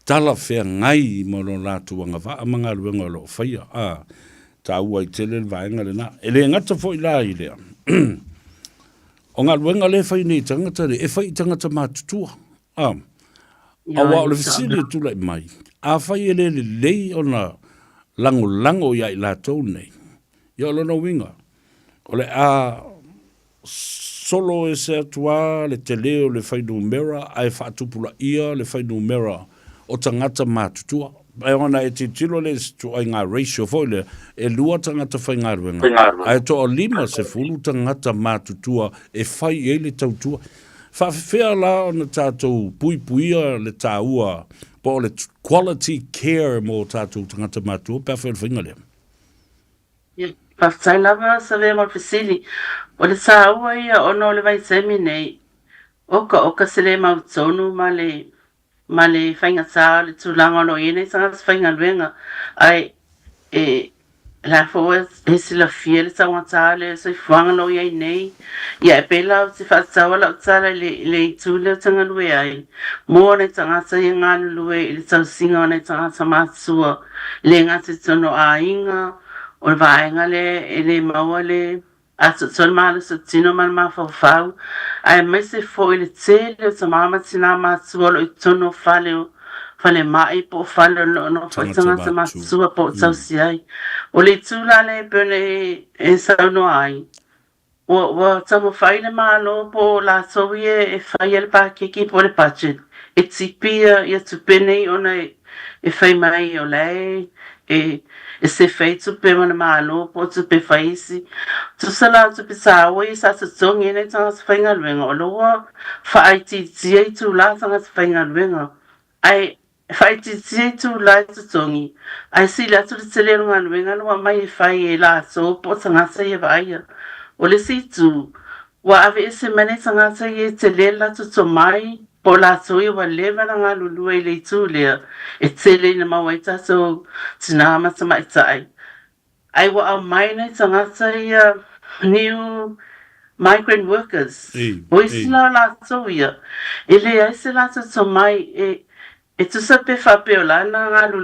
tala whea ngai mo lo latu anga wha a mangaruenga o lo whaia a tāua i tele le vaenga le na. E le ngata fo i la i lea. O ngaruenga le whaine i tangata le e whai tangata mātutua. Awa o le fisili tu lai mai. A whai ele le lei o na lango ia i la tau nei. Ia o lona winga. O le a solo e se atua le te leo le whai numera ai whaatupula ia le whai numera o tangata mātutua. Ai ona e te tilo le tu ai ngā ratio foile e lua tangata whai ngā ruenga. Ai to o 5 se fulu tangata mātutua e whai e le tautua. Whawhewhea la o na tātou puipuia le tāua po le quality care mo tātou tangata mātua pēwhea le whinga lea. Whawhai lava sa vea mo fisili o le tāua ia ono le vai semi nei oka se le mautonu ma le whainga tā le tūlanga no iene sanga sa whainga luenga ai la fo e se la fiel sa watale se fuanga no ia nei ia pela se fa sa wala tsala le tule tanga lue ai mo ne tanga sa nga lue le sa singa ne tanga sa matsua le nga se tono ainga o vaenga le mawale a tsol mal se tino mal ma fa ai me se fo le tsele sa mama tsina matsua lo tono fale mai po fale no fo tanga sa matsua po sa siai o le tula le pene e sa no ai o tamo fai le malo po la sowie e fai el pa ki po le pache e tipia ia tu pene ona e fai mai o lei e se fai tu pe mana malo po tu pe fai si tu sala tu pe sa we sa tsong ene tanga sa fai ngalwenga o lo fai ti tu la tanga sa fai ngalwenga ai fai ti tu la tu tongi ai si la tu tsele ngalwenga lo mai fai la so po tanga sa ye vai o le si tu wa ave se mane tanga sa ye tsele la tu mai po la so ye wa leva na ngalu le tu le e tsele na mawaita so tinama sa mai tai ai wa mai na tanga sa ye new migrant workers o isla la so ye ele ai se la so mai e tu sa pe fa pe la na ngalu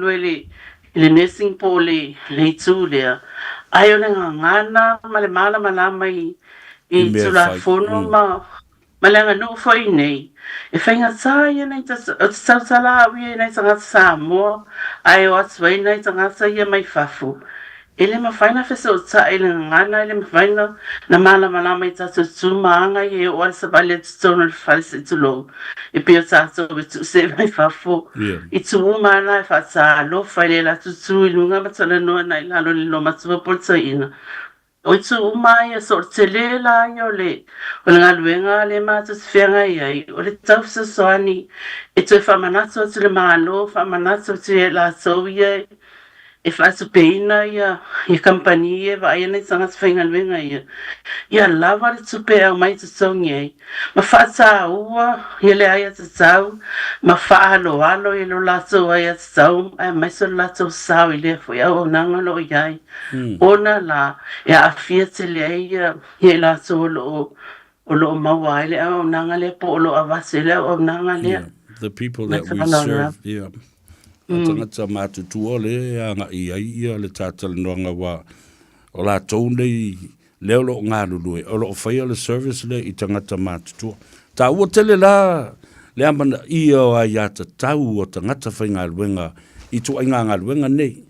le nursing po le tu le ai o le ngana male mala mai i tu la fono ma le ngano foi nei e fainga sai nei ta sa la wi nei sa Samoa ai o tswai nei ta sa ia mai fafu ele ma faina feso tsa ele ngana ele ma faina na mala mai ta tu manga e o sa vale tu no false tu lo e pe sa so tu se mai fafu i tu mana fa sa lo fai la tu lunga ma tsana no na la lo ma tsu po tsaina o tu mai so tele la yo le o nga luenga le ma tu fenga ai o le tau sa soani e tu fa manatso tu le malo fa manatso tu la so ye e fa su peina ia compagnie va ia nei sanga sfinga luenga ia lava le tu pe mai tu songe ma fa sa ua ia le ai tu sau ma fa alo ia lo la so ia sau mai so la so sau ile fo ia o nanga lo ia ona la ia afia te le ia la so lo mawai le o nanga le po lo avase le o nanga le the people that we serve tangata mātutua le anga ia le tātala noanga wa o la tau nei leo lo ngā lulue o lo whaia le service le i tangata mātutua tā ua tele la le amana ia o ai ata tau o tangata whai ngā luenga i tu ai ngā luenga nei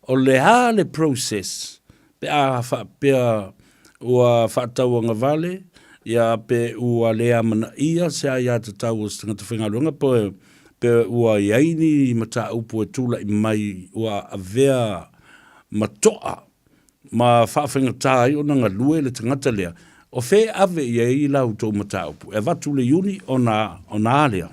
o le ha le process pe a whapea ua whaatauanga vale, ia pe ua lea mana ia se a ia te tau o stangata whaingalunga, pe ua iaini mata upu e tula i mai ua avea matoa ma whaawhenga tāi o nga lue le tangata lea. O fe ave ia i lau tō mata upu. E watu le uni o na alea.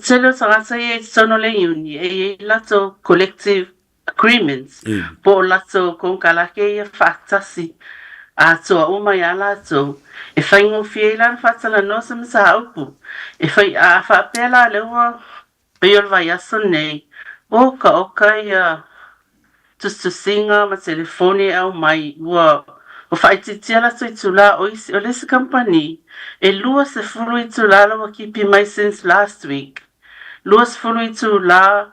Telo sarasa e sono le uni e lato collective agreements po lato con kalake e fatasi a toa uma ya lato e fai ngofie la fatala no sa msa upu e fai a fa pela le wa pe yo vai asone oka ya just to singa ma telefone au mai wa o fai titia la so itula o lesi company e lua se fulu itula la wa kipi mai since last week lua se fulu itula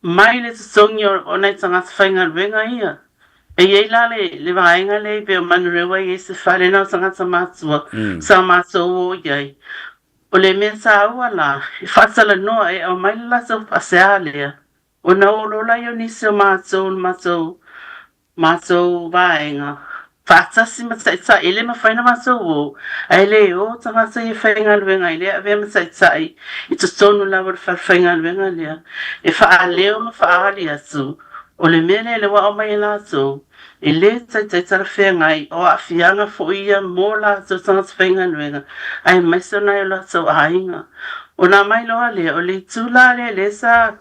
mai le songyo o nai tanga whainga wenga ia e iei la le vaenga le pe o manurewa i se whare na o tanga matua sa matua o iei o le mea sa ua la i whatala noa e o mai la so pasea lea o na o lola i o nisi o matua vaenga Fatasi matsaitsa ele mawhaina maso o ele o tangata i whainga luenga ele a vea matsaitsa i to tonu lawa whainga luenga lea e wha leo ma wha ali atu o le mele le wa o mai la atu e le tsaitsa whainga o a whianga fo ia mo la atu tangata whainga luenga ai maiso na la atu a inga o na mai loa lea o le tula le sa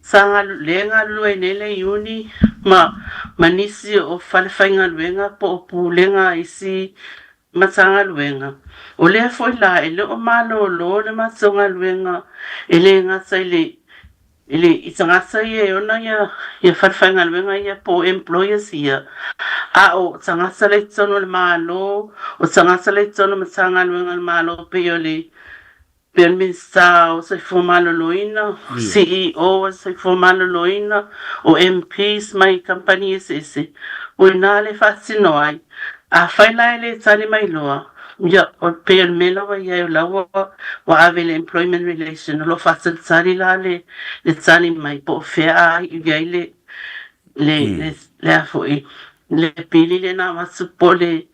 sanga lenga lue nele yuni manisi o falfainga luenga po lenga isi matanga luenga o le foi la ele o malo lo le matsonga luenga ele nga sai ele itanga sai e ona ya falfainga luenga ya po employers ia a o tanga sai tsono le malo o tanga sai tsono matanga luenga malo pe yole Permisa o se formalo loina, CEO o se formalo loina, o MPs mai company ese. O inale fascino ai. A faila ele tani mai loa. Ya o pe mela wa ya la wa ave le employment relation lo fasel tani la le tani mai po fe a ya le afoi. Le pili le na wasu pole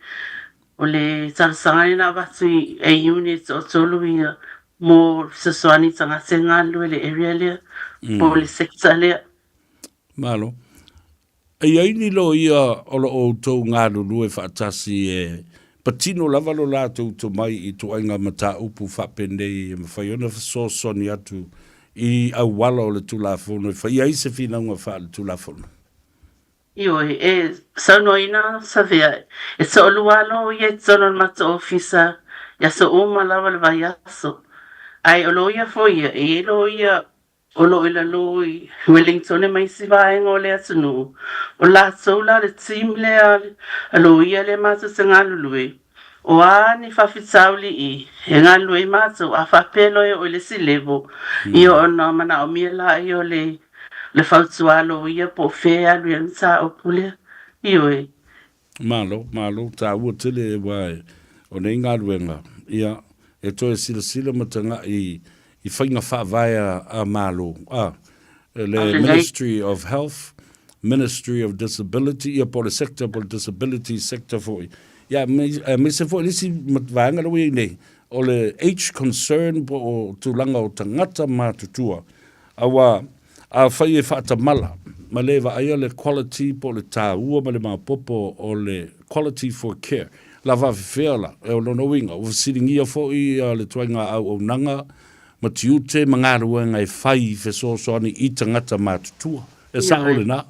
o le sarsanga na wasu e units o soluia. Mo saswani tanga senga le area le po le sector le malo ai ni lo ia o lo o to nga lu e fatasi e patino lava lo la to mai I to ainga mata upu fa pende e fa yona so soni atu I a wala o le tu la fono fa ia se fina nga fa le tu la fono io e sono ina savia e so lualo ye sono mata officer ya so uma lava le vayaso ai o loia foi e loia o loia loi Wellington mai si vai ngole atunu o la sola le team le loia le maso senga lui o ani fa fitsauli I nga lui maso a fa pelo o le silevo io no mana o miela io le falsualo ia po fe a lui sa o pule io malo ta u tele vai o ne nga luenga ia e toi sila matanga I whainga whaavaya a malo. Le Ministry of Health, Ministry of Disability, ia po le sector, po le disability sector foi. Ia, me se foi lisi matvaanga lo nei. O le age concern po o tulanga o tangata mātutua. Awa, a whai e whaatamala. Ma lewa aia le quality po le tāua, ma le māpopo o le quality for care. La va fela e o no winga o siringia fo I le toinga au o nanga matiute mangaru ngai fai fe so ni I tangata matutua e sa ole na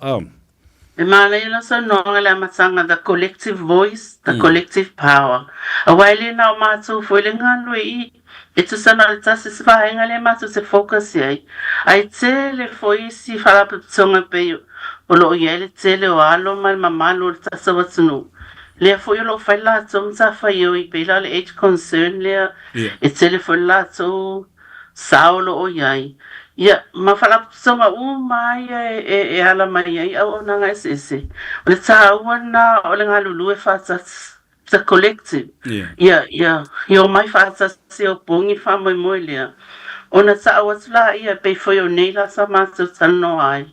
e mana ina so no le matanga the collective voice the collective power a wile na matu fo le ngalo I e tu sana le tasi sfa ngale matu se focus ai ai tele fo isi fala tsonga pe o lo yele tele o alo mal mamalo tasa watsunu le fo yo lo faila tsum sa fa yo I pela le age concern le e tele fo la so saulo o yai ya ma fala tsoma mai e ala mai ai o na nga ese le tsa wana o le ngalu e fa sa collective ya yo mai fa sa se o pongi fa mo le Ona sa awatula ia pe foi o nei la sa maso tano ai.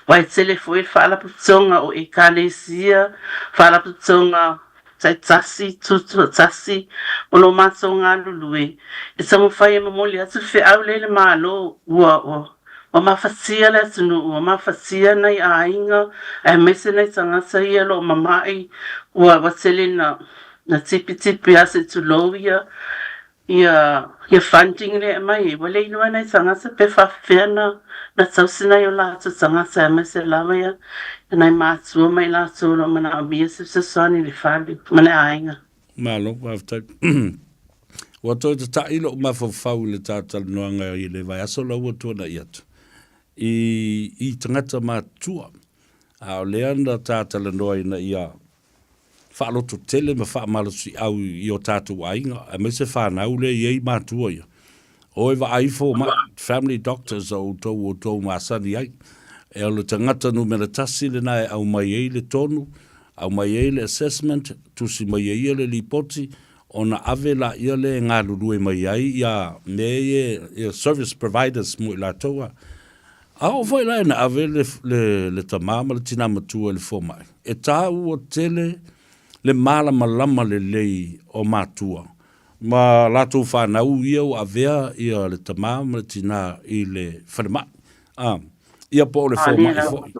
Wai tele foi fala putonga o ekalesia, fala putonga sai tasi tutu tasi o lo maso nga lului. E sa mo fai mo moli atu fe au lele malo ua. O mafasia le tunu o mafasia nei ainga e mese nei tanga sa ia lo mamai ua wasele na tipi ase tulovia. Ia funding le mai wale ino nei tanga sa pe fa fena na tausina yo la tu tanga sa mese lava ia nei matsu mai la tu no mana abia se sani le fali mana ainga malo after wato ta ilo ma fo faule ta no nga i le vai aso lo wato na iat i tangata ma tua a leanda ta no ina ia fa lo to tele me fa malo si au io tatu ainga a me se fa na ule ye ma tua ia o eva ai fo ma family doctors o to ma sani ai e lo tangata no me tasi le na au mai le tonu au mai le assessment tu si mai le lipoti ona avela ia le ngalulu mai ai ia me service providers mo la toa au foi la na avele le tamama le tina matua le fo mai e ta o tele le mala malama le lei o matua. Ma lato whanau ia o avea ia le tamama le tina i le whanema. Ia po le fōma i fōi.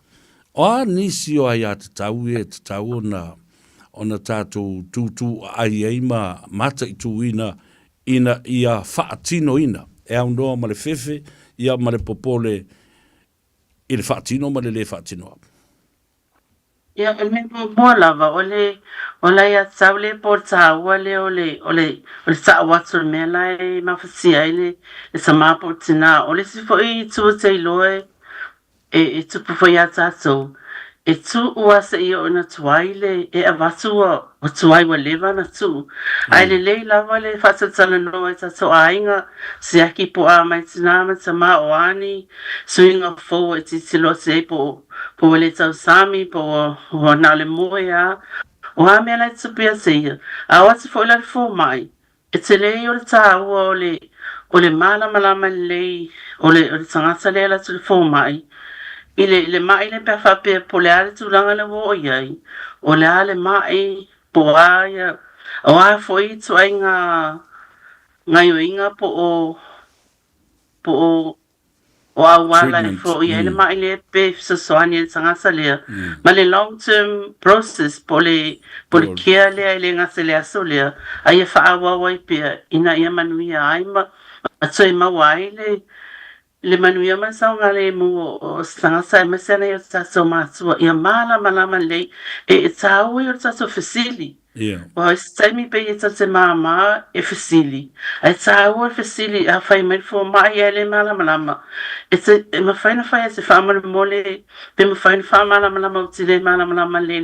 O nisi o ai a te tau e te tau ona tātou tūtū ai eima mata i tūina ina ia whaatino ina. E au noa ma le fefe ia ma le popole i le whaatino ma le whaatino. Ia e me mo lava ole ia saule por taua le ole sa watu me lai mafasia ile le sama por tina ole si foi tu te loe e tu po ia tato e tu ua se ia ona tuaile e avatu o tuai wa leva na tu ai le lava le fasa tala no e tato ainga se aki po a mai tina ma sama o ani swinga fo e titilo se po le tau sami po na le moia o a me la tsupia seia a watu fo la fo mai e te le o le tau o le malama le o le tangata le la tu fo mai le mai le pe fa pe po le ale tu langa le wo iai o le ale mai po aia o a fo i tu ai nga inga po o a wala e fo i ele mai le pe sa soani e tangata le ma le long term process po le kia le ele nga se le aso le ai e fa awa wai pe ina ia manuia ai ma atoi ma wai le manuia ma sa ngale mo o tangata e masena i o taso matua ia malama le e tau i o taso fasili o is taimi pe i tate mama e fasili e tau e fasili a fai mai fo mai ele malama e ma fai na fai se fama mole pe ma fai na fama malama utile malama le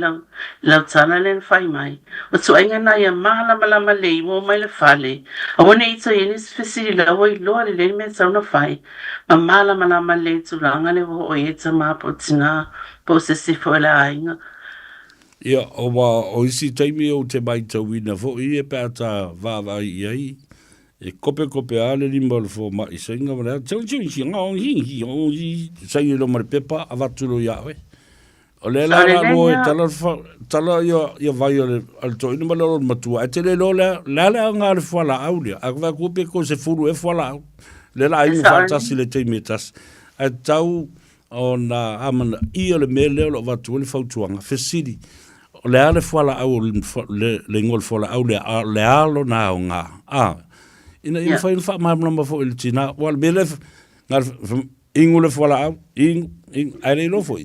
lau tana le fai mai o tu ainga na ia malama le mo mai le fale o wane i to inis fasili la o i loa le me sa una fai ma malama le tu langa le o e ta ma po tina po se si fo la ainga ia o isi taimi o te mai tauina fo i e pēta vāvai iai e kope ale li mo le fo mai sa inga mara tau si ngā o hi sa i lo mare pepa a vaturo ia o le la mo e tala ia vai al to ina malo matua e te le lo la ngā le fala aulia a va kope ko se furu e fala le la i fantasi le taimi tas e tau ona amana ia le mele lo vatu le fautuanga fesidi le ale fala au le ngol fala au le alo na nga ina ia fai fa ma ma fo il tina wal bele ngar ingule fala au ai lo foi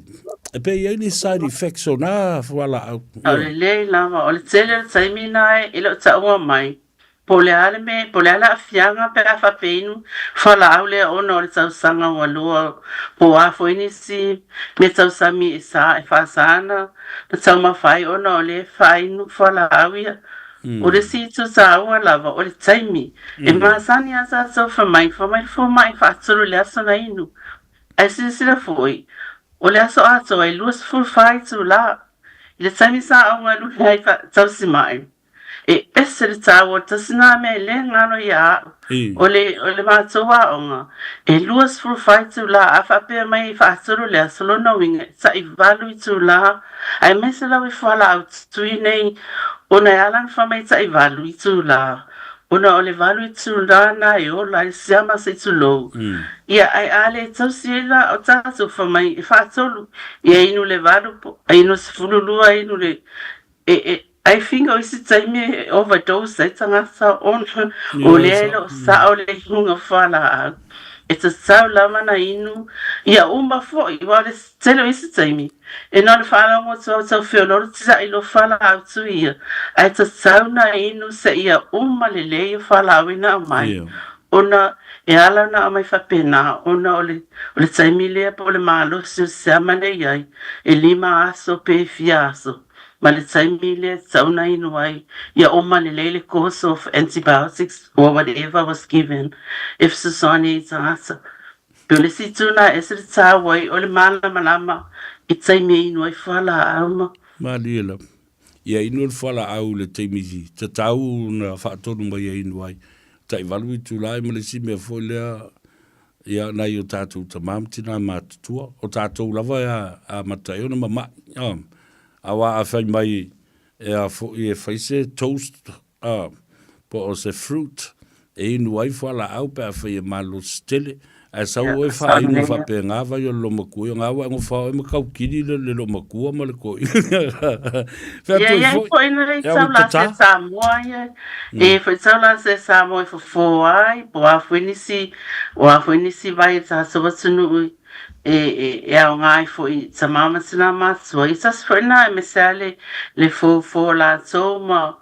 e pe ia ni side effects na fala au le lava o le tele saimina e lo tsa mai po le ala afianga pe a fapeinu fala au le ona o le tau sanga walua po a fo inisi me tau sami isa e fasana le tau mawhai ona o le whainu fala au ia o le si tu sa ua lava o le taimi e maasani asa so fa mai fa aturu le aso na inu ai sila foi o le aso ato ai luas full fai tu la le taimi sa au ngalu le ai tau si mai e ese le tawa tasina me le ngano ya ole matoa onga e luas for fight to la afa pe mai fa solo le solo no winga sa I value to la ai mesela we fall out to nei ona yalan fa mai sa I value to la ona ole value to la na yo la siama se to lo ia ai ale to sila o ta so fa mai fa solo ia inu le value ai no se fululu ai no le I think I sit time overdose I tanga sa on olelo sa ole hunga fala it's a sa la mana inu ia umba fo I wale telo isi time e non fala mo so fio no tsa ilo fala out to ia it's a sa na inu sa ia lele fala wina mai ona e ala na mai fa pena ona ole time le po le malo se mane ia e lima aso pe fiaso ma le taimile sauna inuai ia oma le lele course of antibiotics or whatever was given if Susani tangasa pele si tuna esir tawai o le malama I taimi inuai fala auma Malila ia inu fala au le taimiji ta tau na whaatonu mai inuai ta iwalu tu lai ma le si mea folea ia na i o tātou ta mamtina mātutua o tātou lava a matai ona mama awa a fai mai e a fo e faise toast po o se fruit e inu ai fala au pe a fai e malo stele a sa o e fa inu fa pe ngava yo lo maku yo ngava ngo fa e makau kiri le lo maku ma le ko ia po ina rei saula se Samoa e foi saula se Samoa fo fo ai po a fuinisi vai sa so sunu e au ngai foi sa mama sina masua I sas foi na me sale le fo la so ma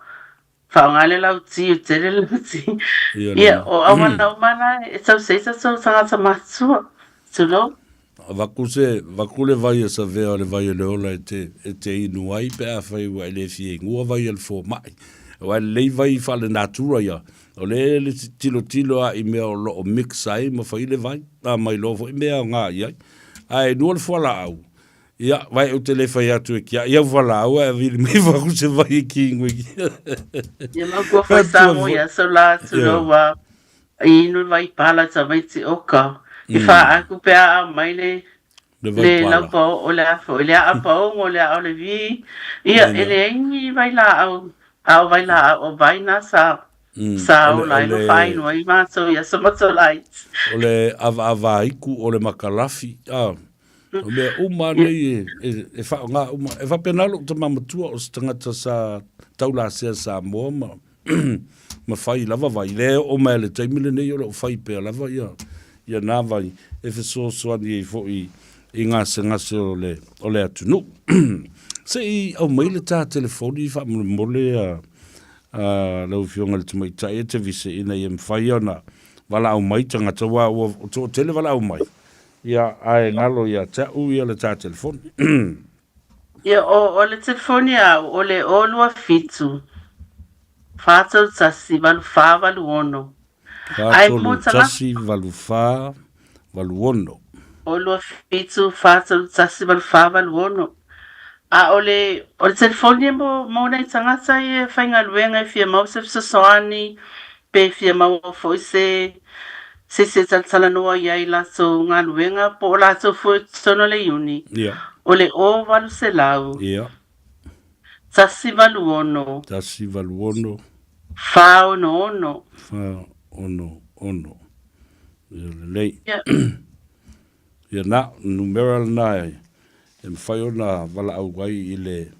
fa ngale la uti o tele la uti ia o awala mana e sa sa masua sulo vakule vai sa vea le vai le ola e te inu ai pe a fai wa le fie ngua vai el fo mai wa le vai fa le natura ia o le tilo a I mea o lo o mix ai ma fai le vai a mai lo fo I mea o ngā iai ai nuol fala au ia vai o te le fai atu e kia ia fala au e vili me vaku se vai ki ngui ia ma kua fai Samoa ia so la tulo wa inu vai pala ta mai ti oka I fa aku pe a mai le lampa o le afo le apa o le a le vi ia ele ingi vai la au vai la o vai na sa o lai no fai no I ma so ia so mato lai o le ava iku o le makalafi o me uma nei e fa nga uma e fa penalo te mamatua o stangata sa taula se sa mo ma fai lava vai le o me le taimile nei o fai pe lava ia na vai e fe so ani fo I ngase o le atunu se au mai le ta telefoni fa mo le lau fionga le tumai tai e te vise ina I mwhai ona wala au mai tanga tawa o to tele wala au mai ia ai ngalo ia ta ia le ta telefoni ia o le telefoni o le olua fitu fatal tasi valu fa valu ono fatal tasi valu fa valu ono olua fitu fatal tasi valu fa valu ono ole telefoni mo nei tangata e whainga luenga e fia mau se soani pe fia mau foi se tala noa iai laso ngā luenga po laso foi sono le uni ole o valu se lau tasi valu ono fa ono lei ia na numeral nai e mwhai ona wala au wai I le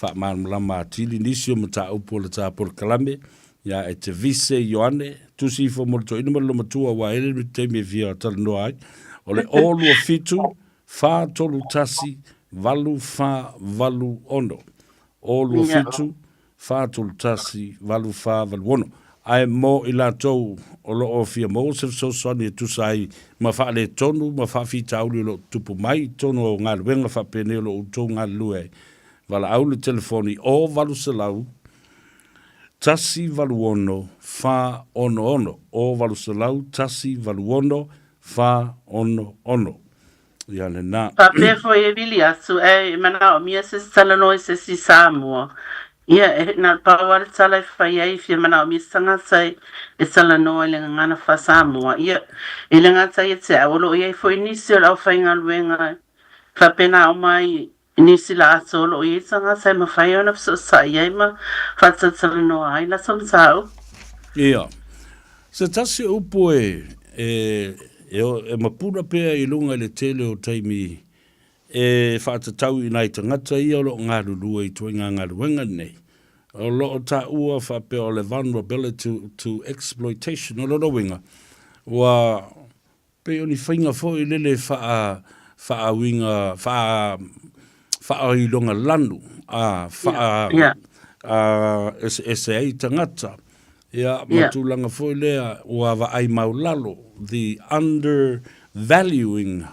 whaamānulama tili nisio mata upo le tāpura kalame ia e te vise Ioane tusi fo morito ina maloma tua wa ele mi te me via tala noa ai o le olua fitu fa tolu tasi valu fa valu ono olua fitu fa tolu tasi valu fa valu ono ai mo I lātou o lo o fia mo se so soni e tusai ma fa le tonu ma fa fi tauli lo tupu mai tonu o ngā luenga fa pene lo utou ngā lue wala au le telefoni o valu se lau tasi valu ono fa ono o valu se lau tasi valu ono fa ono ia le na pa pe foi e vili asu e mana o mia se tala no se si Samoa Ia, na pawar tala whai ai fia mana o misanga sai e tala noa i le ngana wha Samoa. Ia, i le ngata i te awolo i ai fo inisi o lau whai ngā luenga whapena o mai inisi la ato lo i tanga sai ma whai ona so sa i ai ma whatatala noa ai la som tau. Ia, se tasi upo e mapura pea i lunga le tele o taimi e whaatatau i nai tangata i o lo ngā rurua i tuinga ngā ruenga nei. O lo o ta ua whapea o le vulnerability to exploitation o lo winga. Wa pe o ni whainga fo i lele wha winga, wha i longa lanu, e ai tangata. Ia matulanga fo i lea ua wa ai maulalo, the undervaluing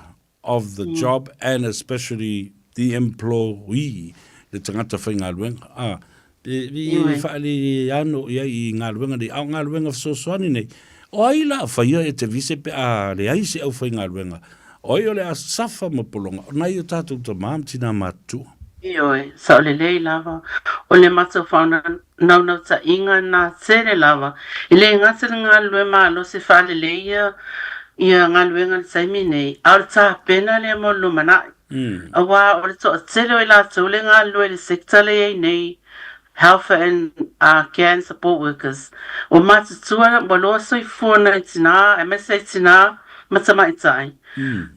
of the job and especially the employee, le tangata whainga luenga. Whaali ano ia i ngā luenga ni, au ngā luenga soani nei. O ai la whaia e te vise pe a le aise au whai ngā luenga. O ai o le a safa mapolonga. O nai o tātou ta maam tina matua. Ioi, sa o le lei lava. O le mata whauna nau ta inga na tere lava. I le ngata ngā lue malo se whaale leia ia ngā luenga le taimi nei. Au ta pena le mo lumanai. Awa o le to tere o i la tau le ngā lue le sekta le ei nei. Health and care and support workers. O matutua wa loa soi fuana i tina, MSA tina, matama i tai.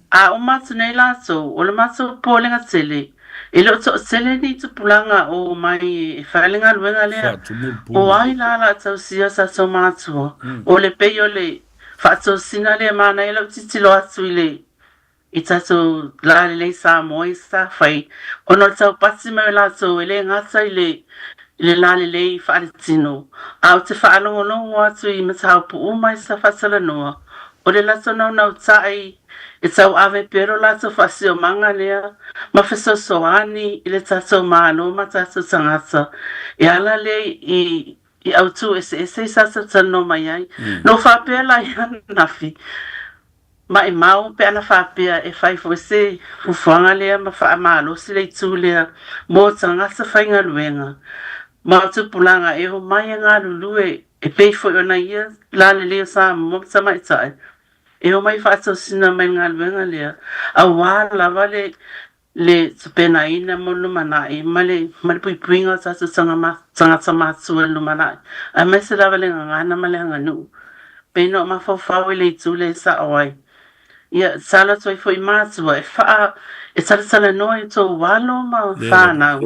A o matu nei lato, o le matu pōlenga tele. E lo to tele ni tu pulanga o mai e whaelinga luenga lea. O ai la tau sia sa tau matua. O le pei o le whaatou sina lea mana e lau titilo atu i le. I tatou la le Samoa i sa whai. O no tau pati mai lato e le ngata i le lale lei whaaretino. Au te whaalongonongo atu i matau pu umai sa whatala noa. O le lato nau tai e tau ave pero lato whasio manga lea. Ma wheso soani i le tatou maano ma tatou tangata. E ala le i autu ese sa tano mai ai. No whapea la i nafi. Ma e mau pe ana whapea e whai fwese fufuanga lea ma whaamalo si le tu lea. Mo tangata whainga luenga. Ma tu pulanga e ho mai ngā lulue e pei fo ona ia la le leo sa mo sama i tai. E ho mai whaatou sina mai ngā luenga lea. A wā lava le tupena ina mo lumanai. Ma le pui puinga o tatu tangata mātua lumanai. A mai se lava le ngana ma le nganu. Pei no ma fau le tu le sa oai. Ia sala toi fo i mātua e wha e taratala noa i tō walo ma whanau.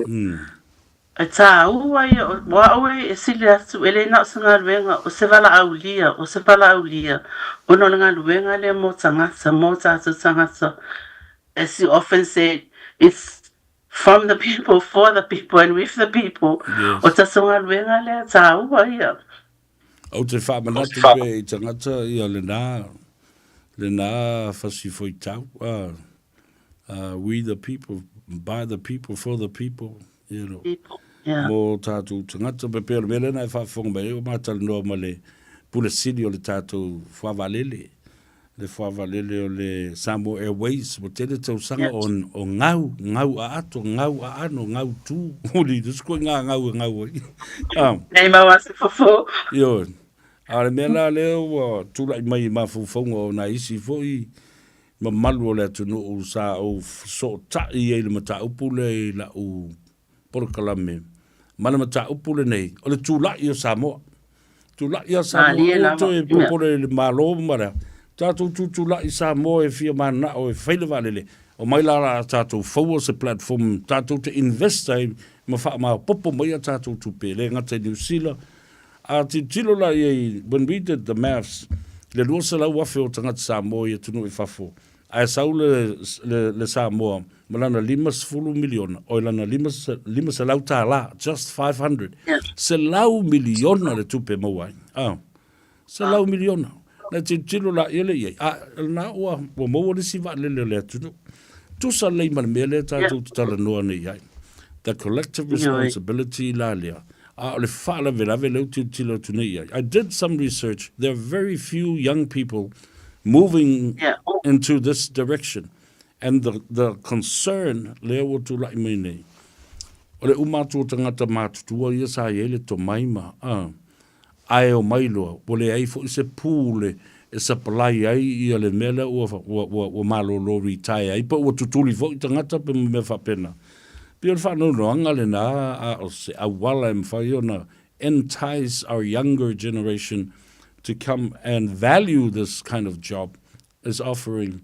E tā ua ia, wa aue e sili atu, ele na o ngā luenga, o se wala au lia, o no ngā luenga le mo tangata, mo tātou tangata. As you often said, it's from the people, for the people, and with the people. O tātou ngā luenga le, tā ua ia. Au te whamanatu pe i tangata ia le nā whasifo i tau. We the people, by the people, for the people. You know. Mo tātou tangata pe pēr mele nai whaafonga mai o mātala noa ma le pule sini o le tātou whawalele. Le whawalele o le Samoa Airways mo tele tau sanga o ngau a ato, ngau a ano, ngau tū. Uli, tusko ngau. Nei maua se fofo. Yo, ale mela leo tula mai mafufonga o na isi foi ma malu o le atunu o sa o so ta i le mata upule la o porkalame. Mana mata upule nei, o le tula i o Samoa. Tula i o Samoa, o to e popole le malo mara. Tātou tūtula i Samoa e fia mana o e whaile walele. O mai lara tātou fau se platform, tātou te investa i ma wha ma popo mai a tātou tupe. Le ngata New Zealand. A ti tilo la i, when we did the maths, le lua sa lau wafe o tangata Samoa i tunu i whafo. A sau le Samoa, malana 5 miliona, o ilana 5 sa lau tā la, just 500. Se lau miliona le tupe mawai. Se lau miliona. Na te tilo la ele ye na wa mo si va le tu tu sa le man mele ta tu tala no ne ya the collective responsibility la le fa la vela tu tilo tu ne ya. I did some research. There are very few young people moving into this direction, and the concern le wo tu la mene O le umatu tangata mātutua ia sa ele to maima. Ai o mailoa, o le ai fo se pule e sa palai ai ia le mele o malo lo retire ai, pa o tutuli fo i tangata pe me whapena. Pio le whanau noanga le nā o se awala e mwhai ona entice our younger generation to come and value this kind of job as offering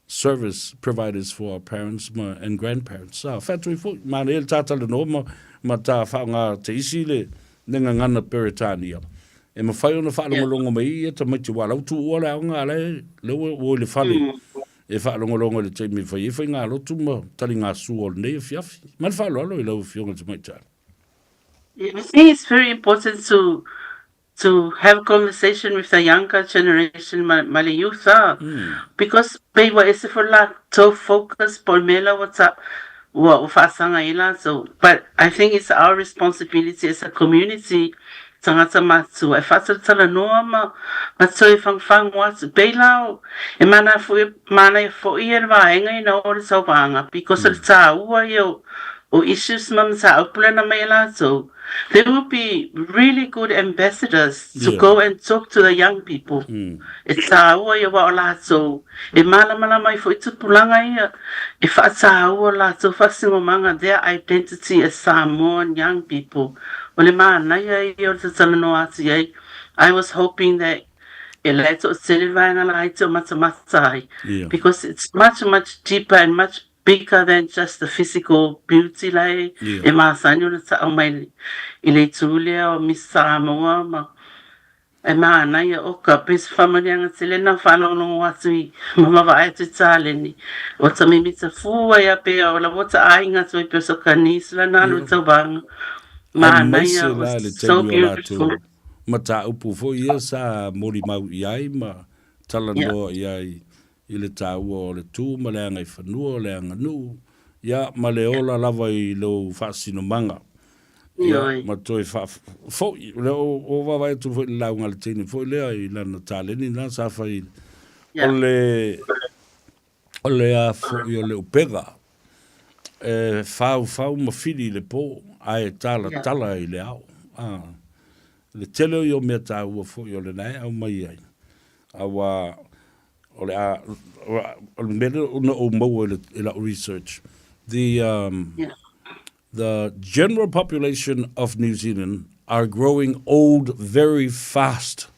service providers for our parents and grandparents. Whatui fo, ma le tata le no ma ta whaunga te isi le nenga ngana Peritania. E ma whai ona whaalongolongo mai e ta maiti wala utu ua le aunga le o le whale. E whaalongolongo le teimi whai e whai ngā lotu ma tali ngā sua le nei e fiafi. Ma le whaalo i lau fionga te maiti. I think it's very important to have a conversation with the younger generation, my youth, because they were for like to focus por mela what's up. So, but I think it's our responsibility as a community. Tangata matu, e fatal tala noa ma so fang what's bailao, e mana fo ier vaenga I know it's over because it's a o issues mam sa upulana maila so they will be really good ambassadors to go and talk to the young people. It's a wa so e mala mai fo itu pulanga ia e fa sa la so fasingo manga their identity as Samoan young people. Ole mana ia I o tala no ati ai. I was hoping that Eleto Silvana Laito Matamatai because it's much deeper and much bigger than just the physical beauty like e masanyo na sa mai ile tulia o Samoa ma e mana ia o ka pes family nga selena falo no watu mama va ai tsale ni o tsa mi mitsa fuwa ya pe o la bota ai nga so pe so kanisla na lu tsabang mana ia so beautiful mata upu fo ia sa mori mau iai ma talano iai I le tau o le tū ma le angai whanua le anganu ia ma le ola lava I lo whaasino manga ia ma toi fo le o wawai tu fo I launga le tini fo lea I lana tāleni na sa whai o le a fo I o le upega whau ma whiri le pō ai tala I le au le tele I o mea tau o fo I o le nai au mai ai awa research. The general population of New Zealand are growing old very fast.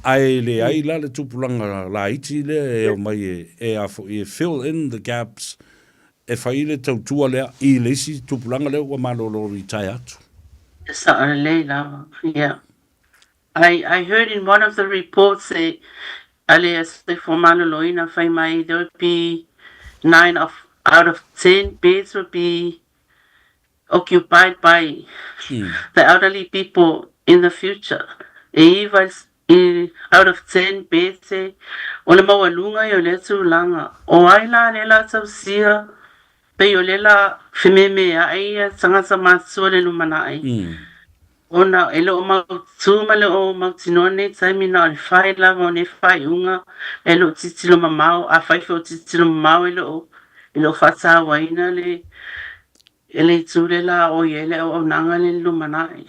Ai la le tupulanga la iti le e mai e a fill in the gaps e fai le tautua lea I lesi tupulanga lea wa malolo retire atu. Yeah. I heard in one of the reports that alias for Maloloina Faiva, there would be 9 out of 10 beds would be occupied by the elderly people in the future. Even out of 10 beds, o le mawalunga yo le tulanga. O ai la le la tausia, pe yo le la whememe ai tangata matua le lumana ai. Ona elo ma tuma le o ma tinone taimi na le fai la ne fai unga elo titilo mamau a fai fo titilo mamau elo fata waina le ele tule la o yele o nanga le lumanai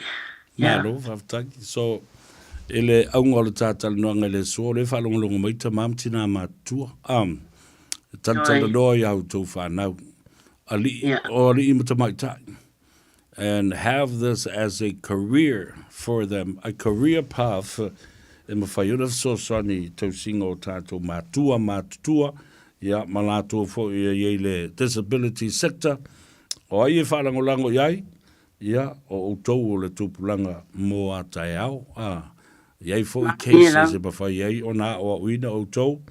malo faftaki so ele aunga le tatal no ngale so le falongo mai ta mamtina matua tantala no ya to fa now ali o ali imta mai ta and have this as a career for them, a career path. E mawhaiuna so sani tau singo tātou mātua, ia malato fo ia le disability sector. O ai e wharangolango iai, ia o outou o le tupulanga mo a tai au. Iai fo I cases e mawhai iai o nā o uina outou,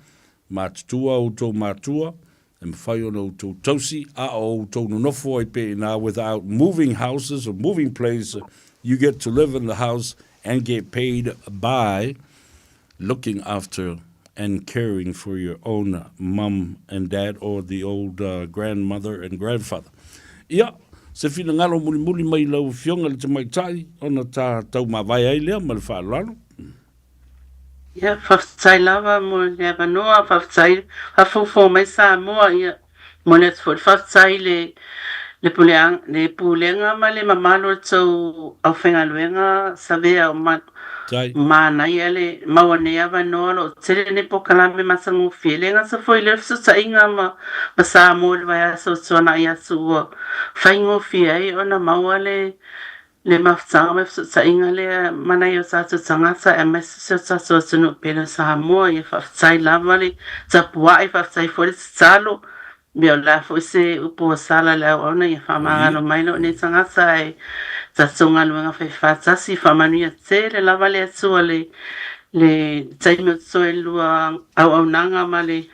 outou mātua, and whai ona outou tausi, a o outou no nofo I pe na without moving houses or moving place, you get to live in the house and get paid by looking after and caring for your own mum and dad or the old grandmother and grandfather. Ia, se fina ngalo muli mai lau fionga le te mai tai, ona tā tau mawai ai lea ma le whaalano. Ia, whaftai lava mo le whaftai, hafofo mai Samoa ia, mo le whaftai le pulenga ma le mamalo tau au whengaluenga sa vea o mana ia le mawane ava nolo tere ne po kalame masangu feelinga sa foi le su sa inga ma sa mo le vai so tsona ia su faingo fia ai ona mawale le mafsanga me sa inga le mana yo sa tsanga sa ms sa so tsunu pelo sa mo ia fa sai lava le sa puai fa sai foi salo Mio la fo se upo sala la ona ia fa mangano mai no ne tsanga sai sa songa luenga fa fa sa si fa manu ia tsele la vale so le taimo so lua au nanga male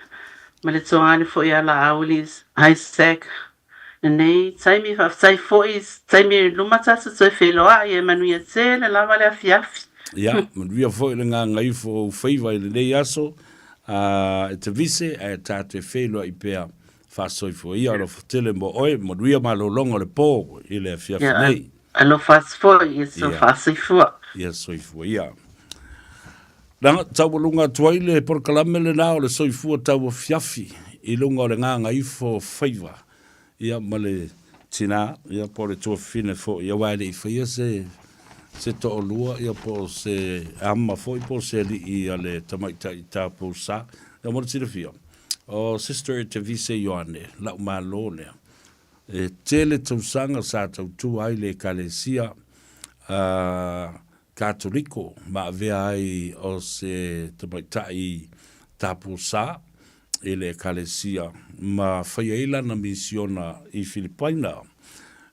tsonga fo ia la aulis Isaac nei taimi fa sai fo is taimi luma sa so felo ia manu ia tsele la vale afiafi ya manu fo le ngai fo Faiva le nei aso te vise e tate felo i pea fa soi fo ia lo tele mo oi mo ria ma lo longo le po ile fia nei alo fast fo so fast fo ia soi fo ia na tawulunga tuaile por kalamele na o le soi fo tawu fiafi i lunga le nganga i fo Faiva ia male tina ia por to fine fo ia wale i fo ia se to lua ia po se amma fo i po se li i ale tamaita i tapu sa ia mo tira fia o sister te vise Ioane, lau malo lea. E tele tausanga sa tautu ai le kalesia katoliko, ma vea ai o se tamaitai tapu sa, e le kalesia, ma whaiaila na misiona i Filipaina.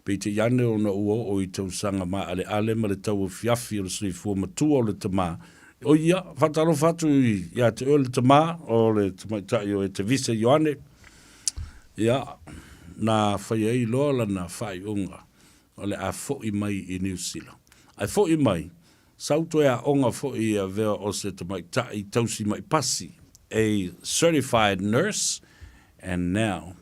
Pete iane o na ua o i tausanga ma ale ma le tau fiafi o le sifua matua o le tama, o ia, whataro whatu ia te o le tama, o le tamaitai o e te vise Ioane. Ia, na whaiei loa la na whai unga, o le a fo i mai i New Zealand. Ai fo i mai, sauto e a onga fo i a vea o se tamaitai tausi mai pasi, a certified nurse, and now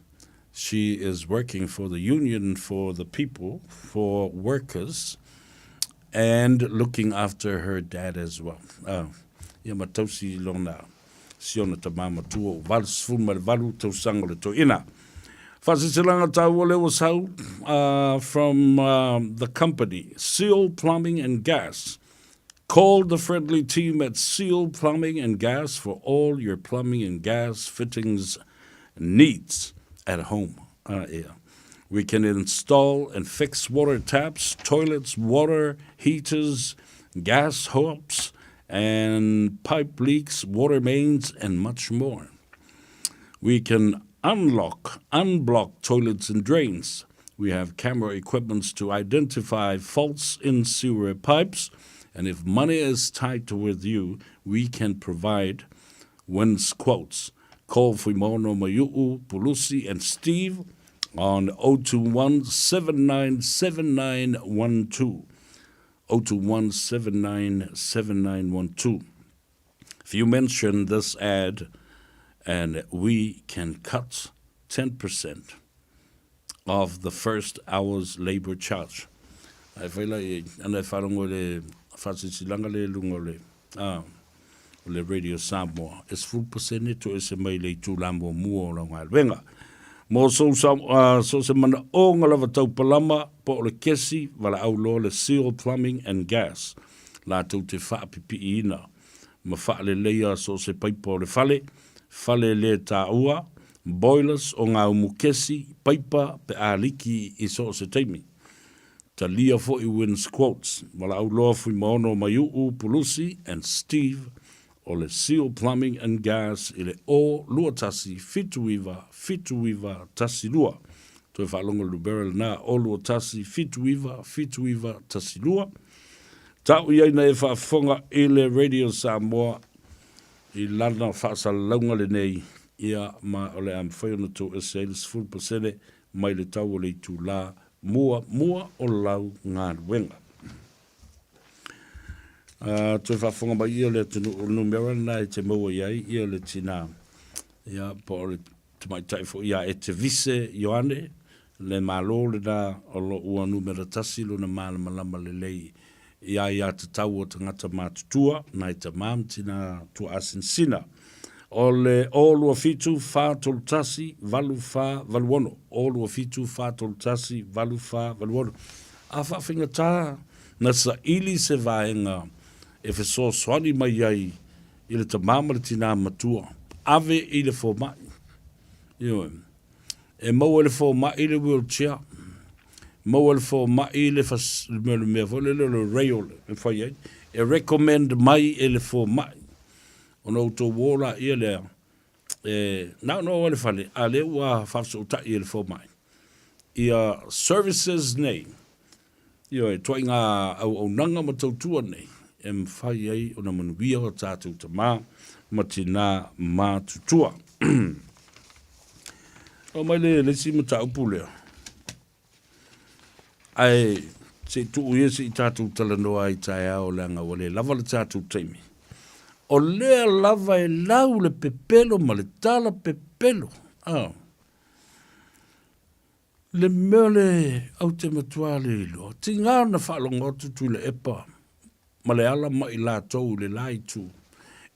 she is working for the Union for the People, for workers, and looking after her dad as well. Ia matausi lona siona tamama tuo valsfuma valu tausango le toina. Fasisilanga tau ole wasau from the company Seal Plumbing and Gas. Call the friendly team at Seal Plumbing and Gas for all your plumbing and gas fittings needs at home. We can install and fix water taps, toilets, water heaters, gas hoops, and pipe leaks, water mains, and much more. We can unblock toilets and drains. We have camera equipment to identify faults in sewer pipes, and if money is tight with you, we can provide wins quotes. Call Fuimono Mayu'u, Pulusi, and Steve on 021-797912. 021-797912. If you mention this ad, and we can cut 10% of the first hour's labor charge. I feel like, and if I don't go to le Radio Samoa, it's full percentage to is a maile to lambo mua o ngā wenga. Mo so se mana o ngā lava tau palama po le kesi wala au lo le Seal Plumbing and Gas. La tau te whaapipi ina. Ma whaale leia so se paipo le fale le tā ua, boilers o ngā umukesi, paipa pe aliki i so se teimi. Ta lia fo I wins quotes. Wala au loa fui maono Mayu'u, Pulusi, and Steve o le Seal Plumbing and Gas I le o lua tasi fituiva tasi lua. Toi whalonga luberel na o lua tasi fituiva tasi lua. Tau iai na e whaafonga I le Radio Samoa I lana whaasalaunga le nei ia ma o le am whaiona tō sales full percent mai le tau o le tū la mua o lau ngā ruenga. Toi whaafonga mai ia le tunu o numera na e te maua iai ia le tina ia po o le tamaitai fo ia e te vise Ioane le malo le na o lo ua numera tasi lo na malama le lei ia te tau o tangata mātutua na i te mamtina tu asinsina. O le olua fitu fa toltasi valu fa valuono. Olua fitu fa toltasi valu fa valuono. A whawhinga tā na sa ili se vaenga e wheso swani mai ai i le tamama le tina matua. Ave i le fo mai. E mau le fo mai i le wheelchair. Mau le fo mai i le mea fole le rail e whai ai. E recommend mai i le fo mai. Ono to wola i le no le fale a le ua whafso uta i le fo mai. Ia services nei. Ia toi ngā au nanga ma tautua nei. E mwhai ai o na manuia o tātou ta mā ma tina mā tutua. O mai le si ma taupu lea. Ai se tu uia si tātou talanoa i tai ao leanga o le lava le tātou teimi. O lea lava e lau le pepelo ma le tala pepelo. Le mele au te matua le ilo. Ti ngā na whaalongotu tu le epa. Ma le ala mai la tau le lai tu.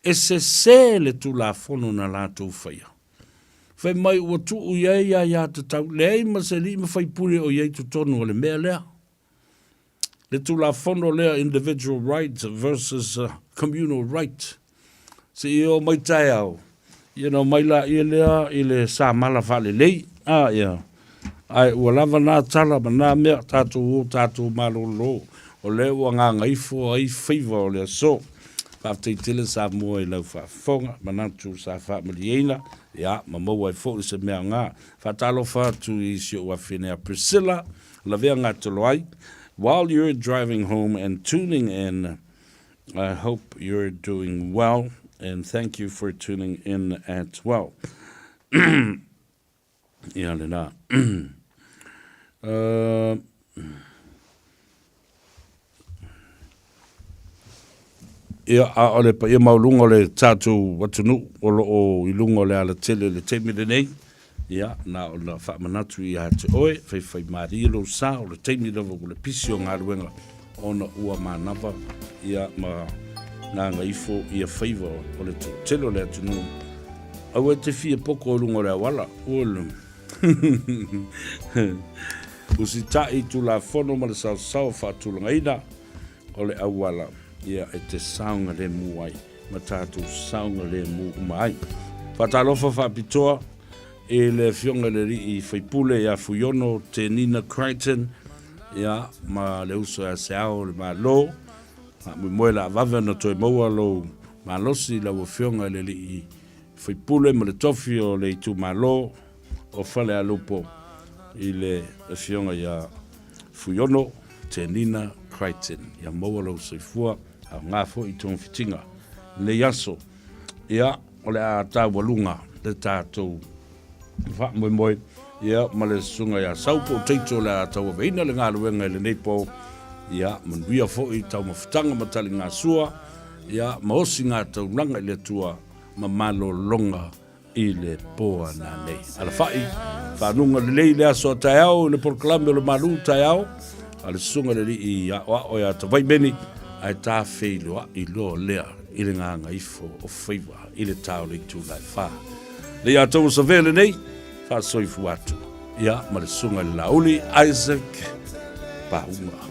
E se le tu la fono na la tau whaia. Whai mai ua tu u iei a ia te tau. Le ei ma se li ma whai pule o iei tu tonu o le mea lea. Le tu la fono lea individual rights versus communal right. Se i o mai tai au. Mai la i lea i le sa mala whale lei. Ai ua lava nā tala ma nā mea tātou o tātou malolo. O le ua ngā Gagaifo ai Faiva o le so. Whātei tele Samoa i lau whaafonga. Manatu sa whaamaliena. Ma maua i fōi se mea ngā. Whātalo whātu i si o whenea Priscilla. La vea ngā tolo ai. While you're driving home and tuning in, I hope you're doing well. And thank you for tuning in as well. Ia le nā. Ia ole pa ia maulunga le tātou watunu o i lunga le ala tele le teimi le nei. Ia na o la whaamanatu i a te oe, whai maari lo sa o le teimi lewa o le pisi o ngā ruenga o na ua mānawa. Ia ma ngā Gagaifo i a Faiva o le tele o le atunu. Au e te fia poko o lunga le awala. O le usi tai tu la fono ma le sau whaatulanga ina o le awala. Ia e te saunga le muai, ma tātou saunga le mu mai. Whatalofa whapitoa, e le fionga le ri i whaipule ia fuiono te Nina Crichton, ia ma le uso a seao le ma lo, ma moe la vave na toi maua lo, ma losi la fionga le ri i whaipule ma le tofi o le itu ma lo, o whale a lupo i le fionga ia fuiono te Nina Crichton, ia maua lo soifua, a ngā fo i tōng whitinga. Le yaso, ia, o le a tā walunga, le tātou wha moe, ia, ma le sunga ia saupo teito le a tau aveina le ngā luenga le neipo, ia, manuia fo i tau mawhitanga matali ngā sua, ia, maosi ngā tau nanga i le tua, ma malo longa i le poa nā nei. Ala whai, whanunga le lei le aso tai au, le porkalame o le malu tai au, ale sunga le li i a o ia tawai meni, ai tā wheiloa i lo lea i le ngā Gagaifo o Faiva i le tau le tu lai wha. Le ia tau sa vele nei, wha soifu atu. Ia, ma le sunga le lauli, Isaac Paunga.